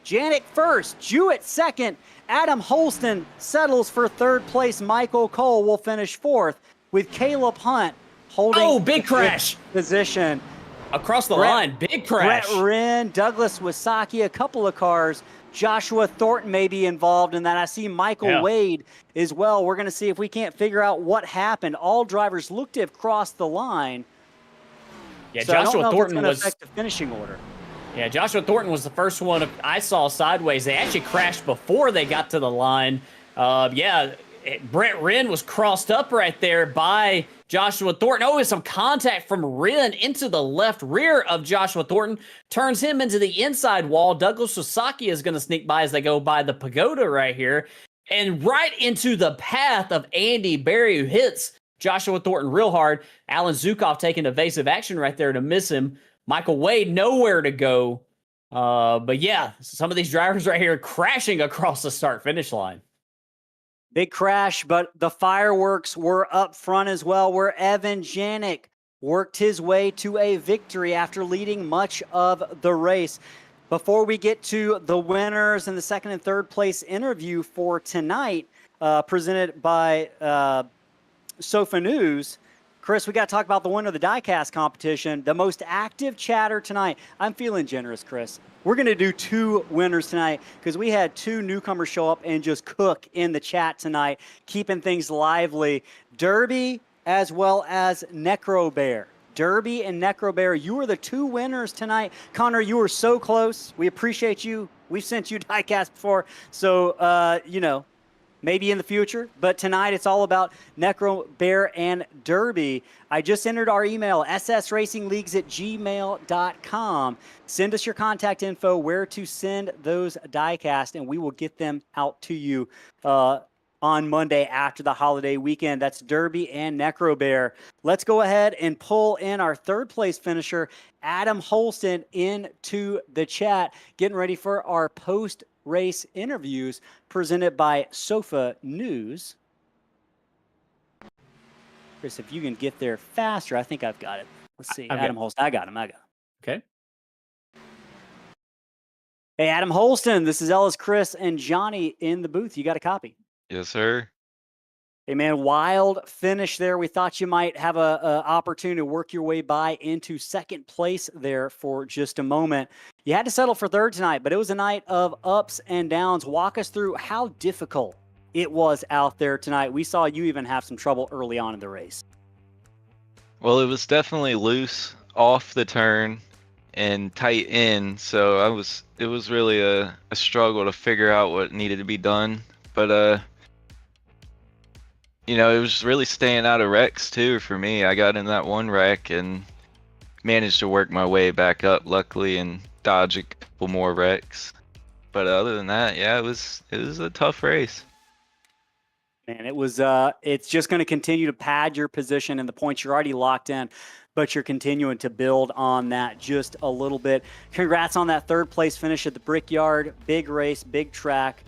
Janik first, Jewett second. Adam Holston settles for third place. Michael Cole will finish fourth, with Caleb Hunt holding big crash position. Across the line, big crash. Brett Wren, Douglas Wasaki, a couple of cars. Joshua Thornton may be involved in that. I see Michael Wade as well. We're going to see if we can't figure out what happened. All drivers look to have crossed the line. Yeah, so Joshua Thornton was affect the finishing order. Yeah, Joshua Thornton was the first one I saw sideways. They actually crashed before they got to the line. Brett Wren was crossed up right there by Joshua Thornton. Oh, and some contact from Wren into the left rear of Joshua Thornton. Turns him into the inside wall. Douglas Sasaki is going to sneak by as they go by the pagoda right here. And right into the path of Andy Berry, who hits Joshua Thornton real hard. Alan Zukov taking evasive action right there to miss him. Michael Wade nowhere to go. But yeah, some of these drivers right here crashing across the start-finish line. Big crash, but the fireworks were up front as well, where Evan Janik worked his way to a victory after leading much of the race. Before we get to the winners and the second and third place interview for tonight, presented by Sofa News, Chris, we got to talk about the winner of the diecast competition, the most active chatter tonight. I'm feeling generous, Chris. We're going to do 2 winners tonight because we had 2 newcomers show up and just cook in the chat tonight, keeping things lively. Derby as well as Necro Bear. Derby and Necro Bear, you were the 2 winners tonight. Connor, you were so close. We appreciate you. We've sent you diecast before, so, maybe in the future, but tonight it's all about Necro Bear and Derby. I just entered our email, ssracingleagues@gmail.com. Send us your contact info, where to send those diecast, and we will get them out to you on Monday after the holiday weekend. That's Derby and Necro Bear. Let's go ahead and pull in our third place finisher, Adam Holston, into the chat, getting ready for our post-race interviews presented by Sofa News. Chris, if you can get there faster, I think I've got it. Let's see. Adam Holston. I got him. Okay. Hey, Adam Holston. This is Ellis, Chris, and Johnny in the booth. You got a copy? Yes, sir. Hey, man, wild finish there. We thought you might have a opportunity to work your way by into second place there for just a moment. You had to settle for third tonight, but it was a night of ups and downs. Walk us through how difficult it was out there tonight. We saw you even have some trouble early on in the race. Well, it was definitely loose off the turn and tight in, so it was really a struggle to figure out what needed to be done. But it was really staying out of wrecks too for me. I got in that one wreck and managed to work my way back up, luckily, and dodge a couple more wrecks. But other than that, yeah, it was a tough race. And it was it's just going to continue to pad your position and the points you're already locked in, but you're continuing to build on that just a little bit. Congrats on that third place finish at the Brickyard. Big race, big track,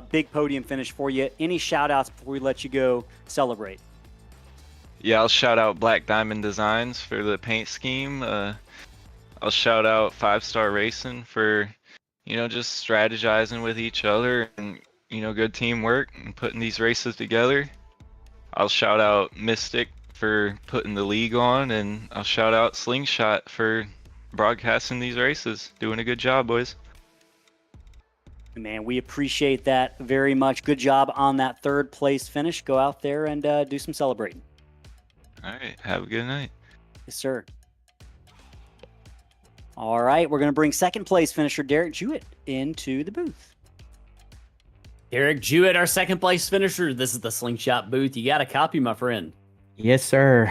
big podium finish for you. Any shout outs before we let you go celebrate? Yeah, I'll shout out Black Diamond Designs for the paint scheme. I'll shout out 5 Star Racing for, just strategizing with each other and, good teamwork and putting these races together. I'll shout out Mystic for putting the league on, and I'll shout out Slingshot for broadcasting these races. Doing a good job, boys. Man, we appreciate that very much. Good job on that third place finish. Go out there and do some celebrating. All right, have a good night. Yes, sir. All right, we're going to bring second place finisher Derek Jewett into the booth. Derek Jewett, our second place finisher. This is the Slingshot booth. You got a copy, my friend. Yes, sir.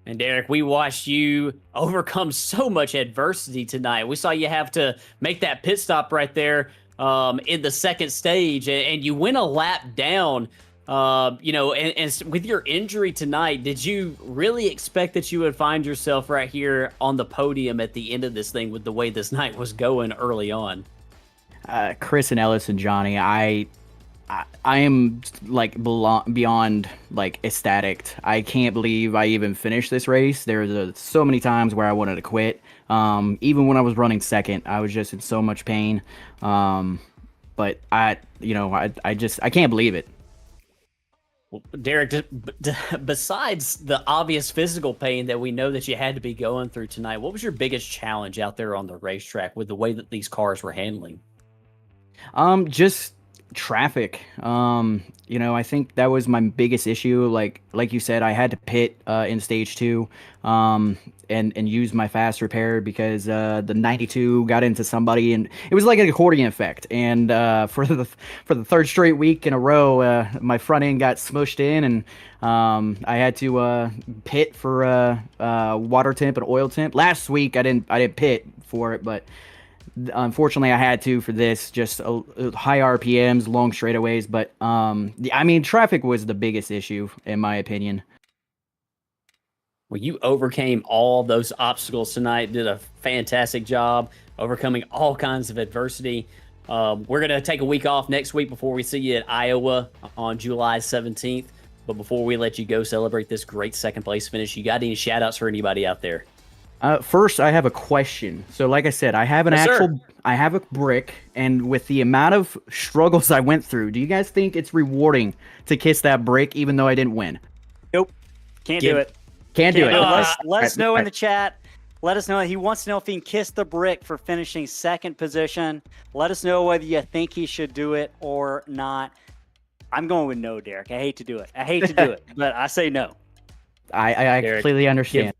And Derek, we watched you overcome so much adversity tonight. We saw you have to make that pit stop right there in the second stage, and you went a lap down. And with your injury tonight, did you really expect that you would find yourself right here on the podium at the end of this thing with the way this night was going early on? Chris and Ellis and Johnny, I am like beyond like ecstatic. I can't believe I even finished this race. There's so many times where I wanted to quit. Even when I was running second, I was just in so much pain. But I can't believe it. Well, Derek, besides the obvious physical pain that we know that you had to be going through tonight, what was your biggest challenge out there on the racetrack with the way that these cars were handling? Just traffic. I think that was my biggest issue. Like you said, I had to pit in stage 2 and use my fast repair because the 92 got into somebody, and it was like an accordion effect. And for the third straight week in a row, my front end got smushed in, and I had to pit for water temp and oil temp. Last week I didn't pit for it, but unfortunately I had to for this. Just high RPMs, long straightaways. But traffic was the biggest issue in my opinion. Well, you overcame all those obstacles tonight, did a fantastic job overcoming all kinds of adversity. We're going to take a week off next week before we see you at Iowa on July 17th. But before we let you go celebrate this great second place finish, you got any shout outs for anybody out there? First, I have a question. So like I said, I have I have a brick, and with the amount of struggles I went through, do you guys think it's rewarding to kiss that brick even though I didn't win? Nope. Can't do it. Can't do it. Let us know in the chat. Let us know. He wants to know if he can kiss the brick for finishing second position. Let us know whether you think he should do it or not. I'm going with no, Derek. I hate to do it. But I say no. I Derek, completely understand.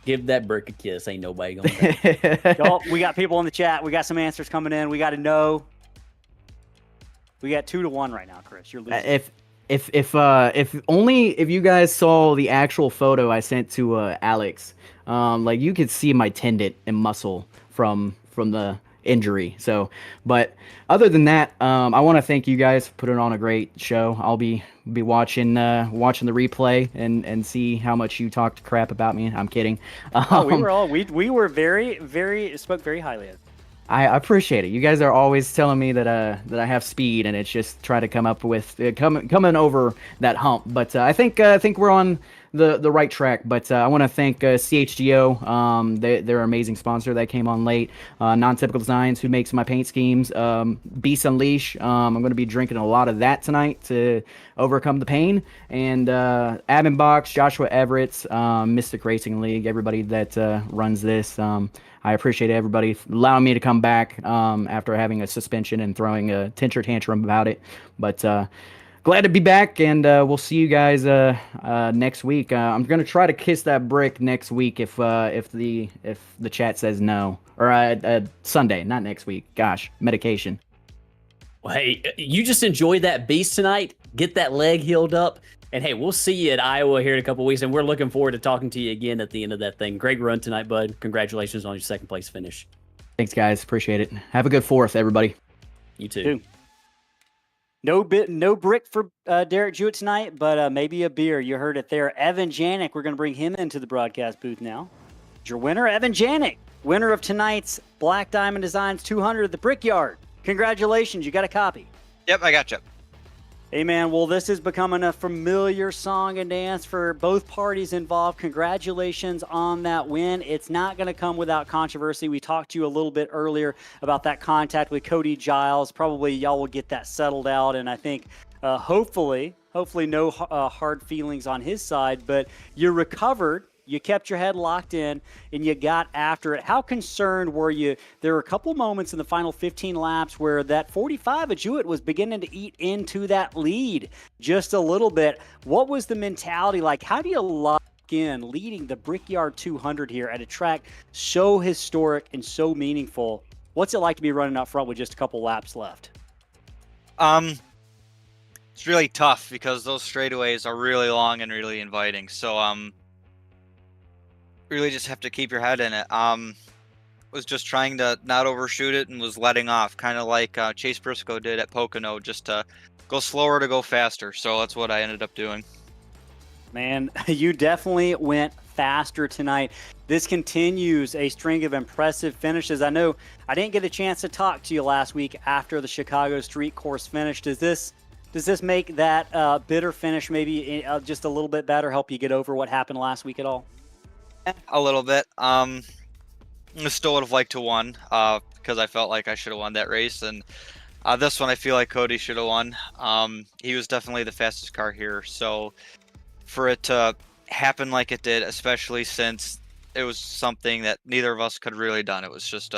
Give that brick a kiss. Ain't nobody going to. Oh, we got people in the chat. We got some answers coming in. We got to know. We got 2-1 right now, Chris. You're losing. If you guys saw the actual photo I sent to Alex, like you could see my tendon and muscle from the injury. So, but other than that, I want to thank you guys for putting on a great show. I'll be watching the replay and see how much you talked crap about me. I'm kidding. We were very spoke very highly of it. I appreciate it. You guys are always telling me that I have speed, and it's just try to come up with coming over that hump. But I think we're on the right track. But I want to thank CHGO. They're an amazing sponsor that came on late. Non-Typical Designs, who makes my paint schemes. Beast Unleash. I'm going to be drinking a lot of that tonight to overcome the pain. And Abin Box, Joshua Everett, Mystic Racing League, everybody that runs this. I appreciate everybody allowing me to come back after having a suspension and throwing a temper tantrum about it. But glad to be back, and we'll see you guys next week. I'm gonna try to kiss that brick next week if the chat says no, or Sunday, not next week. Gosh, medication. Well, hey, you just enjoy that beast tonight. Get that leg healed up. And hey, we'll see you at Iowa here in a couple weeks, and we're looking forward to talking to you again at the end of that thing. Great run tonight, bud. Congratulations on your second place finish. Thanks, guys. Appreciate it. Have a good 4th, everybody. You too. No brick for Derek Jewett tonight, but maybe a beer. You heard it there. Evan Janik, we're going to bring him into the broadcast booth now. Your winner, Evan Janik, winner of tonight's Black Diamond Designs 200 at the Brickyard. Congratulations. You got a copy. Yep, I got you. Hey, man, well, this is becoming a familiar song and dance for both parties involved. Congratulations on that win. It's not going to come without controversy. We talked to you a little bit earlier about that contact with Cody Giles. Probably y'all will get that settled out, and I think hopefully Hopefully no hard feelings on his side, but you recovered. You kept your head locked in, and you got after it. How concerned were you? There were a couple moments in the final 15 laps where that 45 of Jewett was beginning to eat into that lead just a little bit. What was the mentality like? How do you lock in leading the Brickyard 200 here at a track so historic and so meaningful? What's it like to be running up front with just a couple laps left? It's really tough because those straightaways are really long and really inviting. So really just have to keep your head in it. Was just trying to not overshoot it and was letting off, kind of like Chase Briscoe did at Pocono, just to go slower to go faster. So that's what I ended up doing. Man, you definitely went faster tonight. This continues a string of impressive finishes. I know I didn't get a chance to talk to you last week after the Chicago Street Course finish. Does this make that bitter finish maybe just a little bit better, help you get over what happened last week at all? A little bit. I still would have liked to won because I felt like I should have won that race, and this one I feel like Cody should have won. He was definitely the fastest car here, so for it to happen like it did, especially since it was something that neither of us could really done. It was just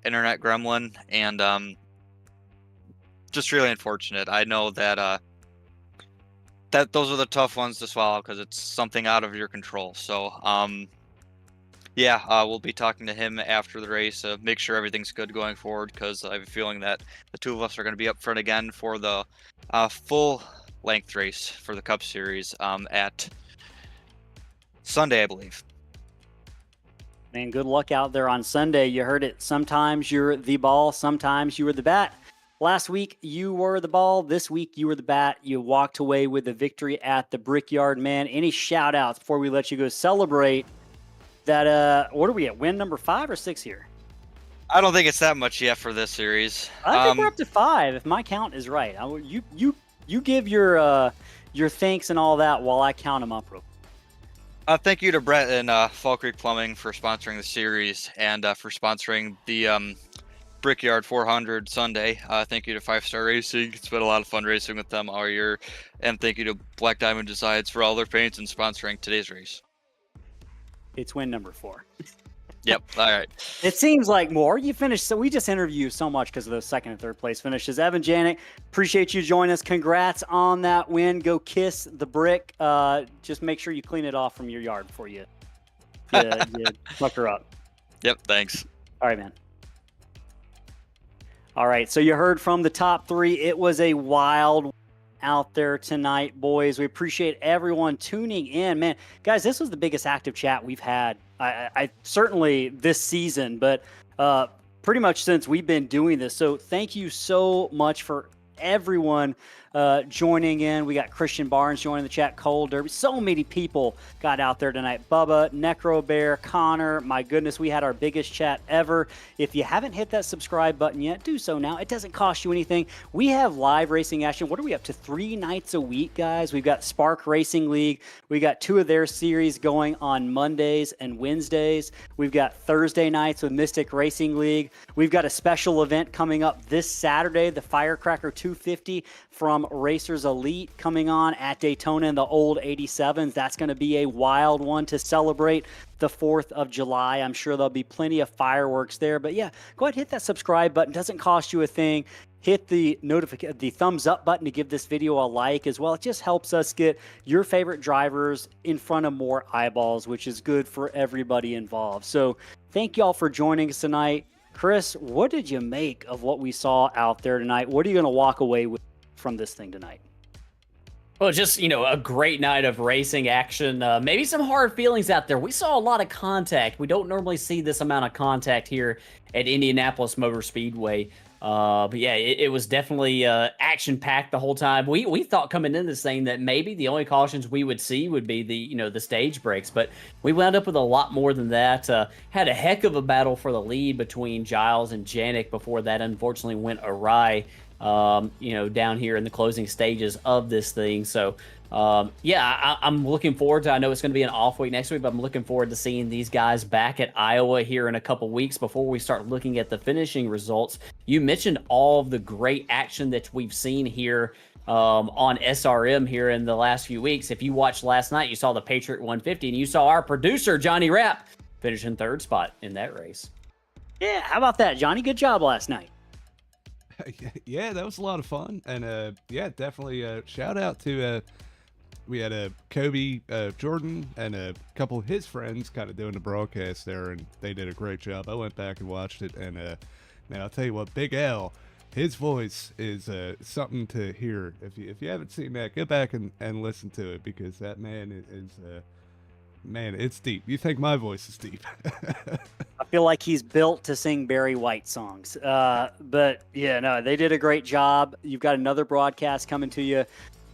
internet gremlin, and just really unfortunate. I know that that those are the tough ones to swallow because it's something out of your control. So we'll be talking to him after the race, make sure everything's good going forward, because I have a feeling that the two of us are going to be up front again for the full length race for the Cup Series at Sunday, I believe. Man, good luck out there on Sunday. You heard it. Sometimes you're the ball, sometimes you were the bat. Last week, you were the ball. This week, you were the bat. You walked away with the victory at the Brickyard. Man, any shout-outs before we let you go celebrate that, what are we at, win number 5 or 6 here? I don't think it's that much yet for this series. I think we're up to 5, if my count is right. You give your thanks and all that while I count them up real quick. Thank you to Brett and Fall Creek Plumbing for sponsoring the series and for sponsoring the Brickyard 400 Sunday. Thank you to 5 Star Racing. It's been a lot of fun racing with them all year. And thank you to Black Diamond Designs for all their paints and sponsoring today's race. It's win number 4. Yep. All right. It seems like more. You finished. So we just interviewed you so much because of those 2nd and 3rd place finishes. Evan Janik, appreciate you joining us. Congrats on that win. Go kiss the brick. Just make sure you clean it off from your yard before you fuck her up. Yep. Thanks. All right, man. All right. So you heard from the top 3. It was a wild out there tonight, boys. We appreciate everyone tuning in, man. Guys, this was the biggest active chat we've had. I certainly this season, but pretty much since we've been doing this. So thank you so much for everyone joining in. We got Christian Barnes joining the chat, Cole Derby. So many people got out there tonight. Bubba, Necro Bear, Connor. My goodness, we had our biggest chat ever. If you haven't hit that subscribe button yet, do so now. It doesn't cost you anything. We have live racing action. What are we up to? 3 nights a week, guys. We've got Spark Racing League. We got 2 of their series going on Mondays and Wednesdays. We've got Thursday nights with Mystic Racing League. We've got a special event coming up this Saturday, the Firecracker 250 from Racers Elite coming on at Daytona in the old 87s. That's going to be a wild one to celebrate the 4th of July. I'm sure there'll be plenty of fireworks there. But yeah, go ahead, hit that subscribe button. Doesn't cost you a thing. Hit the thumbs up button to give this video a like as well. It just helps us get your favorite drivers in front of more eyeballs, which is good for everybody involved. So thank y'all for joining us tonight. Chris, what did you make of what we saw out there tonight? What are you going to walk away with from this thing tonight? Well, just, a great night of racing action. Maybe some hard feelings out there. We saw a lot of contact. We don't normally see this amount of contact here at Indianapolis Motor Speedway. But yeah, it was definitely action-packed the whole time. We thought coming into this thing that maybe the only cautions we would see would be the stage breaks, but we wound up with a lot more than that. Had a heck of a battle for the lead between Giles and Janik before that unfortunately went awry. Down here in the closing stages of this thing. So, I'm looking forward to, I know it's going to be an off week next week, but I'm looking forward to seeing these guys back at Iowa here in a couple weeks before we start looking at the finishing results. You mentioned all of the great action that we've seen here on SRM here in the last few weeks. If you watched last night, you saw the Patriot 150, and you saw our producer, Johnny Rapp, finish in third spot in that race. Yeah, how about that, Johnny? Good job last night. Yeah, that was a lot of fun. And yeah, definitely shout out to we had a Kobe Jordan and a couple of his friends kind of doing the broadcast there, and they did a great job. I went back and watched it, and man, I'll tell you what, Big L, his voice is something to hear. If you haven't seen that, go back and listen to it, because that man is man, it's deep. You think my voice is deep? I feel like he's built to sing Barry White songs. But yeah, no, they did a great job. You've got another broadcast coming to you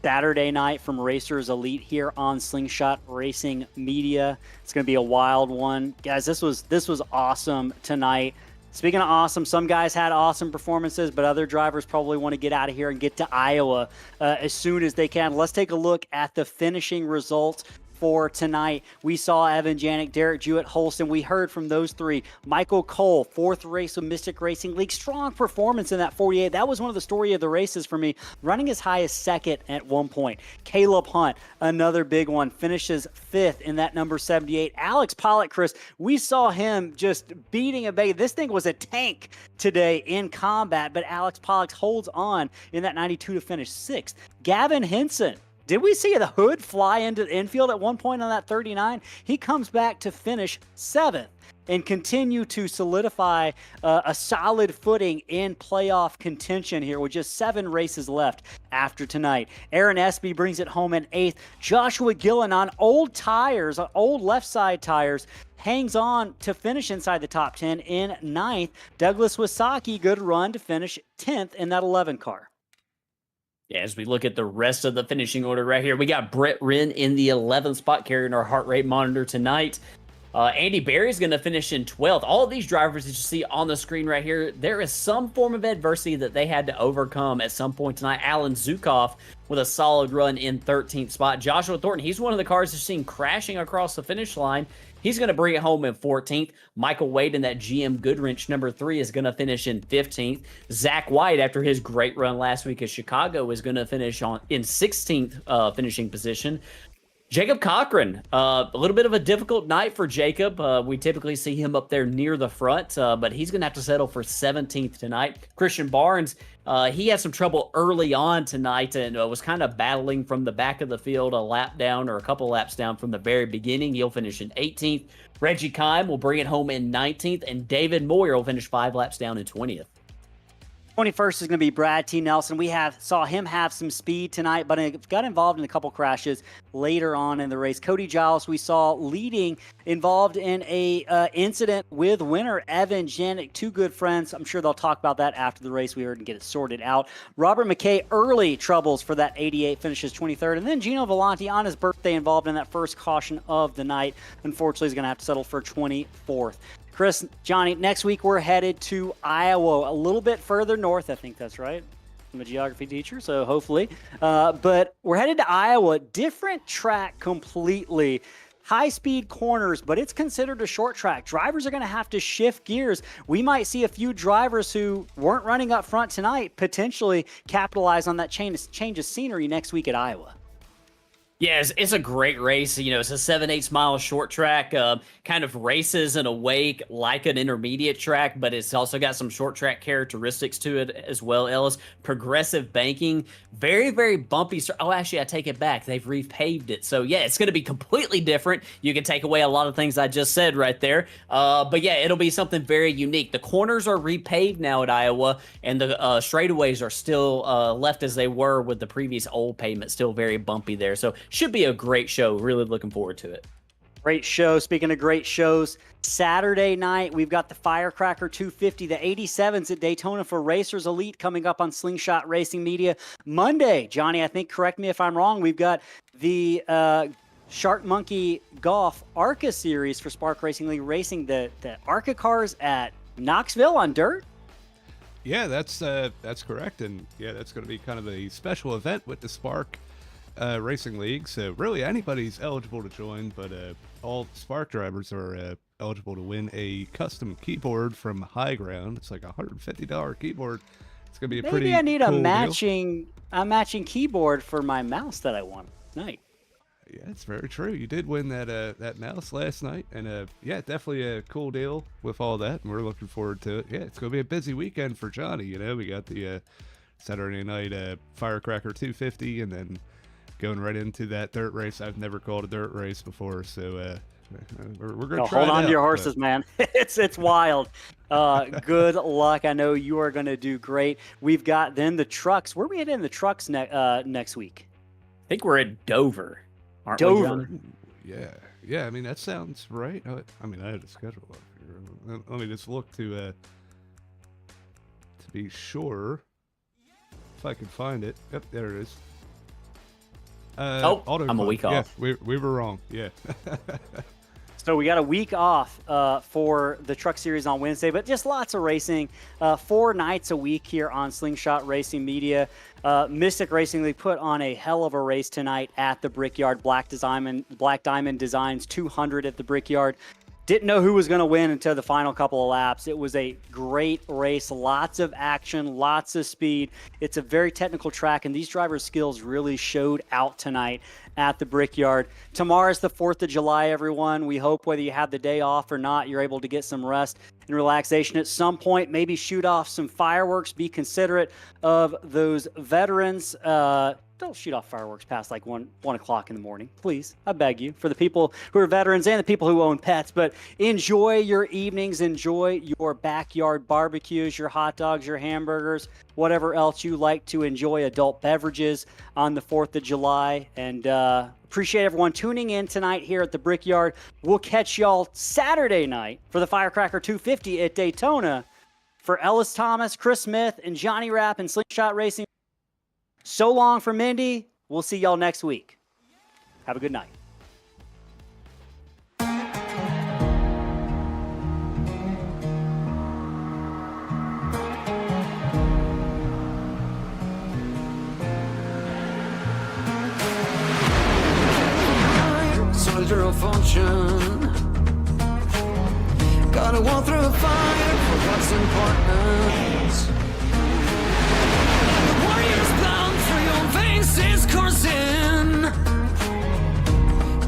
Saturday night from Racers Elite here on Slingshot Racing Media. It's going to be a wild one. Guys, this was awesome tonight. Speaking of awesome, some guys had awesome performances, but other drivers probably want to get out of here and get to Iowa as soon as they can. Let's take a look at the finishing results for tonight. We saw Evan Janik, Derek Jewett, Holston. We heard from those three. Michael Cole, fourth race of Mystic Racing League. Strong performance in that 48. That was one of the story of the races for me, running as high as second at one point. Caleb Hunt, another big one, finishes fifth in that number 78. Alex Pollock, Chris, we saw him just beating a baby. This thing was a tank today in combat, but Alex Pollock holds on in that 92 to finish sixth. Gavin Henson, did we see the hood fly into the infield at one point on that 39? He comes back to finish seventh and continue to solidify a solid footing in playoff contention here with just 7 races left after tonight. Aaron Espy brings it home in eighth. Joshua Gillen on old tires, old left side tires, hangs on to finish inside the top 10 in ninth. Douglas Wasaki, good run to finish 10th in that 11 car. Yeah, as we look at the rest of the finishing order right here, we got Brett Wren in the 11th spot carrying our heart rate monitor tonight. Andy Berry's going to finish in 12th. All of these drivers that you see on the screen right here, there is some form of adversity that they had to overcome at some point tonight. Alan Zukov with a solid run in 13th spot. Joshua Thornton, he's one of the cars that's seen crashing across the finish line. He's going to bring it home in 14th. Michael Wade in that GM Goodwrench number 3 is going to finish in 15th. Zach White, after his great run last week at Chicago, is going to finish in 16th finishing position. Jacob Cochran, a little bit of a difficult night for Jacob. We typically see him up there near the front, but he's going to have to settle for 17th tonight. Christian Barnes, he had some trouble early on tonight and was kind of battling from the back of the field, a lap down or a couple laps down from the very beginning. He'll finish in 18th. Reggie Kime will bring it home in 19th, and David Moyer will finish 5 laps down in 20th. 21st is going to be Brad T. Nelson. We saw him have some speed tonight, but got involved in a couple crashes later on in the race. Cody Giles, we saw leading, involved in a incident with winner Evan Janik, 2 good friends. I'm sure they'll talk about that after the race. We heard and get it sorted out. Robert McKay, early troubles for that 88, finishes 23rd. And then Gino Volante on his birthday, involved in that first caution of the night. Unfortunately, he's going to have to settle for 24th. Chris, Johnny, next week we're headed to Iowa, a little bit further north. I think that's right. I'm a geography teacher, so hopefully. But we're headed to Iowa. Different track completely. High-speed corners, but it's considered a short track. Drivers are going to have to shift gears. We might see a few drivers who weren't running up front tonight potentially capitalize on that change of scenery next week at Iowa. Yeah, it's a great race. You know, it's a 7/8 mile short track, kind of races in a way like an intermediate track, but it's also got some short track characteristics to it as well, Ellis. Progressive banking, very, very bumpy. Oh, actually, I take it back. They've repaved it. So, yeah, it's going to be completely different. You can take away a lot of things I just said right there. But, yeah, it'll be something very unique. The corners are repaved now at Iowa, and the straightaways are still left as they were with the previous old pavement, still very bumpy there. So, should be a great show. Really looking forward to it. Great show. Speaking of great shows, Saturday night, we've got the Firecracker 250, the 87s at Daytona for Racers Elite coming up on Slingshot Racing Media. Monday, Johnny, I think, correct me if I'm wrong, we've got the Shark Monkey Golf ARCA series for Spark Racing League racing the ARCA cars at Knoxville on dirt. Yeah, that's correct. And yeah, that's going to be kind of a special event with the Spark Racing League. So really anybody's eligible to join, but all Spark drivers are eligible to win a custom keyboard from High Ground. It's like a $150 keyboard It's gonna be a Maybe pretty. I need cool a deal. matching keyboard for my mouse that I won tonight. Yeah, it's very true. You did win that mouse last night, and yeah, definitely a cool deal with all that, and we're looking forward to it. Yeah, it's gonna be a busy weekend for Johnny. You know, we got the Saturday night Firecracker 250, and then going right into that dirt race. I've never called a dirt race before, so we're gonna try Hold it on out, to your but- horses, man. It's wild. Good luck. I know you are gonna do great. We've got then the trucks. Where are we headed in the trucks next week? I think we're at Dover. Aren't we, Dover. Johnny? Yeah, yeah. I mean, that sounds right. I mean, I had a schedule up here. Let me just look to be sure if I can find it. Yep, there it is. Oh, Auto I'm a Club. week Yeah, off. we were wrong. Yeah. So we got a week off for the Truck Series on Wednesday, but just lots of racing. 4 nights a week here on Slingshot Racing Media. Mystic Racing, they put on a hell of a race tonight at the Brickyard. Black Diamond Designs 200 at the Brickyard. Didn't know who was going to win until the final couple of laps. It was a great race, lots of action, lots of speed. It's a very technical track, and these drivers' skills really showed out tonight at the Brickyard. Tomorrow's the 4th of July, everyone. We hope whether you have the day off or not, you're able to get some rest and relaxation at some point. Maybe shoot off some fireworks. Be considerate of those veterans. Don't shoot off fireworks past like 1 o'clock in the morning, please. I beg you, for the people who are veterans and the people who own pets. But enjoy your evenings, enjoy your backyard barbecues, your hot dogs, your hamburgers, whatever else you like to enjoy, adult beverages on the 4th of July. And appreciate everyone tuning in tonight here at the Brickyard. We'll catch y'all Saturday night for the Firecracker 250 at Daytona. For Ellis Thomas, Chris Smith, and Johnny Rapp and Slingshot Racing, so long from Indy. We'll see y'all next week. Have a good night. Soldier of fortune, gotta walk through a fire for what's important. The warrior's blood through your veins is coursing.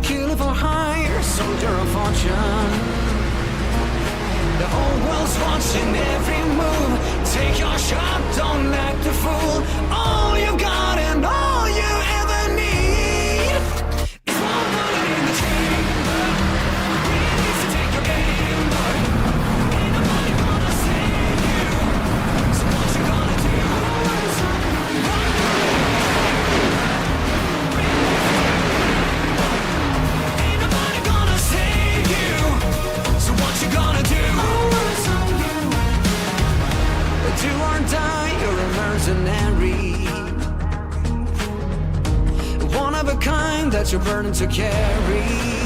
Kill for hire, soldier of fortune. The whole world's watching every move. Take your shot, don't act a fool. All you got and all you ever need is one bullet in the chamber. Ready to take your game, but ain't nobody gonna save you. So what you gonna do? Ain't nobody gonna save you. So what you gonna do? Do or die, you're a mercenary. One of a kind, that's your burden to carry.